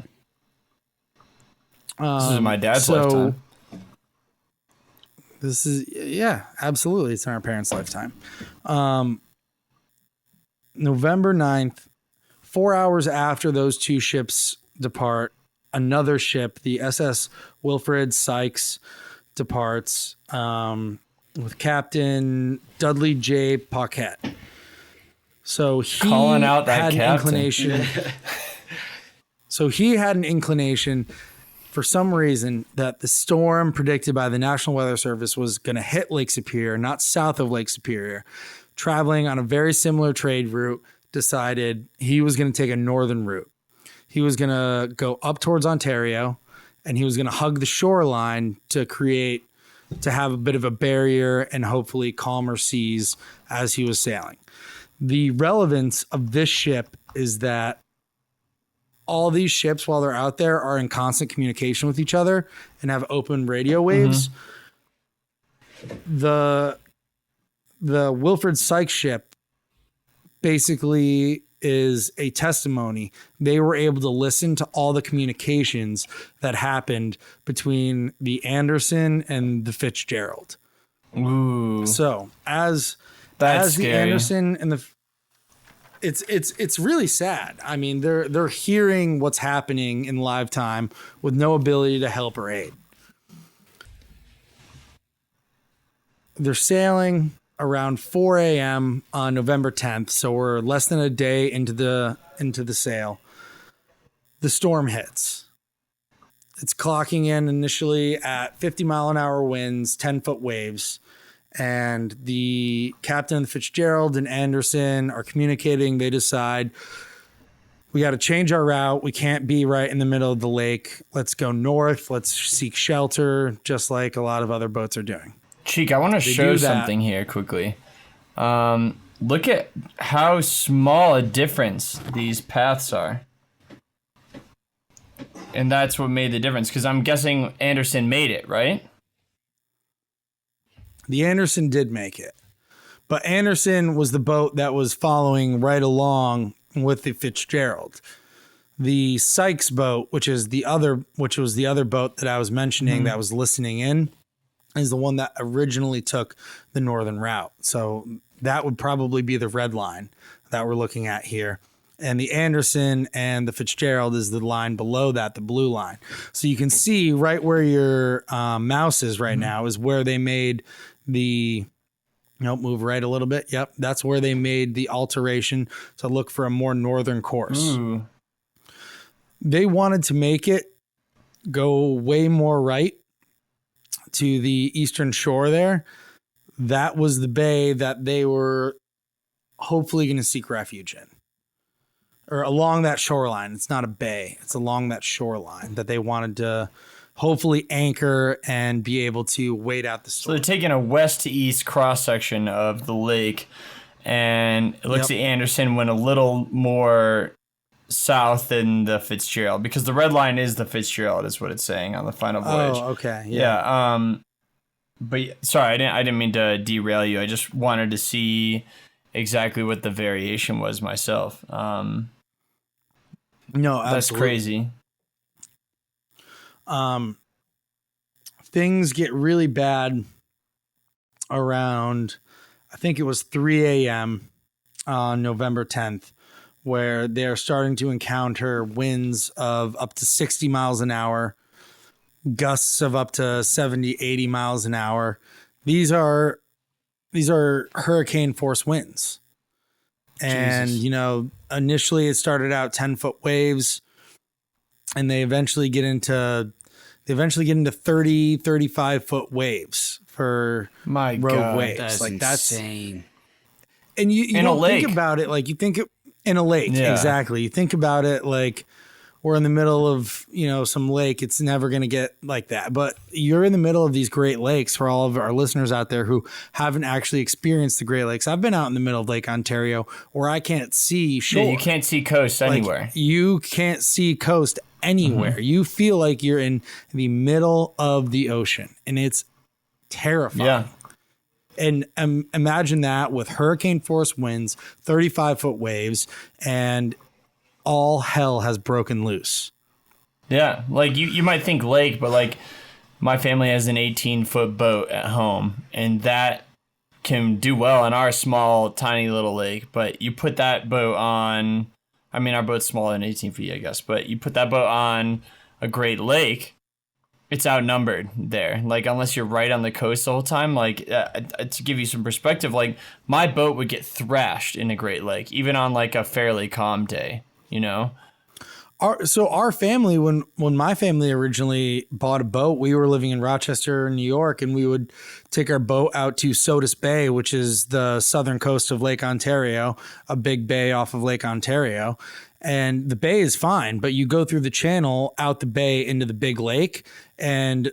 this is my dad's lifetime. This is, yeah, absolutely. It's in our parents' lifetime. November 9th, 4 hours after those 2 ships depart, another ship, the SS Wilfred Sykes, departs with Captain Dudley J. Paquette. So he Calling out that had an captain. inclination. So he had an inclination for some reason that the storm predicted by the National Weather Service was going to hit Lake Superior, not south of Lake Superior. Traveling on a very similar trade route, decided he was going to take a northern route. He was going to go up towards Ontario, and he was going to hug the shoreline to have a bit of a barrier and hopefully calmer seas as he was sailing. The relevance of this ship is that all these ships, while they're out there, are in constant communication with each other and have open radio waves. The Wilfred Sykes ship basically is a testimony. They were able to listen to all the communications that happened between the Anderson and the Fitzgerald. Ooh. So as That's the scary. Anderson and the it's really sad. I mean, they're hearing what's happening in live time with no ability to help or aid. They're sailing around 4 a.m. on November 10th, so we're less than a day into the sail. The storm hits. It's clocking in initially at 50-mile-an-hour winds, 10-foot waves. And the captain of the Fitzgerald and Anderson are communicating. They decide, we got to change our route. We can't be right in the middle of the lake. Let's go north. Let's seek shelter, just like a lot of other boats are doing. Cheek, I want to show do that. something here quickly. Look at how small a difference these paths are. And that's what made the difference, because I'm guessing Anderson made it, right? The Anderson did make it. But Anderson was the boat that was following right along with the Fitzgerald. The Sykes boat, which was the other boat that I was mentioning that was listening in, is the one that originally took the northern route. So that would probably be the red line that we're looking at here. And the Anderson and the Fitzgerald is the line below that, the blue line. So you can see right where your mouse is right now is where they made the... Nope, move right a little bit. Yep, that's where they made the alteration to look for a more northern course. Ooh. They wanted to make it go way more right to the eastern shore there. That was the bay that they were hopefully going to seek refuge in. Or along that shoreline. It's not a bay. It's along that shoreline that they wanted to hopefully anchor and be able to wait out the So storm. they're taking a west to east cross section of the lake, and it looks like Anderson went a little more south than the Fitzgerald, because the red line is the Fitzgerald, is what it's saying on the final voyage. Oh, okay. Yeah. But sorry, I didn't mean to derail you. I just wanted to see exactly what the variation was myself. No, that's crazy. Things get really bad around, I think it was 3 a.m. on November 10th, where they're starting to encounter winds of up to 60 miles an hour, gusts of up to 70, 80 miles an hour. These are hurricane force winds. And, Jesus. Initially it started out 10-foot waves, and they eventually get into 30, 35-foot waves for My rogue God, waves. That's insane. And you In a don't think lake. about it like you think it in a lake. Yeah. Exactly. You think about it like we're in the middle of, some lake. It's never going to get like that. But you're in the middle of these Great Lakes. For all of our listeners out there who haven't actually experienced the Great Lakes, I've been out in the middle of Lake Ontario where I can't see shore. Yeah, you can't see coast anywhere. You can't see coast anywhere. Mm-hmm. You feel like you're in the middle of the ocean, and it's terrifying. Yeah. And imagine that with hurricane force winds, 35-foot waves, and all hell has broken loose. Yeah, like you might think lake, but like my family has an 18-foot boat at home, and that can do well in our small, tiny little lake. But you put that boat on, I mean, our boat's smaller than 18 feet, I guess, but you put that boat on a Great Lake, it's outnumbered there. Like, unless you're right on the coast the whole time, like, to give you some perspective, like, my boat would get thrashed in a Great Lake, even on, like, a fairly calm day, Our family, when my family originally bought a boat, we were living in Rochester, New York, and we would take our boat out to Sodus Bay, which is the southern coast of Lake Ontario, a big bay off of Lake Ontario. And the bay is fine, but you go through the channel out the bay into the big lake. And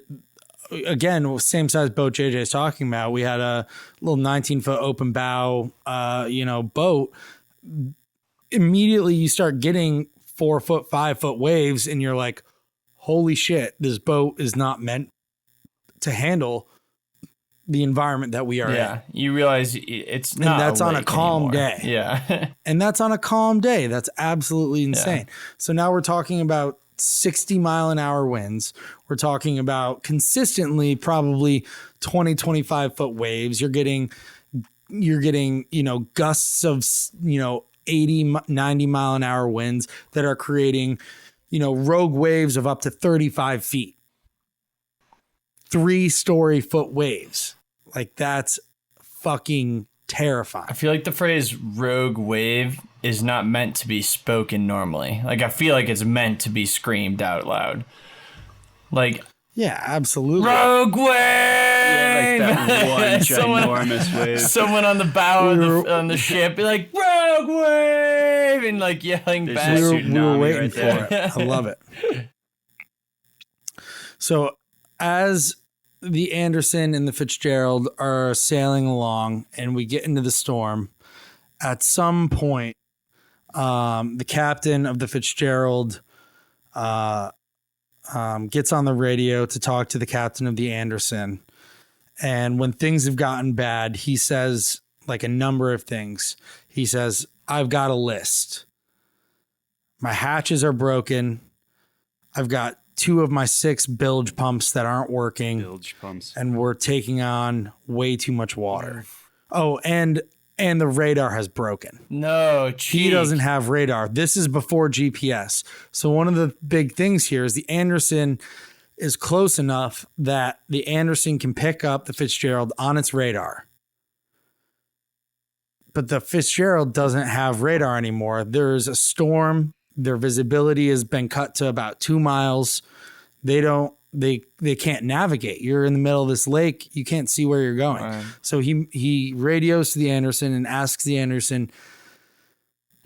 again, same size boat JJ is talking about. We had a little 19-foot open bow, boat. Immediately you start getting 4-foot, 5-foot waves, and you're like, holy shit, this boat is not meant to handle the environment that we are in. Yeah, you realize it's not. And that's on a lake calm anymore. day. Yeah. And that's on a calm day. That's absolutely insane. So now we're talking about 60 mile an hour winds. We're talking about consistently probably 20, 25 foot waves. You're getting, gusts of, 80, 90 mile an hour winds that are creating, rogue waves of up to 35 feet. 3-story foot waves. Like, that's fucking terrifying. I feel like the phrase rogue wave is not meant to be spoken normally. Like, I feel like it's meant to be screamed out loud. Like, Yeah, absolutely. rogue wave! Yeah, like that one ginormous wave. Someone on the bow on the ship be like, rogue wave! And like yelling There's back. just We were tsunami waiting right for there. it. I love it. So as the Anderson and the Fitzgerald are sailing along and we get into the storm, at some point, the captain of the Fitzgerald gets on the radio to talk to the captain of the Anderson. And when things have gotten bad, he says like a number of things. He says, I've got a list. My hatches are broken. I've got 2 of my 6 bilge pumps that aren't working. Bilge pumps. And we're taking on way too much water. Oh, and the radar has broken. No, He doesn't have radar. This is before GPS. So one of the big things here is the Anderson is close enough that the Anderson can pick up the Fitzgerald on its radar. But the Fitzgerald doesn't have radar anymore. There's a storm. Their visibility has been cut to about 2 miles. They can't navigate. You're in the middle of this lake. You can't see where you're going. Right. So he radios to the Anderson and asks the Anderson,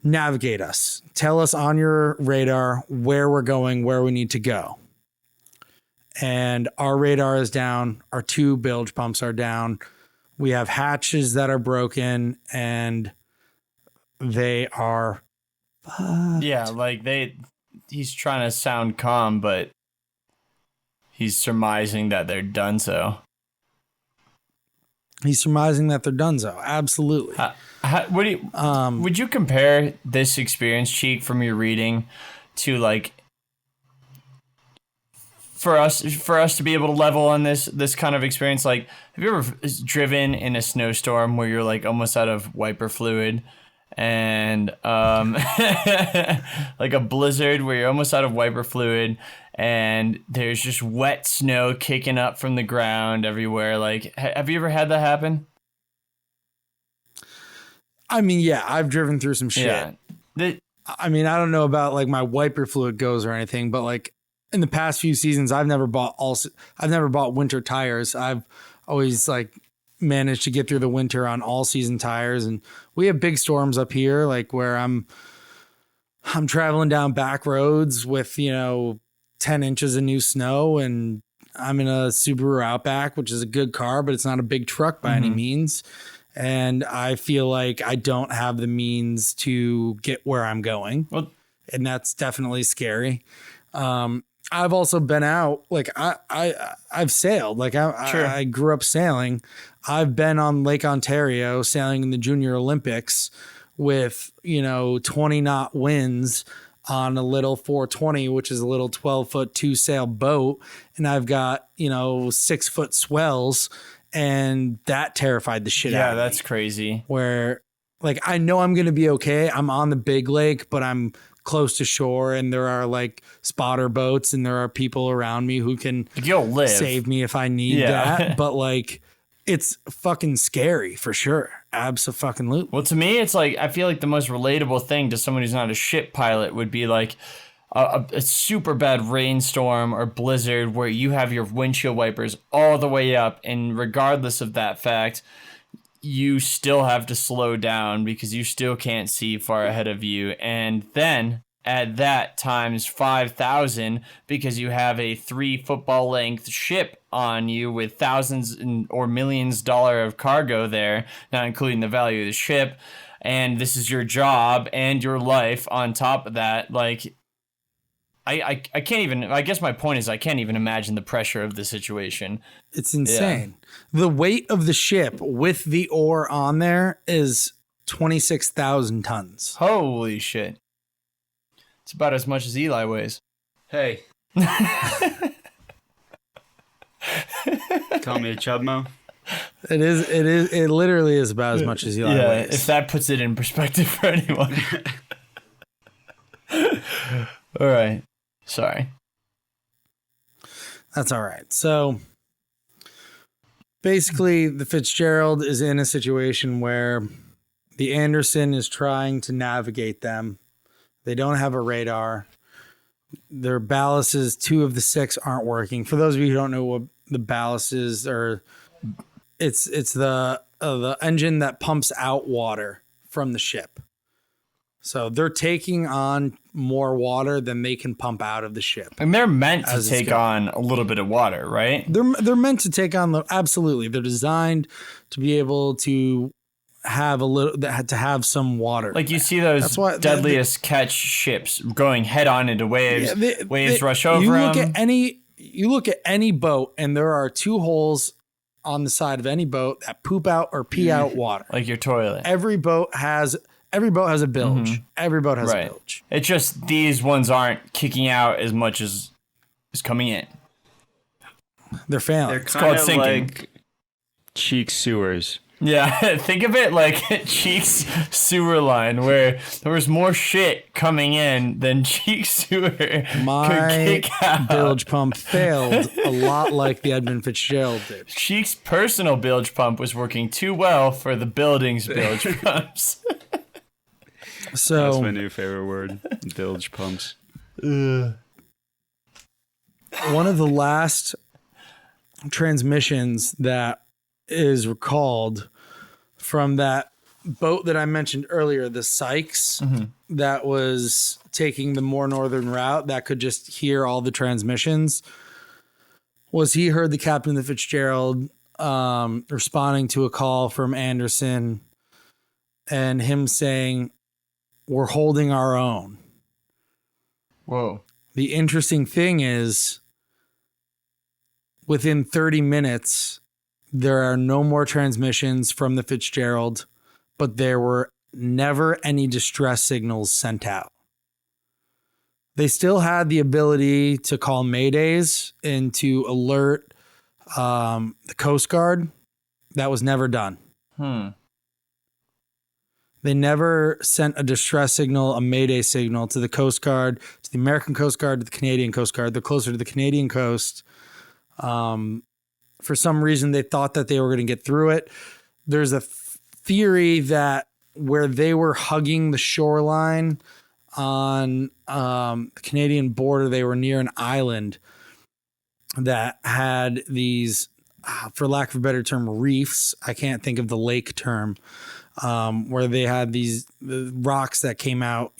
navigate us. Tell us on your radar where we're going, where we need to go. And our radar is down. Our 2 bilge pumps are down. We have hatches that are broken and they are fucked. Yeah, like he's trying to sound calm, but he's surmising that they're donezo. He's surmising that they're donezo. Absolutely. What do you? Would you compare this experience, Cheek, from your reading, to like for us to be able to level on this kind of experience? Like, have you ever driven in a snowstorm where you're like almost out of wiper fluid? And like a blizzard where you're almost out of wiper fluid and there's just wet snow kicking up from the ground everywhere. Like, have you ever had that happen? I mean, yeah, I've driven through some shit. Yeah. I mean, I don't know about like my wiper fluid goes or anything, but like in the past few seasons, I've never bought winter tires. I've always like managed to get through the winter on all season tires, and we have big storms up here, like where I'm traveling down back roads with 10 inches of new snow, and I'm in a Subaru Outback, which is a good car, but it's not a big truck by any means, and I feel like I don't have the means to get where I'm going, and that's definitely scary. I've also been out, like I've sailed, like I grew up sailing. I've been on Lake Ontario sailing in the Junior Olympics with, 20 knot winds on a little 420, which is a little 12-foot 2-sail boat. And I've got, 6-foot swells, and that terrified the shit out of me. Yeah, that's crazy. Where like, I know I'm going to be okay. I'm on the big lake, but I'm close to shore, and there are like spotter boats, and there are people around me who can save me if I need that. But like, it's fucking scary for sure. Abso-fucking-lutely. Well, to me, it's like, I feel like the most relatable thing to someone who's not a ship pilot would be like a super bad rainstorm or blizzard where you have your windshield wipers all the way up, and regardless of that fact, you still have to slow down because you still can't see far ahead of you. And then add that times 5,000 because you have a 3 football length ship on you with thousands or millions $1 of cargo there, not including the value of the ship. And this is your job and your life on top of that. Like, I can't even, I guess my point is I can't even imagine the pressure of the situation. It's insane. Yeah. The weight of the ship with the oar on there is 26,000 tons. Holy shit. It's about as much as Eli weighs. Hey. Call me a chubmo. It literally is about as much as Eli weighs. If that puts it in perspective for anyone. All right. Sorry. That's all right. So basically, the Fitzgerald is in a situation where the Anderson is trying to navigate them. They don't have a radar. Their ballasts, 2 of the 6 aren't working. For those of you who don't know what the ballast is, or it's the engine that pumps out water from the ship. So they're taking on more water than they can pump out of the ship. And they're meant to take on a little bit of water, right? They're meant to take on absolutely. They're designed to be able to have a little that had to have some water. Like you see those deadliest catch ships going head on into waves. Yeah, waves rush over them. You look at any boat, and there are 2 holes on the side of any boat that poop out or pee out water. Like your toilet. Every boat has a bilge. Mm-hmm. Every boat has a bilge. It's just these ones aren't kicking out as much as is coming in. They're failing. They're kind of like cheek sewers. Yeah, think of it like Cheek's sewer line, where there was more shit coming in than Cheek's sewer could kick out. Bilge pump failed a lot like the Edmund Fitzgerald did. Cheek's personal bilge pump was working too well for the building's bilge pumps. So that's my new favorite word, bilge pumps. One of the last transmissions that is recalled from that boat that I mentioned earlier, the Sykes, that was taking the more northern route that could just hear all the transmissions, was he heard the captain of the Fitzgerald responding to a call from Anderson and him saying, "We're holding our own." Whoa. The interesting thing is, within 30 minutes, there are no more transmissions from the Fitzgerald, but there were never any distress signals sent out. They still had the ability to call maydays and to alert the Coast Guard. That was never done. They never sent a distress signal, a mayday signal to the Coast Guard, to the American Coast Guard, to the Canadian Coast Guard. They're closer to the Canadian coast. For some reason, they thought that they were going to get through it. There's a theory that where they were hugging the shoreline on the Canadian border, they were near an island that had these, for lack of a better term, reefs. I can't think of the lake term, where they had the rocks that came out,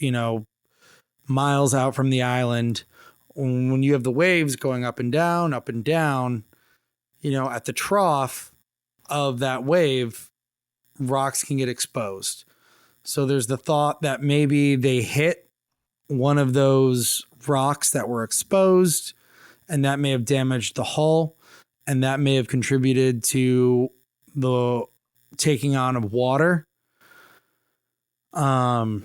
miles out from the island. When you have the waves going up and down, at the trough of that wave, rocks can get exposed. So there's the thought that maybe they hit one of those rocks that were exposed, and that may have damaged the hull, and that may have contributed to the taking on of water. Or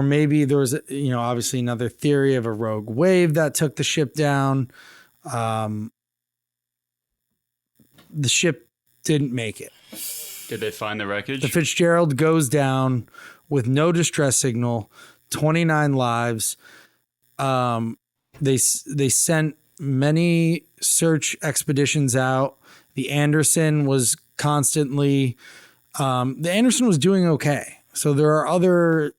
maybe there was, obviously another theory of a rogue wave that took the ship down. The ship didn't make it. Did they find the wreckage? The Fitzgerald goes down with no distress signal, 29 lives. They sent many search expeditions out. The Anderson was constantly, the Anderson was doing okay. So there are other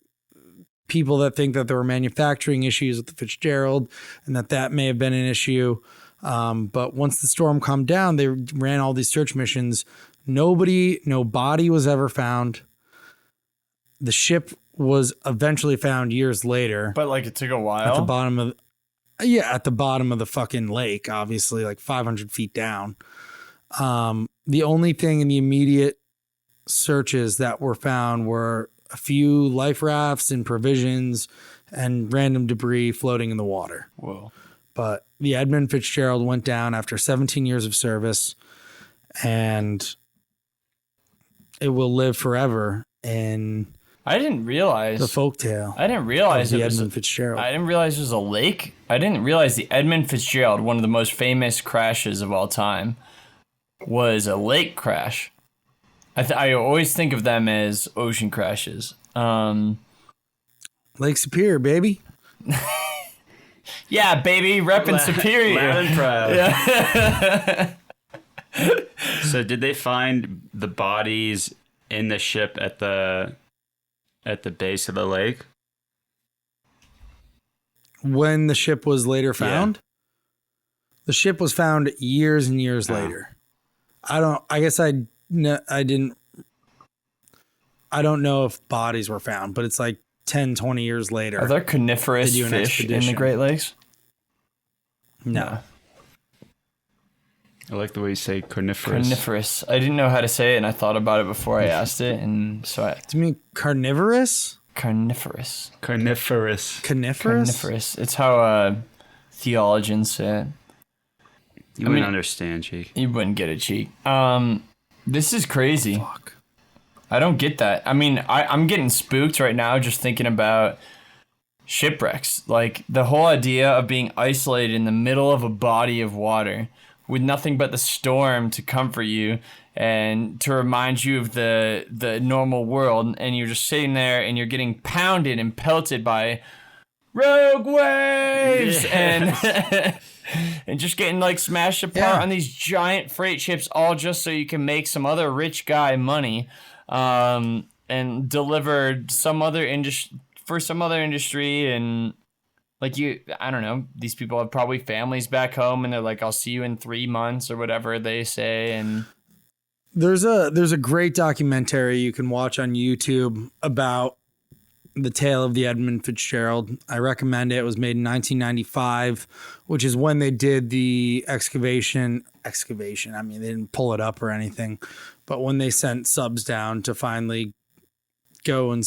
people that think that there were manufacturing issues with the Fitzgerald and that may have been an issue. But once the storm calmed down, they ran all these search missions. No body was ever found. The ship was eventually found years later. But it took a while. At the bottom of the fucking lake, obviously, 500 feet down. The only thing in the immediate searches that were found were a few life rafts and provisions and random debris floating in the water. Whoa. But the Edmund Fitzgerald went down after 17 years of service, and it will live forever in I didn't realize the folktale. I didn't realize the Edmund Fitzgerald. I didn't realize it was a lake. I didn't realize the Edmund Fitzgerald, one of the most famous crashes of all time, was a lake crash. I always think of them as ocean crashes. Lake Superior, baby. Yeah, baby, repping Superior. Loud and proud. Yeah. So did they find the bodies in the ship at the base of the lake? When the ship was later found? Yeah. The ship was found years and years later. I don't know if bodies were found, but it's 10, 20 years later. Are there coniferous fish in the Great Lakes? No. I like the way you say carnivorous. Carnivorous. I didn't know how to say it, and I thought about it before I asked it, and so I... Do you mean carnivorous? Carnivorous. Carnivorous. Carnivorous. It's how theologians say it. You wouldn't understand, Cheek. You wouldn't get it, Cheek. This is crazy. Fuck. I don't get that. I mean, I'm getting spooked right now just thinking about shipwrecks. Like, the whole idea of being isolated in the middle of a body of water with nothing but the storm to comfort you and to remind you of the normal world, and you're just sitting there and you're getting pounded and pelted by rogue waves and and just getting like smashed apart on these giant freight ships, all just so you can make some other rich guy money, and deliver some other industry, and like I don't know, these people have probably families back home, and they're like, I'll see you in 3 months or whatever they say. And there's a great documentary you can watch on YouTube about the tale of the Edmund Fitzgerald. I recommend it. It was made in 1995, which is when they did the excavation. I mean, they didn't pull it up or anything, but when they sent subs down to finally go and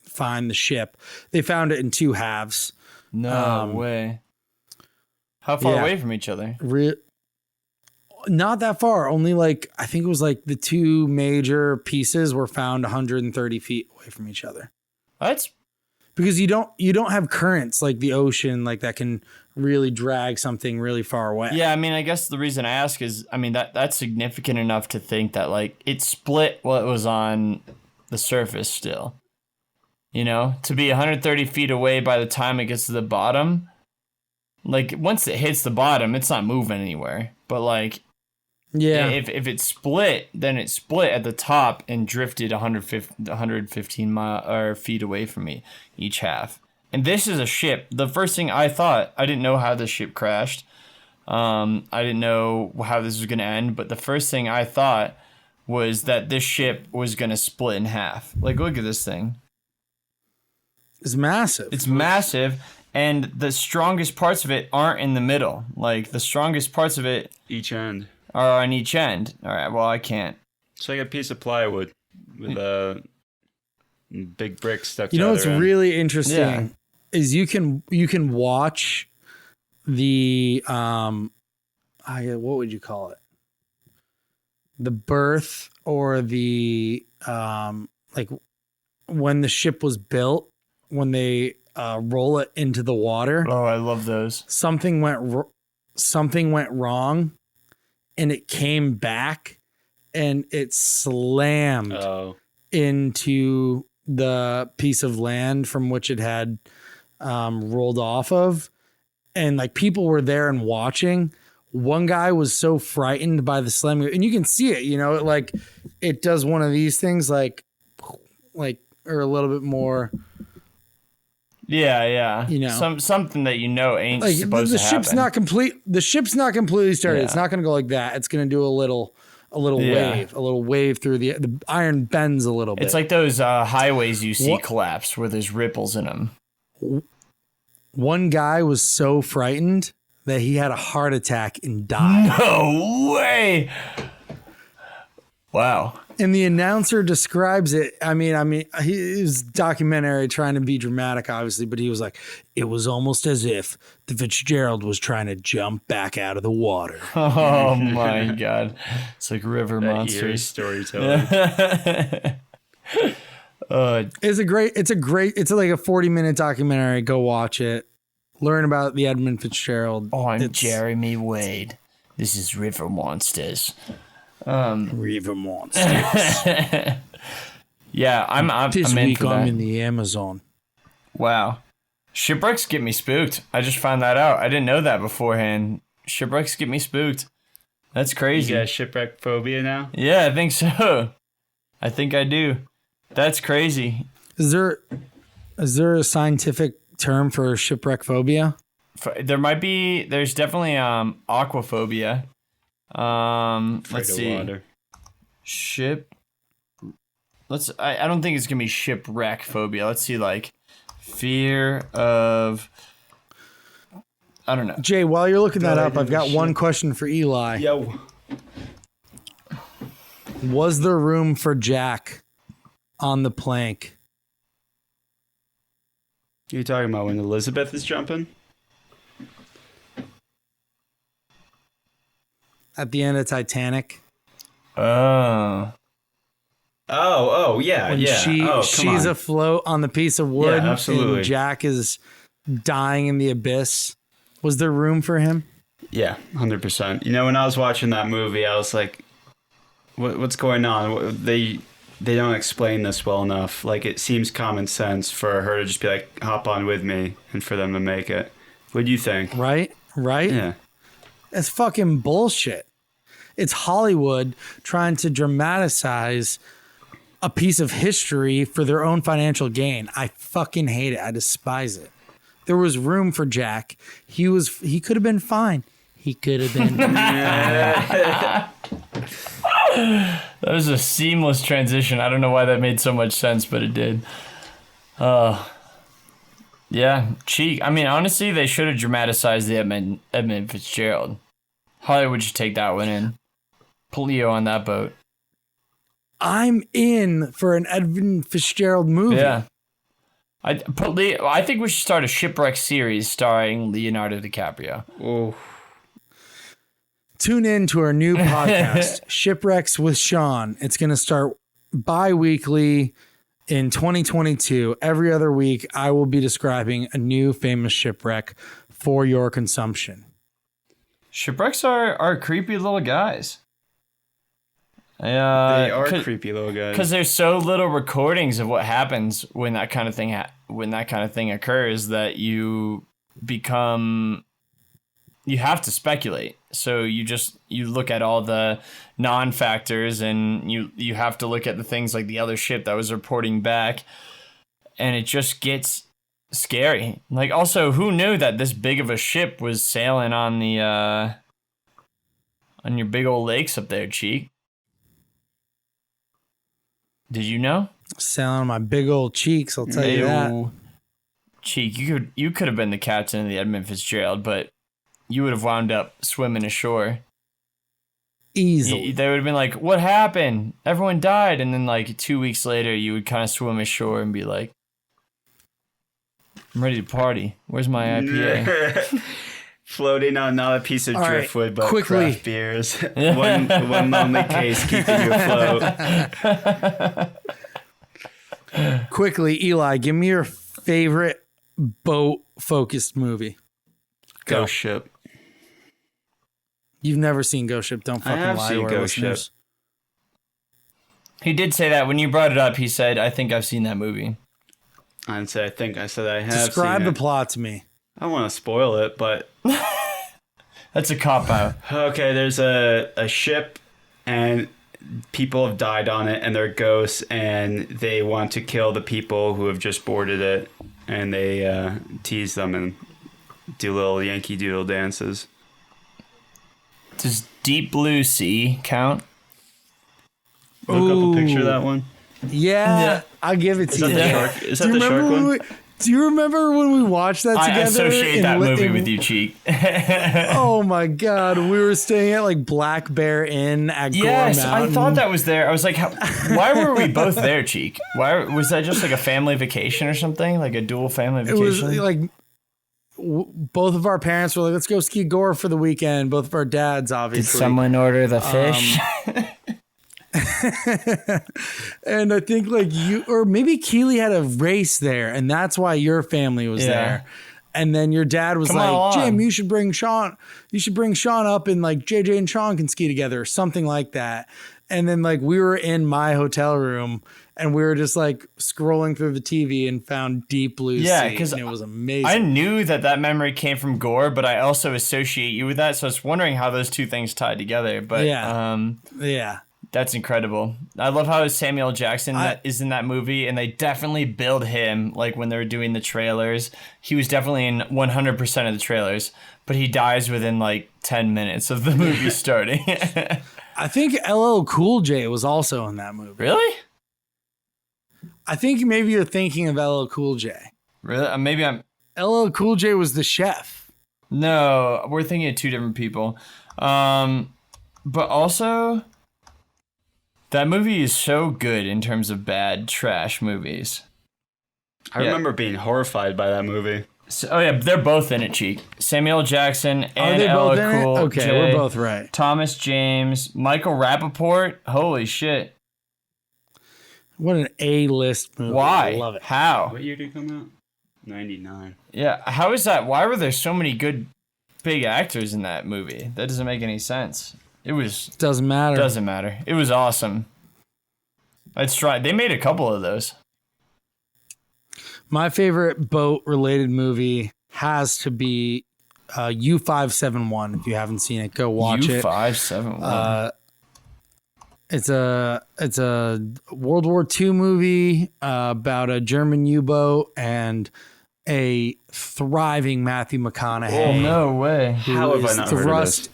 find the ship, they found it in 2 halves. No way. How far away from each other? Not that far. Only like, I think it was like the 2 major pieces were found 130 feet away from each other. That's because you don't have currents like the ocean, like that can really drag something really far away. Yeah, I mean, I guess the reason I ask is, I mean, that's significant enough to think that like it split while it was on the surface still. You know, to be 130 feet away by the time it gets to the bottom, like once it hits the bottom, it's not moving anywhere. But like, yeah, if it split, then it split at the top and drifted 115 feet away from me each half. And this is a ship. The first thing I thought, I didn't know how the ship crashed. I didn't know how this was going to end. But the first thing I thought was that this ship was going to split in half. Like, look at this thing. It's massive. It's massive. And the strongest parts of it aren't in the middle. Like, the strongest parts of it... Each end. Are on each end. All right, well, I can't. It's like a piece of plywood with a big brick stuck to You know the what's other end. really interesting is you can watch the what would you call it? The birth or the like when the ship was built, when they roll it into the water. Oh, I love those. Something went wrong, and it came back, and it slammed into the piece of land from which it had rolled off of. And like people were there and watching. One guy was so frightened by the slamming, and you can see it, you know, like it does one of these things like or a little bit more. Yeah. You know, something that ain't like supposed to happen. The ship's not completely started. Yeah. It's not going to go like that. It's going to do a little wave through the iron bends a little bit. It's like those highways you see collapse where there's ripples in them. One guy was so frightened that he had a heart attack and died. No way. Wow. And the announcer describes it. I mean, he was documentary trying to be dramatic, obviously, but he was like, it was almost as if the Fitzgerald was trying to jump back out of the water. Oh my God. It's like river Eerie monsters. storytelling. It's like a 40-minute documentary. Go watch it. Learn about the Edmund Fitzgerald. Oh, I'm Jeremy Wade. This is River Monsters. River Monsters. Yeah, I'm this I'm in week for I'm that. in the Amazon. Wow. Shipwrecks get me spooked. I just found that out. I didn't know that beforehand. Shipwrecks get me spooked. That's crazy. You got shipwreck phobia now? Yeah, I think so. I think I do. That's crazy. Is there a scientific term for shipwreck phobia? There's definitely aquaphobia. Let's see. Water. I don't think it's gonna be shipwreck phobia. Let's see, like fear of I don't know. Jay, while you're looking that up, Died I've in got the one ship. question for Eli. Yo. Was there room for Jack on the plank? You talking about when Elizabeth is jumping? At the end of Titanic? Oh. Oh, yeah, When she's afloat on the piece of wood Yeah, absolutely. and Jack is dying in the abyss. Was there room for him? Yeah, 100%. You know, when I was watching that movie, I was like, what's going on? They don't explain this well enough. Like, it seems common sense for her to just be like, hop on with me, and for them to make it. What do you think? Right? Yeah. It's fucking bullshit. It's Hollywood trying to dramatize a piece of history for their own financial gain. I fucking hate it. I despise it. There was room for Jack. He could have been fine. He could have been. That was a seamless transition. I don't know why that made so much sense, but it did. Yeah, Cheek. I mean, honestly, they should have dramatized the Edmund Fitzgerald. Hollywood should take that one in. Put Leo on that boat. I'm in for an Edmund Fitzgerald movie. Yeah. I think we should start a Shipwrecks series starring Leonardo DiCaprio. Oh. Tune in to our new podcast, Shipwrecks with Sean. It's going to start bi-weekly in 2022. Every other week, I will be describing a new famous shipwreck for your consumption. Shipwrecks are creepy little guys. They are creepy little guys. Because there's so little recordings of what happens when that kind of thing occurs that you have to speculate. So you look at all the non-factors, and you have to look at the things like the other ship that was reporting back, and it just gets scary. Like, also, who knew that this big of a ship was sailing on the on your big old lakes up there, Cheek? Did you know? Sailing on my big old cheeks, I'll tell you that. Cheek, you could have been the captain of the Edmund Fitzgerald, but you would have wound up swimming ashore. Easily. They would have been like, what happened? Everyone died. And then like 2 weeks later, you would kind of swim ashore and be like, I'm ready to party. Where's my IPA? Floating on not a piece of All right, driftwood, but quickly. craft beers. one lonely case keeping you afloat. Quickly, Eli, give me your favorite boat-focused movie. Go. Ghost Ship. You've never seen Ghost Ship. Don't fucking have lie seen to our Ghost Ship. listeners. He did say that when you brought it up. He said, I think I've seen that movie. I didn't say I think. I said I have Describe seen the it. plot to me. I don't want to spoil it, but... That's a cop-out. Okay, there's a ship, and people have died on it, and they're ghosts, and they want to kill the people who have just boarded it, and they tease them and do little Yankee Doodle dances. Does Deep Blue Sea count? Look up a picture of that one. Yeah, I'll give it to Is that you. the shark? Is that Do you the shark remember one? Do you remember when we watched that I together? associate that movie with you, Cheek. Oh my god, we were staying at like Black Bear Inn at Yes, Gore I Mountain. thought that was there. I was like, why were we both there, Cheek? Why was that just like a family vacation or something? Like a dual family It was vacation? like both of our parents were like, let's go ski Gore for the weekend. Both of our dads, Did obviously. someone order the fish? And I think like you, or maybe Keely had a race there, and that's why your family was Yeah. there. And then your dad was Come like, on. Jim, you should bring Sean. You should bring Sean up, and like JJ and Sean can ski together, or something like that. And then like we were in my hotel room, and we were just like scrolling through the TV and found Deep Blue Yeah, Sea, 'cause and it was amazing. I knew that memory came from Gore, but I also associate you with that. So I was wondering how those two things tied together. But yeah. that's incredible. I love how Samuel Jackson is in that movie, and they definitely build him like when they were doing the trailers. He was definitely in 100% of the trailers, but he dies within like 10 minutes of the movie starting. I think LL Cool J was also in that movie. Really? I think maybe you're thinking of LL Cool J. Really? Maybe I'm. LL Cool J was the chef. No, we're thinking of two different people. But also, that movie is so good in terms of bad trash movies. I remember being horrified by that movie. So, oh yeah, they're both in it, Cheek. Samuel Jackson and they Ella both in it? Cool Okay, J, we're both right. Thomas James, Michael Rappaport. Holy shit. What an A-list movie. Why? I love it. How? What year did it come out? 99. Yeah, how is that? Why were there so many good big actors in that movie? That doesn't make any sense. It was... Doesn't matter. Doesn't matter. It was awesome. Let's try. They made a couple of those. My favorite boat-related movie has to be U571. If you haven't seen it, go watch it. U571. It's a World War II movie about a German U-boat and a thriving Matthew McConaughey. Oh, no way. How have I not heard of this?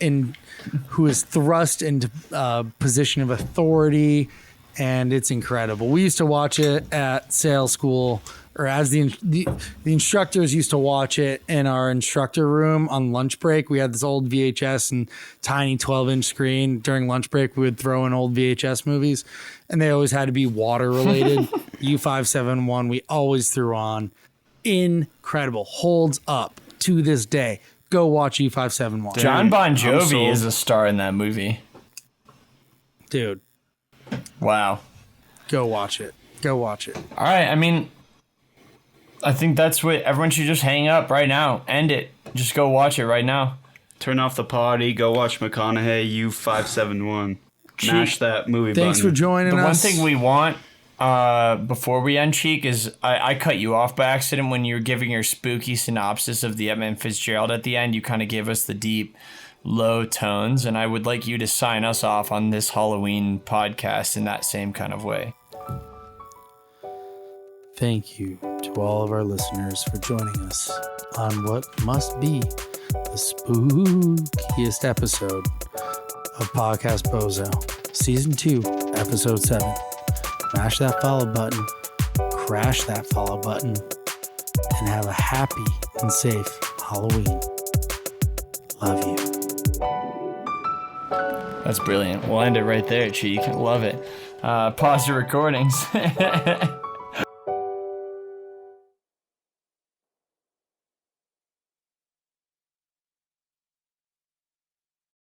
Who is thrust into position of authority, and it's incredible. We used to watch it at sales school, or as the instructors used to watch it in our instructor room on lunch break. We had this old VHS and tiny 12-inch screen. During lunch break, we would throw in old VHS movies, and they always had to be water-related. U571, we always threw on. Incredible. Holds up to this day. Go watch U571. John Bon Jovi is a star in that movie. Dude, Wow. go watch it. Go watch it. All right. I mean, I think that's what everyone should just hang up right now. End it. Just go watch it right now. Turn off the party. Go watch McConaughey U571. Mash that movie Thanks button. for joining The us. one thing we want before we end, Cheek, is I cut you off by accident when you were giving your spooky synopsis of the Edmund Fitzgerald at the end. You kind of gave us the deep, low tones, and I would like you to sign us off on this Halloween podcast in that same kind of way. Thank you to all of our listeners for joining us on what must be the spookiest episode of PodcastBozo, Season 2, Episode 7. Smash that follow button, crash that follow button, and have a happy and safe Halloween. Love you. That's brilliant. We'll end it right there, Cheek. Love it. Pause the recordings.